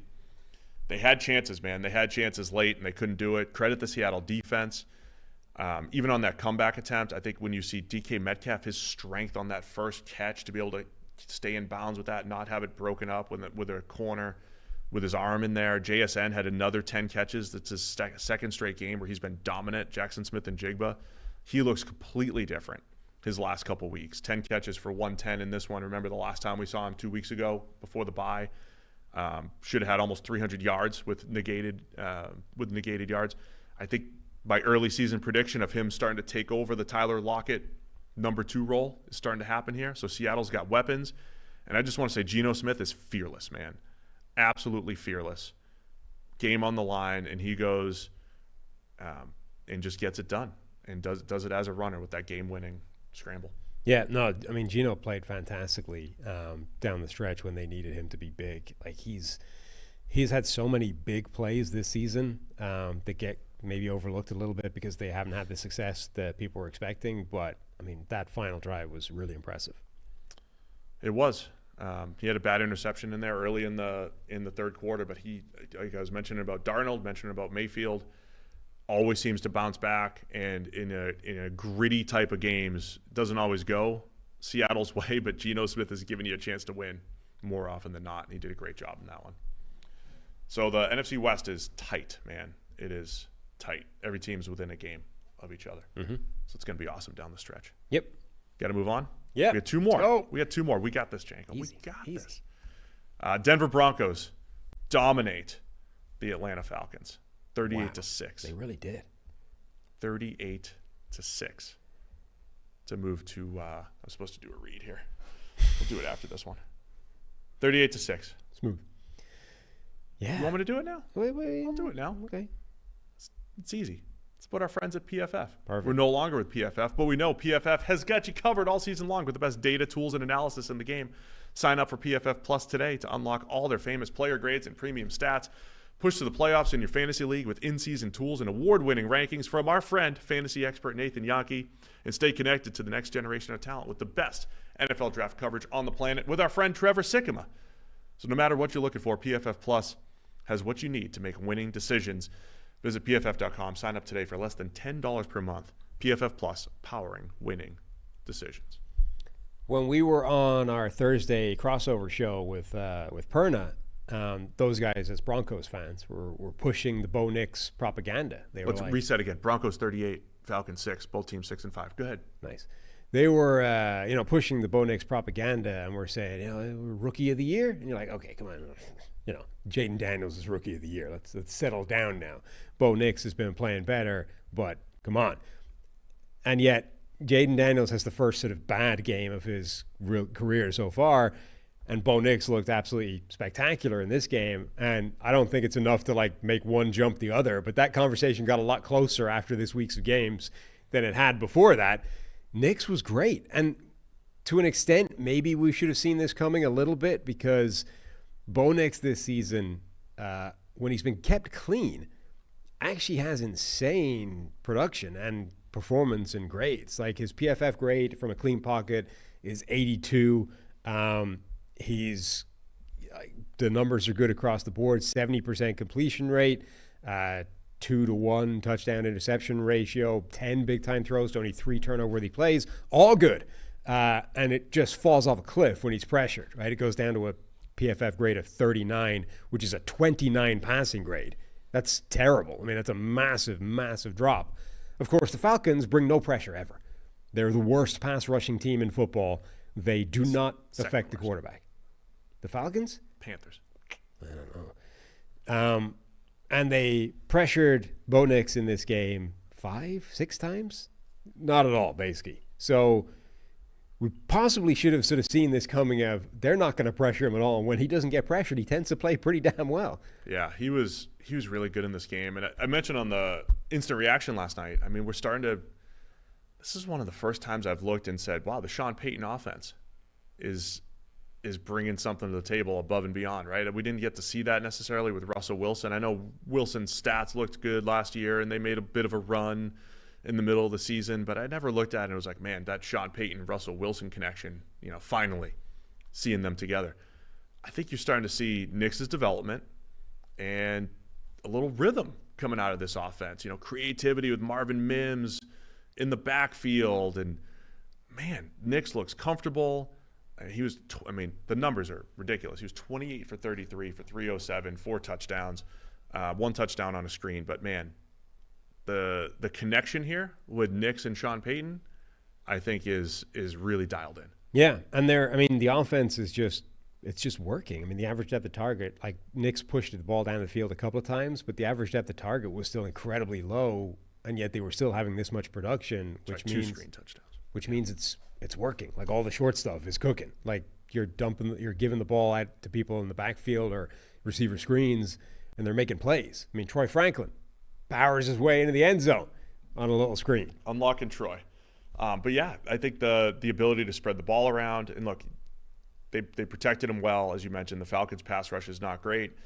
had chances, man. They had chances late, and they couldn't do it. Credit the Seattle defense. Even on that comeback attempt, I think when you see DK Metcalf, his strength on that first catch to be able to stay in bounds with that, not have it broken up with a corner, with his arm in there. JSN had another 10 catches. That's his second straight game where he's been dominant. Jackson Smith and Jigba. He looks completely different his last couple weeks. 10 catches for 110 in this one. Remember the last time we saw him 2 weeks ago before the bye? Should have had almost 300 yards with negated yards. I think my early season prediction of him starting to take over the Tyler Lockett number 2 role is starting to happen here. So Seattle's got weapons. And I just want to say Geno Smith is fearless, man. Absolutely fearless. Game on the line, and he goes and just gets it done and does it as a runner with that game-winning scramble. Yeah, no, I mean, Geno played fantastically down the stretch when they needed him to be big. Like he's had so many big plays this season that get maybe overlooked a little bit because they haven't had the success that people were expecting. But, I mean, that final drive was really impressive. It was. He had a bad interception in there early in the third quarter, but like I was mentioning about Darnold, mentioning about Mayfield, always seems to bounce back, and in a gritty type of games, doesn't always go Seattle's way, but Geno Smith is giving you a chance to win more often than not, and he did a great job in that one. So the NFC West is tight, man. It is tight. Every team's within a game of each other. Mm-hmm. So it's going to be awesome down the stretch. Yep. Got to move on? Yeah. We got 2 more. Oh. We got 2 more. We got this, Janko. Easy. We got Easy. this. Denver Broncos dominate the Atlanta Falcons, 38-6. They really did. 38-6. To move to, I'm supposed to do a read here. We'll do it after this one. 38-6. Smooth. Yeah. You want me to do it now? Wait. I'll do it now. Okay. It's easy. It's about our friends at PFF. Perfect. We're no longer with PFF, but we know PFF has got you covered all season long with the best data, tools, and analysis in the game. Sign up for PFF Plus today to unlock all their famous player grades and premium stats. Push to the playoffs in your fantasy league with in-season tools and award-winning rankings from our friend, fantasy expert Nathan Yankee. And stay connected to the next generation of talent with the best NFL draft coverage on the planet with our friend Trevor Sikkema. So no matter what you're looking for, PFF Plus has what you need to make winning decisions. Visit PFF.com. Sign up today for less than $10 per month. PFF Plus, powering winning decisions. When we were on our Thursday crossover show with Perna, those guys as Broncos fans were pushing the Bo Nix propaganda. They were Let's reset again. Broncos 38, Falcons 6, both teams 6-5. Go ahead. Nice. They were, pushing the Bo Nix propaganda, and we're saying, rookie of the year, and you're like, okay, come on, Jaden Daniels is rookie of the year. Let's settle down now. Bo Nix has been playing better, but come on. And yet, Jaden Daniels has the first sort of bad game of his real career so far, and Bo Nix looked absolutely spectacular in this game. And I don't think it's enough to make one jump the other, but that conversation got a lot closer after this week's of games than it had before that. Nix was great. And to an extent, maybe we should have seen this coming a little bit, because Bo Nix this season, when he's been kept clean, actually has insane production and performance and grades. Like his PFF grade from a clean pocket is 82. The numbers are good across the board. 70% completion rate, 2-to-1 touchdown interception ratio, 10 big time throws to only 3 turnover-worthy plays. All good. And it just falls off a cliff when he's pressured, right? It goes down to a PFF grade of 39, which is a 29 passing grade. That's terrible. I mean, that's a massive, massive drop. Of course, the Falcons bring no pressure ever. They're the worst pass rushing team in football. They do not affect the quarterback. The Falcons? Panthers. I don't know. And they pressured Bo Nix in this game 5-6 times? Not at all, basically. So we possibly should have sort of seen this coming of they're not going to pressure him at all. And when he doesn't get pressured, he tends to play pretty damn well. Yeah, he was really good in this game. And I mentioned on the instant reaction last night, I mean, we're starting to – this is one of the first times I've looked and said, wow, the Sean Payton offense is bringing something to the table above and beyond, right? We didn't get to see that necessarily with Russell Wilson. I know Wilson's stats looked good last year, and they made a bit of a run in the middle of the season, but I never looked at it and it was like, man, that Sean Payton, Russell Wilson connection, finally seeing them together. I think you're starting to see Nix's development and a little rhythm coming out of this offense, creativity with Marvin Mims in the backfield. And man, Nix looks comfortable. The numbers are ridiculous. He was 28 for 33 for 307, 4 touchdowns, 1 touchdown on a screen. But man, the connection here with Nix and Sean Payton, I think is really dialed in. Yeah, and the offense is just working. I mean, the average depth of target, like Nix pushed the ball down the field a couple of times, but the average depth of target was still incredibly low, and yet they were still having this much production, which means 2 screen touchdowns. Which means it's working. Like all the short stuff is cooking. Like you're giving the ball out to people in the backfield or receiver screens, and they're making plays. I mean, Troy Franklin powers his way into the end zone on a little screen. Unlocking Troy. But yeah, I think the ability to spread the ball around, and look, they protected him well. As you mentioned, the Falcons pass rush is not great,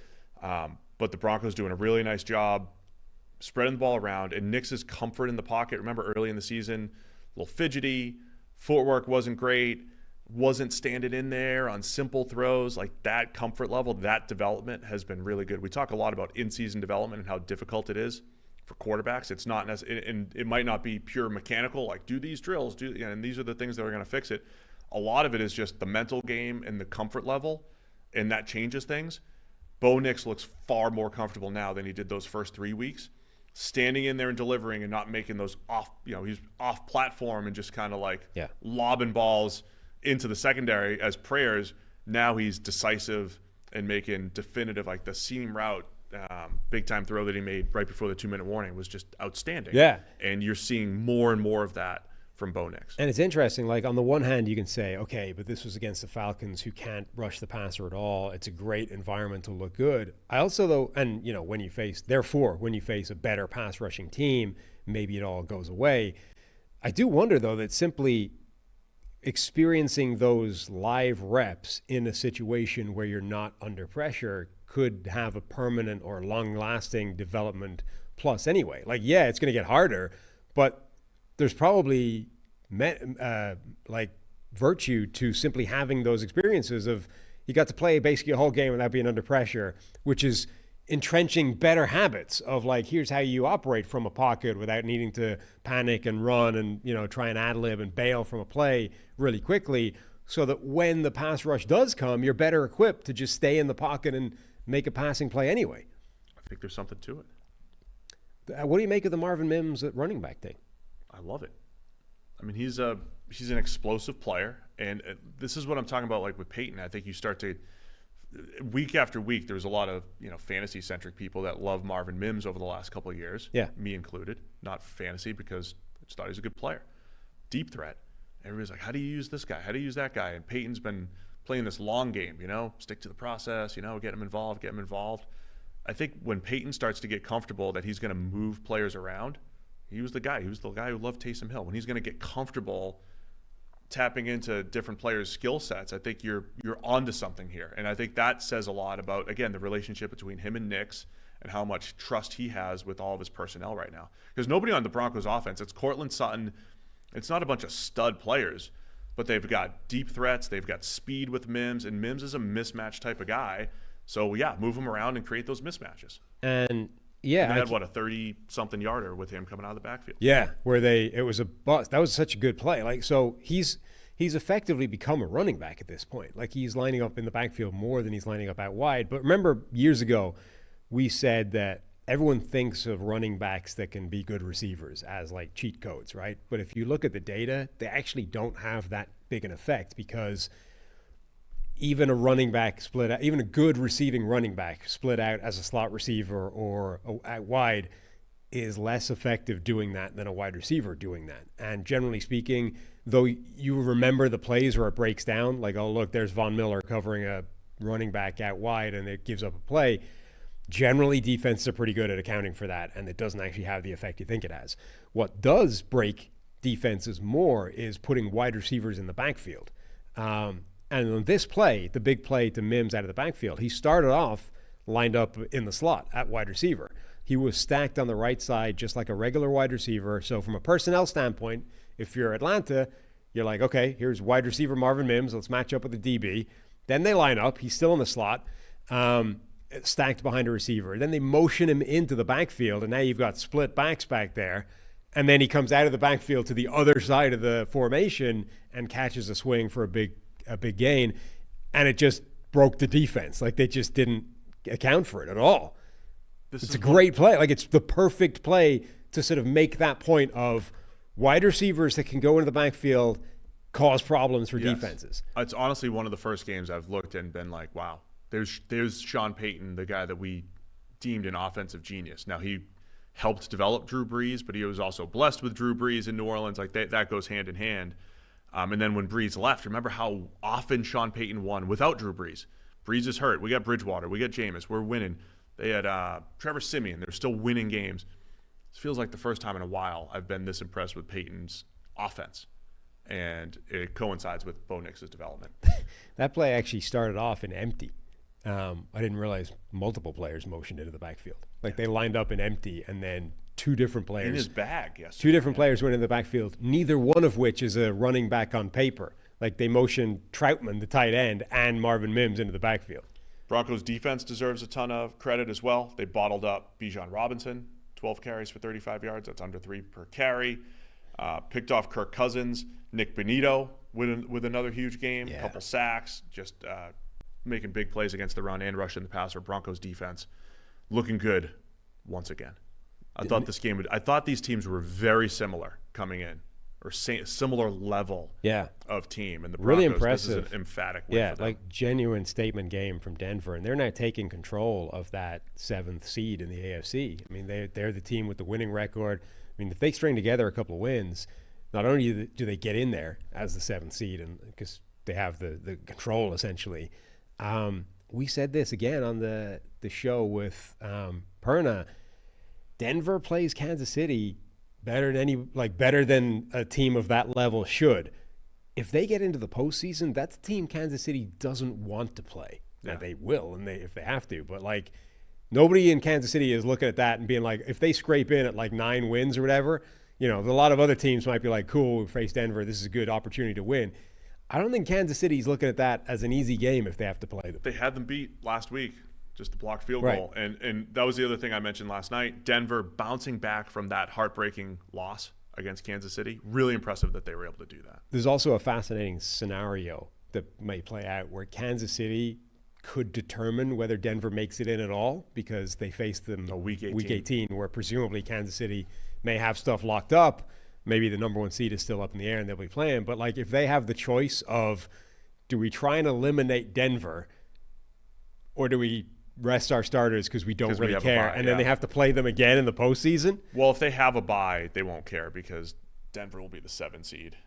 but the Broncos doing a really nice job spreading the ball around, and Nix's comfort in the pocket. Remember early in the season, a little fidgety, footwork wasn't great, wasn't standing in there on simple throws. Like that comfort level, that development has been really good. We talk a lot about in-season development and how difficult it is for quarterbacks. It's not necessarily, and it might not be pure mechanical, like do these drills, and these are the things that are going to fix it. A lot of it is just the mental game and the comfort level, and that changes things. Bo Nix looks far more comfortable now than he did those first 3 weeks, standing in there and delivering and not making those off, he's off platform and just kind of lobbing balls into the secondary as prayers. Now he's decisive and making definitive, like the seam route, big time throw that he made right before the 2-minute warning was just outstanding. Yeah. And you're seeing more and more of that from Bo Nix. And it's interesting, like on the one hand, you can say, okay, but this was against the Falcons who can't rush the passer at all. It's a great environment to look good. I also, though, and when you face a better pass rushing team, maybe it all goes away. I do wonder, though, that simply experiencing those live reps in a situation where you're not under pressure could have a permanent or long-lasting development plus anyway. Like, yeah, it's going to get harder, but there's probably virtue to simply having those experiences of you got to play basically a whole game without being under pressure, which is entrenching better habits of like, here's how you operate from a pocket without needing to panic and run and, try and ad-lib and bail from a play really quickly, so that when the pass rush does come, you're better equipped to just stay in the pocket and make a passing play anyway. I think there's something to it. What do you make of the Marvin Mims at running back thing? I love it. I mean, he's an explosive player, and this is what I'm talking about. Like with Peyton, I think you start to week after week. There's a lot of fantasy centric people that love Marvin Mims over the last couple of years. Yeah, me included. Not fantasy because I just thought he was a good player, deep threat. Everybody's like, how do you use this guy? How do you use that guy? And Peyton's been playing this long game. Stick to the process. Get him involved. I think when Peyton starts to get comfortable that he's going to move players around, he was the guy. He was the guy who loved Taysom Hill. When he's going to get comfortable tapping into different players' skill sets, I think you're onto something here. And I think that says a lot about, again, the relationship between him and Nix and how much trust he has with all of his personnel right now. Because nobody on the Broncos offense, it's Courtland Sutton. It's not a bunch of stud players, but they've got deep threats. They've got speed with Mims, and Mims is a mismatch type of guy. So, yeah, move him around and create those mismatches. And, yeah. They had, a 30-something yarder with him coming out of the backfield. Yeah, it was a bust. That was such a good play. So he's effectively become a running back at this point. Like, he's lining up in the backfield more than he's lining up out wide. But remember, years ago, we said that everyone thinks of running backs that can be good receivers as, like, cheat codes, right? But if you look at the data, they actually don't have that big an effect because – even a running back split out, even a good receiving running back split out as a slot receiver or out wide is less effective doing that than a wide receiver doing that. And generally speaking, though you remember the plays where it breaks down, like, oh, look, there's Von Miller covering a running back out wide and it gives up a play. Generally, defenses are pretty good at accounting for that, and it doesn't actually have the effect you think it has. What does break defenses more is putting wide receivers in the backfield. And on this play, the big play to Mims out of the backfield, he started off lined up in the slot at wide receiver. He was stacked on the right side just like a regular wide receiver. So from a personnel standpoint, if you're Atlanta, you're like, okay, here's wide receiver Marvin Mims. Let's match up with the DB. Then they line up. He's still in the slot, stacked behind a receiver. Then they motion him into the backfield, and now you've got split backs back there. And then he comes out of the backfield to the other side of the formation and catches a swing for a big gain, and it just broke the defense. Like, they just didn't account for it at all. It's a great play. Like, it's the perfect play to sort of make that point of wide receivers that can go into the backfield cause problems for defenses. It's honestly one of the first games I've looked and been like, wow, there's Sean Payton, the guy that we deemed an offensive genius. Now, he helped develop Drew Brees, but he was also blessed with Drew Brees in New Orleans. Like, that goes hand in hand. And then when Brees left, remember how often Sean Payton won without Drew Brees. Brees is hurt. We got Bridgewater. We got Jameis. We're winning. They had Trevor Siemian. They're still winning games. This feels like the first time in a while I've been this impressed with Payton's offense. And it coincides with Bo Nix's development. That play actually started off in empty. I didn't realize multiple players motioned into the backfield. Like, they lined up in empty, and then two different players. In his bag, yes. Two different players went in the backfield, neither one of which is a running back on paper. Like, they motioned Troutman, the tight end, and Marvin Mims into the backfield. Broncos defense deserves a ton of credit as well. They bottled up Bijan Robinson, 12 carries for 35 yards. That's under 3 per carry. Picked off Kirk Cousins. Nick Benito with another huge game. A couple sacks. Just making big plays against the run and rushing the passer. Broncos defense looking good once again. I thought these teams were very similar coming in, or similar level of team. And the Broncos, really impressive. This is an emphatic win for them. Like, genuine statement game from Denver, and they're now taking control of that 7th seed in the AFC. I mean, they're the team with the winning record. I mean, if they string together a couple of wins, not only do they get in there as the 7th seed, and because they have the control essentially. We said this again on the show with Perna. Denver plays Kansas City better than a team of that level should. If they get into the postseason, that's a team Kansas City doesn't want to play. Yeah. Now, they will, and if they have to. But, like, nobody in Kansas City is looking at that and being like, if they scrape in at like 9 wins or whatever, a lot of other teams might be like, cool, we face Denver. This is a good opportunity to win. I don't think Kansas City's looking at that as an easy game if they have to play them. They had them beat last week. Just the blocked field goal. And that was the other thing I mentioned last night. Denver bouncing back from that heartbreaking loss against Kansas City. Really impressive that they were able to do that. There's also a fascinating scenario that may play out where Kansas City could determine whether Denver makes it in at all, because they face them week 18, where presumably Kansas City may have stuff locked up. Maybe the number 1 seed is still up in the air and they'll be playing. But like, if they have the choice of, do we try and eliminate Denver, or do we rest our starters because we don't really care, and then they have to play them again in the postseason? Well, if they have a bye, they won't care because Denver will be the 7 seed.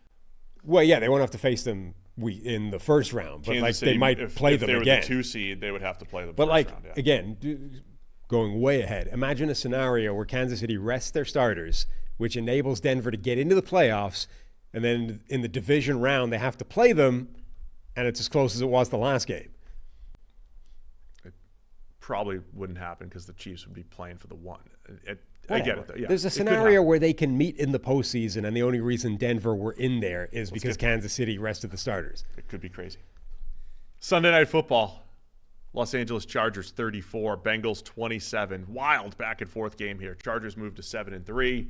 Well, yeah, they won't have to face them in the first round, but Kansas City, they might play them again. If they were the 2 seed, they would have to play them. But first round, again, going way ahead, imagine a scenario where Kansas City rests their starters, which enables Denver to get into the playoffs, and then in the division round they have to play them, and it's as close as it was the last game. It probably wouldn't happen because the Chiefs would be playing for the 1. I get it, though. Yeah, there's a scenario where they can meet in the postseason, and the only reason Denver were in there is because Kansas City rested the starters. It could be crazy. Sunday Night Football. Los Angeles Chargers 34, Bengals 27. Wild back and forth game here. Chargers move to 7-3,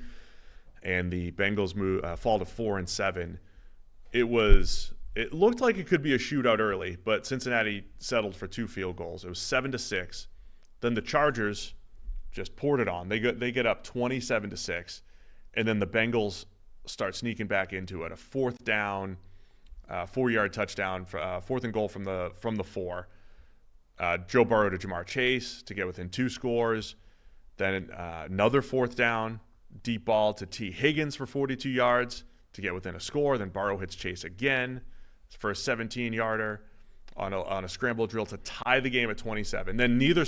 and the Bengals fall to 4-7. It looked like it could be a shootout early, but Cincinnati settled for 2 field goals. It was 7-6. Then the Chargers just poured it on. They get up 27-6, and then the Bengals start sneaking back into it. A 4th down, 4-yard touchdown, 4th and goal from the 4. Joe Burrow to Jamar Chase to get within 2 scores. Then another 4th down, deep ball to T. Higgins for 42 yards to get within a score. Then Burrow hits Chase again for a 17-yarder on a scramble drill to tie the game at 27. Then neither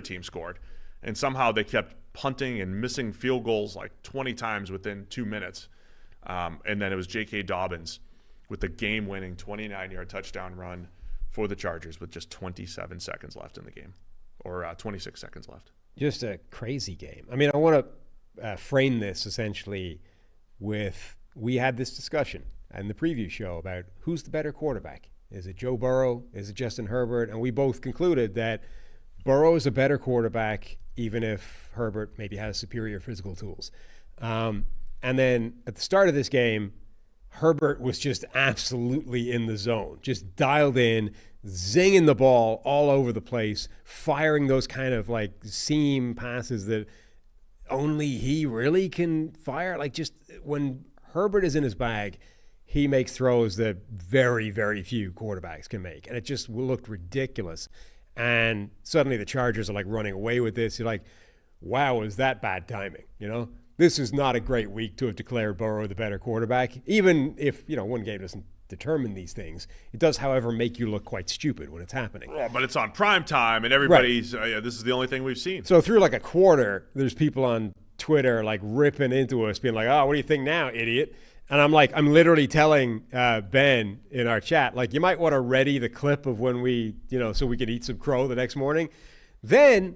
team scored. And somehow they kept punting and missing field goals like 20 times within 2 minutes. And then it was J.K. Dobbins with the game-winning 29-yard touchdown run for the Chargers with just 27 seconds left in the game, or 26 seconds left. Just a crazy game. I mean, I want to frame this essentially with, we had this discussion in the preview show about who's the better quarterback. Is it Joe Burrow? Is it Justin Herbert? And we both concluded that Burrow is a better quarterback, even if Herbert maybe has superior physical tools. And then at the start of this game, Herbert was just absolutely in the zone, just dialed in, zinging the ball all over the place, firing those kind of like seam passes that only he really can fire. Like, just when Herbert is in his bag, he makes throws that very, very few quarterbacks can make. And it just looked ridiculous. And suddenly the Chargers are like running away with this. You're like, wow, is that bad timing? You know, this is not a great week to have declared Burrow the better quarterback. Even if, one game doesn't determine these things, it does, however, make you look quite stupid when it's happening. Well, but it's on prime time, and everybody's, this is the only thing we've seen. So through like a quarter, there's people on Twitter like ripping into us, being like, oh, what do you think now, idiot? And I'm literally telling Ben in our chat, like, you might want to ready the clip of when we, so we could eat some crow the next morning. Then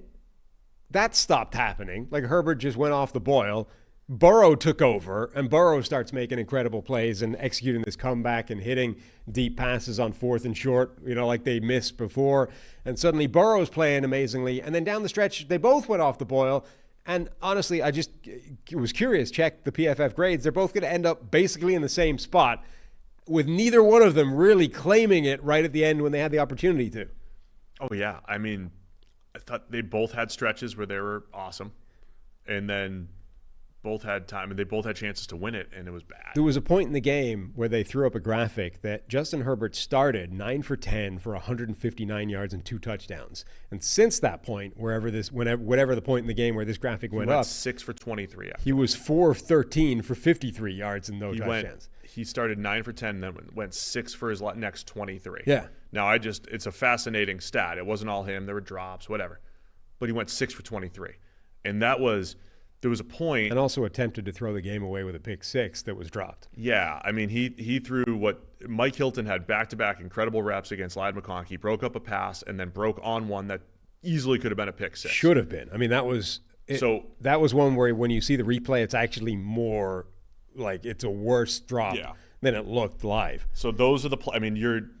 that stopped happening. Like, Herbert just went off the boil. Burrow took over, and Burrow starts making incredible plays and executing this comeback and hitting deep passes on 4th and short, like they missed before. And suddenly Burrow's playing amazingly. And then down the stretch, they both went off the boil. And honestly, I just was curious, check the PFF grades. They're both going to end up basically in the same spot, with neither one of them really claiming it right at the end when they had the opportunity to. Oh, yeah. I mean, I thought they both had stretches where they were awesome. And then both had time, and they both had chances to win it, and it was bad. There was a point in the game where they threw up a graphic that Justin Herbert started 9 for 10 for 159 yards and 2 touchdowns. And since that point, whatever the point in the game where this graphic went up, 6 for 23. He was 4 of 13 for 53 yards and no touchdowns. He started 9 for 10, then went 6 for his next 23. Yeah. Now, it's a fascinating stat. It wasn't all him. There were drops, whatever. But he went 6 for 23. And there was a point. And also attempted to throw the game away with a pick 6 that was dropped. Yeah. I mean, he threw what Mike Hilton had back-to-back incredible reps against Ladd McConkey, broke up a pass, and then broke on one that easily could have been a pick 6. Should have been. I mean, that was one where when you see the replay, it's actually more like it's a worse drop than it looked live. So those are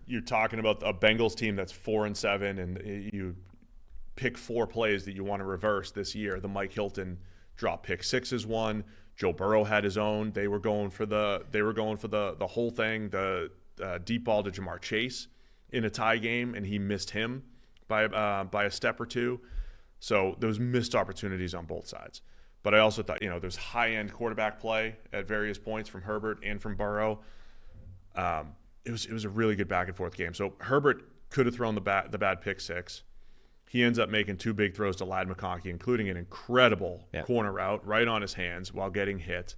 you're talking about a Bengals team that's 4-7, and you pick 4 plays that you want to reverse this year. The Mike Hilton drop pick 6 is one. Joe Burrow had his own. They were going for the whole thing. The deep ball to Jamar Chase in a tie game, and he missed him by a step or two. So those missed opportunities on both sides. But I also thought, there's high-end quarterback play at various points from Herbert and from Burrow. It was a really good back-and-forth game. So Herbert could have thrown the bad pick six. He ends up making two big throws to Ladd McConkey, including an incredible corner route right on his hands while getting hit.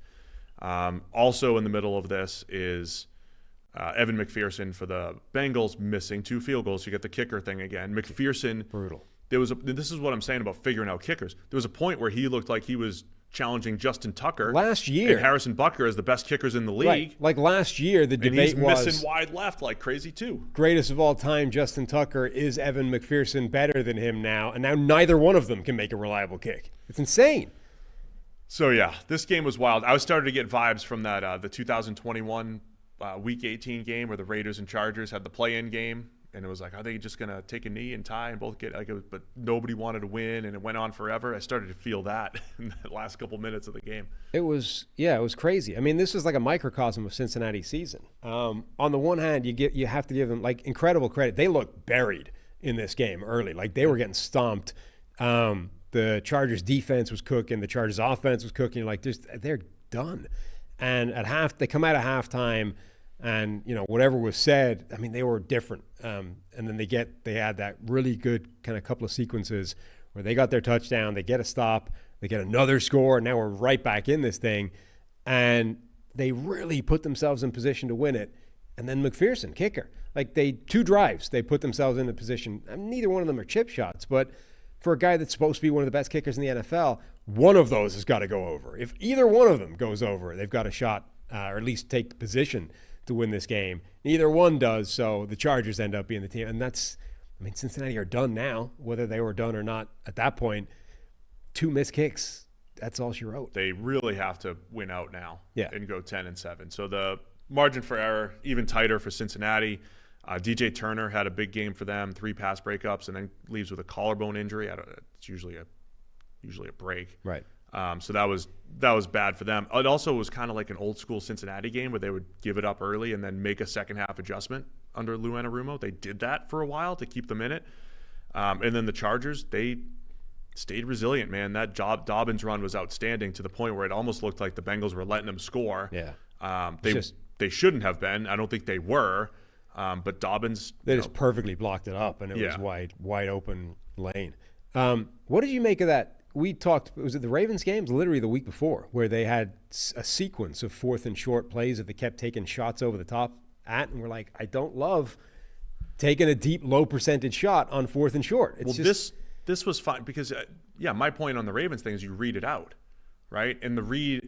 Also in the middle of this is Evan McPherson for the Bengals missing two field goals. You get the kicker thing again. McPherson. Brutal. This is what I'm saying about figuring out kickers. There was a point where he looked like he was challenging Justin Tucker last year and Harrison Butker as the best kickers in the league. Right. Like last year, the debate was he's missing wide left like crazy too. Greatest of all time, Justin Tucker. Is Evan McPherson better than him now? And now neither one of them can make a reliable kick. It's insane. So yeah, this game was wild. I was starting to get vibes from that the 2021 Week 18 game where the Raiders and Chargers had the play-in game. And it was like, are they just going to take a knee and tie and both get but nobody wanted to win, and it went on forever. I started to feel that in the last couple minutes of the game. It was crazy. I mean, this was like a microcosm of Cincinnati's season. On the one hand, you have to give them like incredible credit. They looked buried in this game early. Like they were getting stomped. The Chargers defense was cooking. The Chargers offense was cooking. Like they're done. And at they come out of halftime. And, whatever was said, I mean, they were different. And then they had that really good kind of couple of sequences where they got their touchdown, they get a stop, they get another score, and now we're right back in this thing. And they really put themselves in position to win it. And then McPherson, kicker. Like two drives, they put themselves in the position. I mean, neither one of them are chip shots, but for a guy that's supposed to be one of the best kickers in the NFL, one of those has got to go over. If either one of them goes over, they've got a shot, or at least take the position to win this game. Neither one does, so the Chargers end up being the team. And Cincinnati are done now, whether they were done or not at that point. Two missed kicks, that's all she wrote. They really have to win out now and go 10-7. So the margin for error, even tighter for Cincinnati. DJ Turner had a big game for them, 3 pass breakups, and then leaves with a collarbone injury. It's usually a break. Right. So that was bad for them. It also was kind of like an old school Cincinnati game where they would give it up early and then make a second half adjustment under Lou Anarumo. They did that for a while to keep them in it. And then the Chargers, they stayed resilient, man. That Dobbins run was outstanding to the point where it almost looked like the Bengals were letting them score. Yeah. They shouldn't have been. I don't think they were. But Dobbins, they just perfectly blocked it up, and it was wide open lane. What did you make of that? We talked, was it the Ravens games? Literally the week before, where they had a sequence of 4th and short plays that they kept taking shots over the top at, and we're like, I don't love taking a deep, low percentage shot on 4th and short. It's this was fine because, my point on the Ravens thing is you read it out, right? And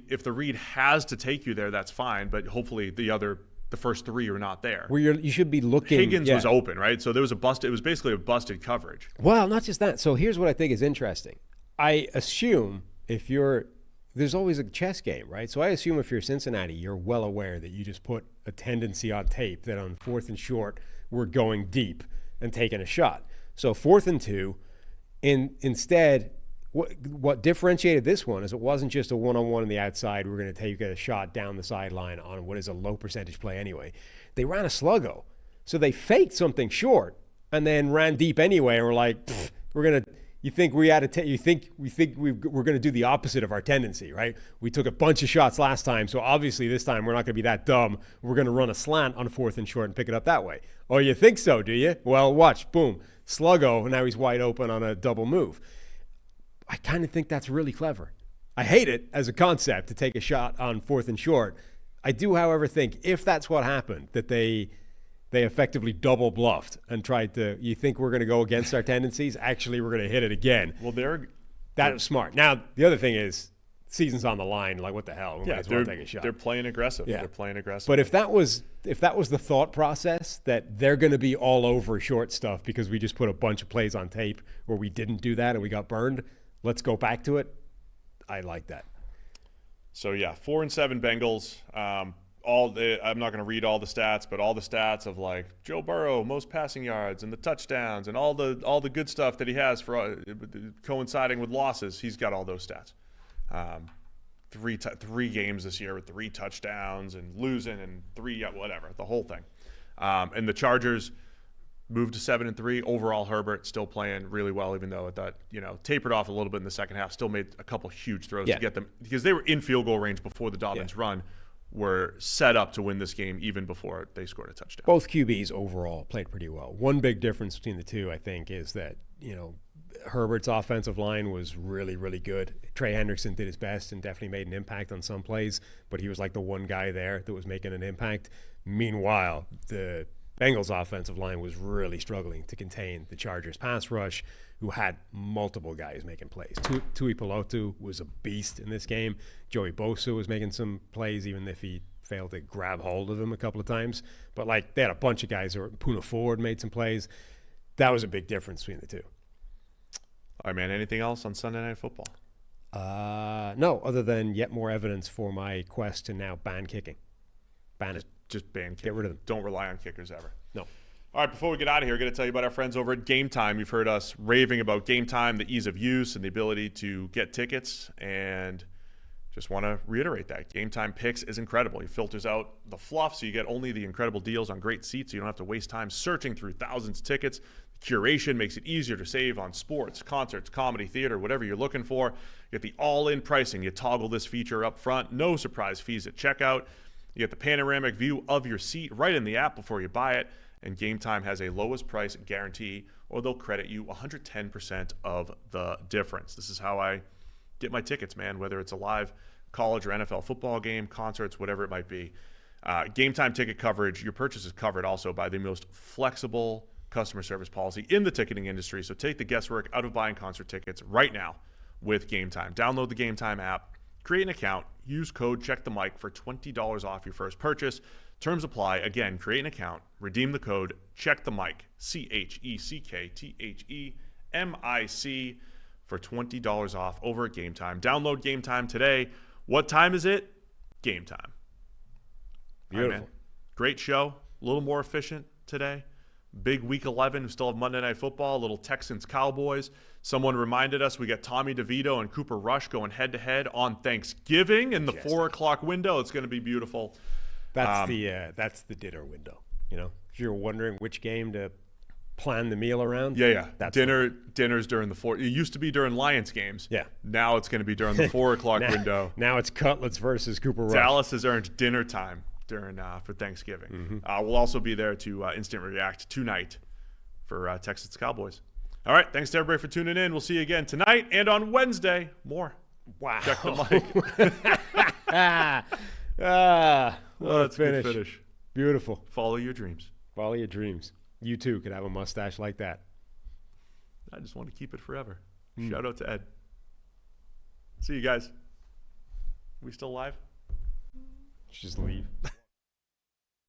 if the read has to take you there, that's fine, but hopefully the first 3 are not there. Where you should be looking. Higgins was open, right? So there was it was basically a busted coverage. Well, not just that. So here's what I think is interesting. I assume there's always a chess game, right? So I assume if you're Cincinnati, you're well aware that you just put a tendency on tape that on 4th and short, we're going deep and taking a shot. So 4th and 2, instead, what differentiated this one is it wasn't just a one-on-one on the outside. We're going to take a shot down the sideline on what is a low percentage play anyway. They ran a sluggo. So they faked something short and then ran deep anyway, and we're like, we're going to – you think we're going to do the opposite of our tendency, right? We took a bunch of shots last time, so obviously this time we're not going to be that dumb. We're going to run a slant on 4th and short and pick it up that way. Oh, you think so, do you? Well, watch, boom, sluggo, and now he's wide open on a double move. I kind of think that's really clever. I hate it as a concept to take a shot on 4th and short. I do, however, think if that's what happened, that they effectively double bluffed and tried to, you think we're going to go against our tendencies? Actually, we're going to hit it again. Well, that was smart. Now, the other thing is, season's on the line. Like, what the hell? We might as well take a shot. They're playing aggressive. Yeah. They're playing aggressive. But if that was the thought process, that they're going to be all over short stuff because we just put a bunch of plays on tape where we didn't do that and we got burned, let's go back to it. I like that. So, 4-7 Bengals. I'm not going to read all the stats, but all the stats of like Joe Burrow, most passing yards and the touchdowns and all the good stuff that he has for coinciding with losses. He's got all those stats. 3 games this year with 3 touchdowns and losing and 3 whatever, the whole thing. And the Chargers, moved to 7-3. Overall, Herbert still playing really well, even though I thought, tapered off a little bit in the second half. Still made a couple huge throws to get them, because they were in field goal range before the Dobbins run. Were set up to win this game even before they scored a touchdown. Both QBs overall played pretty well. One big difference between the two, I think, is that, Herbert's offensive line was really, really good. Trey Hendrickson did his best and definitely made an impact on some plays, but he was like the one guy there that was making an impact. Meanwhile, the Bengals offensive line was really struggling to contain the Chargers pass rush, who had multiple guys making plays. Tui Pelotu was a beast in this game. Joey Bosa was making some plays, even if he failed to grab hold of him a couple of times. But they had a bunch of guys. Puna Ford made some plays. That was a big difference between the two. All right, man. Anything else on Sunday Night Football? No, other than yet more evidence for my quest to now ban kicking. Ban it. Just ban kicking. Get rid of them. Don't rely on kickers ever. No. All right, before we get out of here, I'm going to tell you about our friends over at GameTime. You've heard us raving about GameTime, the ease of use and the ability to get tickets, and just want to reiterate that. GameTime Picks is incredible. It filters out the fluff, so you get only the incredible deals on great seats, so you don't have to waste time searching through thousands of tickets. Curation makes it easier to save on sports, concerts, comedy, theater, whatever you're looking for. You get the all-in pricing. You toggle this feature up front. No surprise fees at checkout. You get the panoramic view of your seat right in the app before you buy it. And GameTime has a lowest price guarantee, or they'll credit you 110% of the difference. This is how I get my tickets, man, whether it's a live college or NFL football game, concerts, whatever it might be. GameTime ticket coverage, your purchase is covered also by the most flexible customer service policy in the ticketing industry. So take the guesswork out of buying concert tickets right now with GameTime. Download the GameTime app, create an account, use code CheckTheMic for $20 off your first purchase. Terms apply. Again, create an account, redeem the code CheckTheMic, CheckTheMic, for $20 off over at GameTime. Download GameTime today. What time is it? Game time. Beautiful. Right, man. Great show. A little more efficient today. Big week 11. We still have Monday Night Football. A little Texans Cowboys. Someone reminded us we got Tommy DeVito and Cooper Rush going head-to-head on Thanksgiving in the 4 o'clock window. It's going to be beautiful. That's the dinner window. If you're wondering which game to plan the meal around. Yeah. Dinner's during the 4. It used to be during Lions games. Yeah. Now it's going to be during the 4 o'clock window. Now it's Cutlets versus Cooper Rush. Dallas has earned dinner time during for Thanksgiving. We'll also be there to instant react tonight for Texans Cowboys. All right. Thanks to everybody for tuning in. We'll see you again tonight and on Wednesday. More. Wow. Check the mic. Let's finish. Beautiful. Follow your dreams. Follow your dreams. You too could have a mustache like that. I just want to keep it forever. Shout out to Ed. See you guys. We still live? Just leave.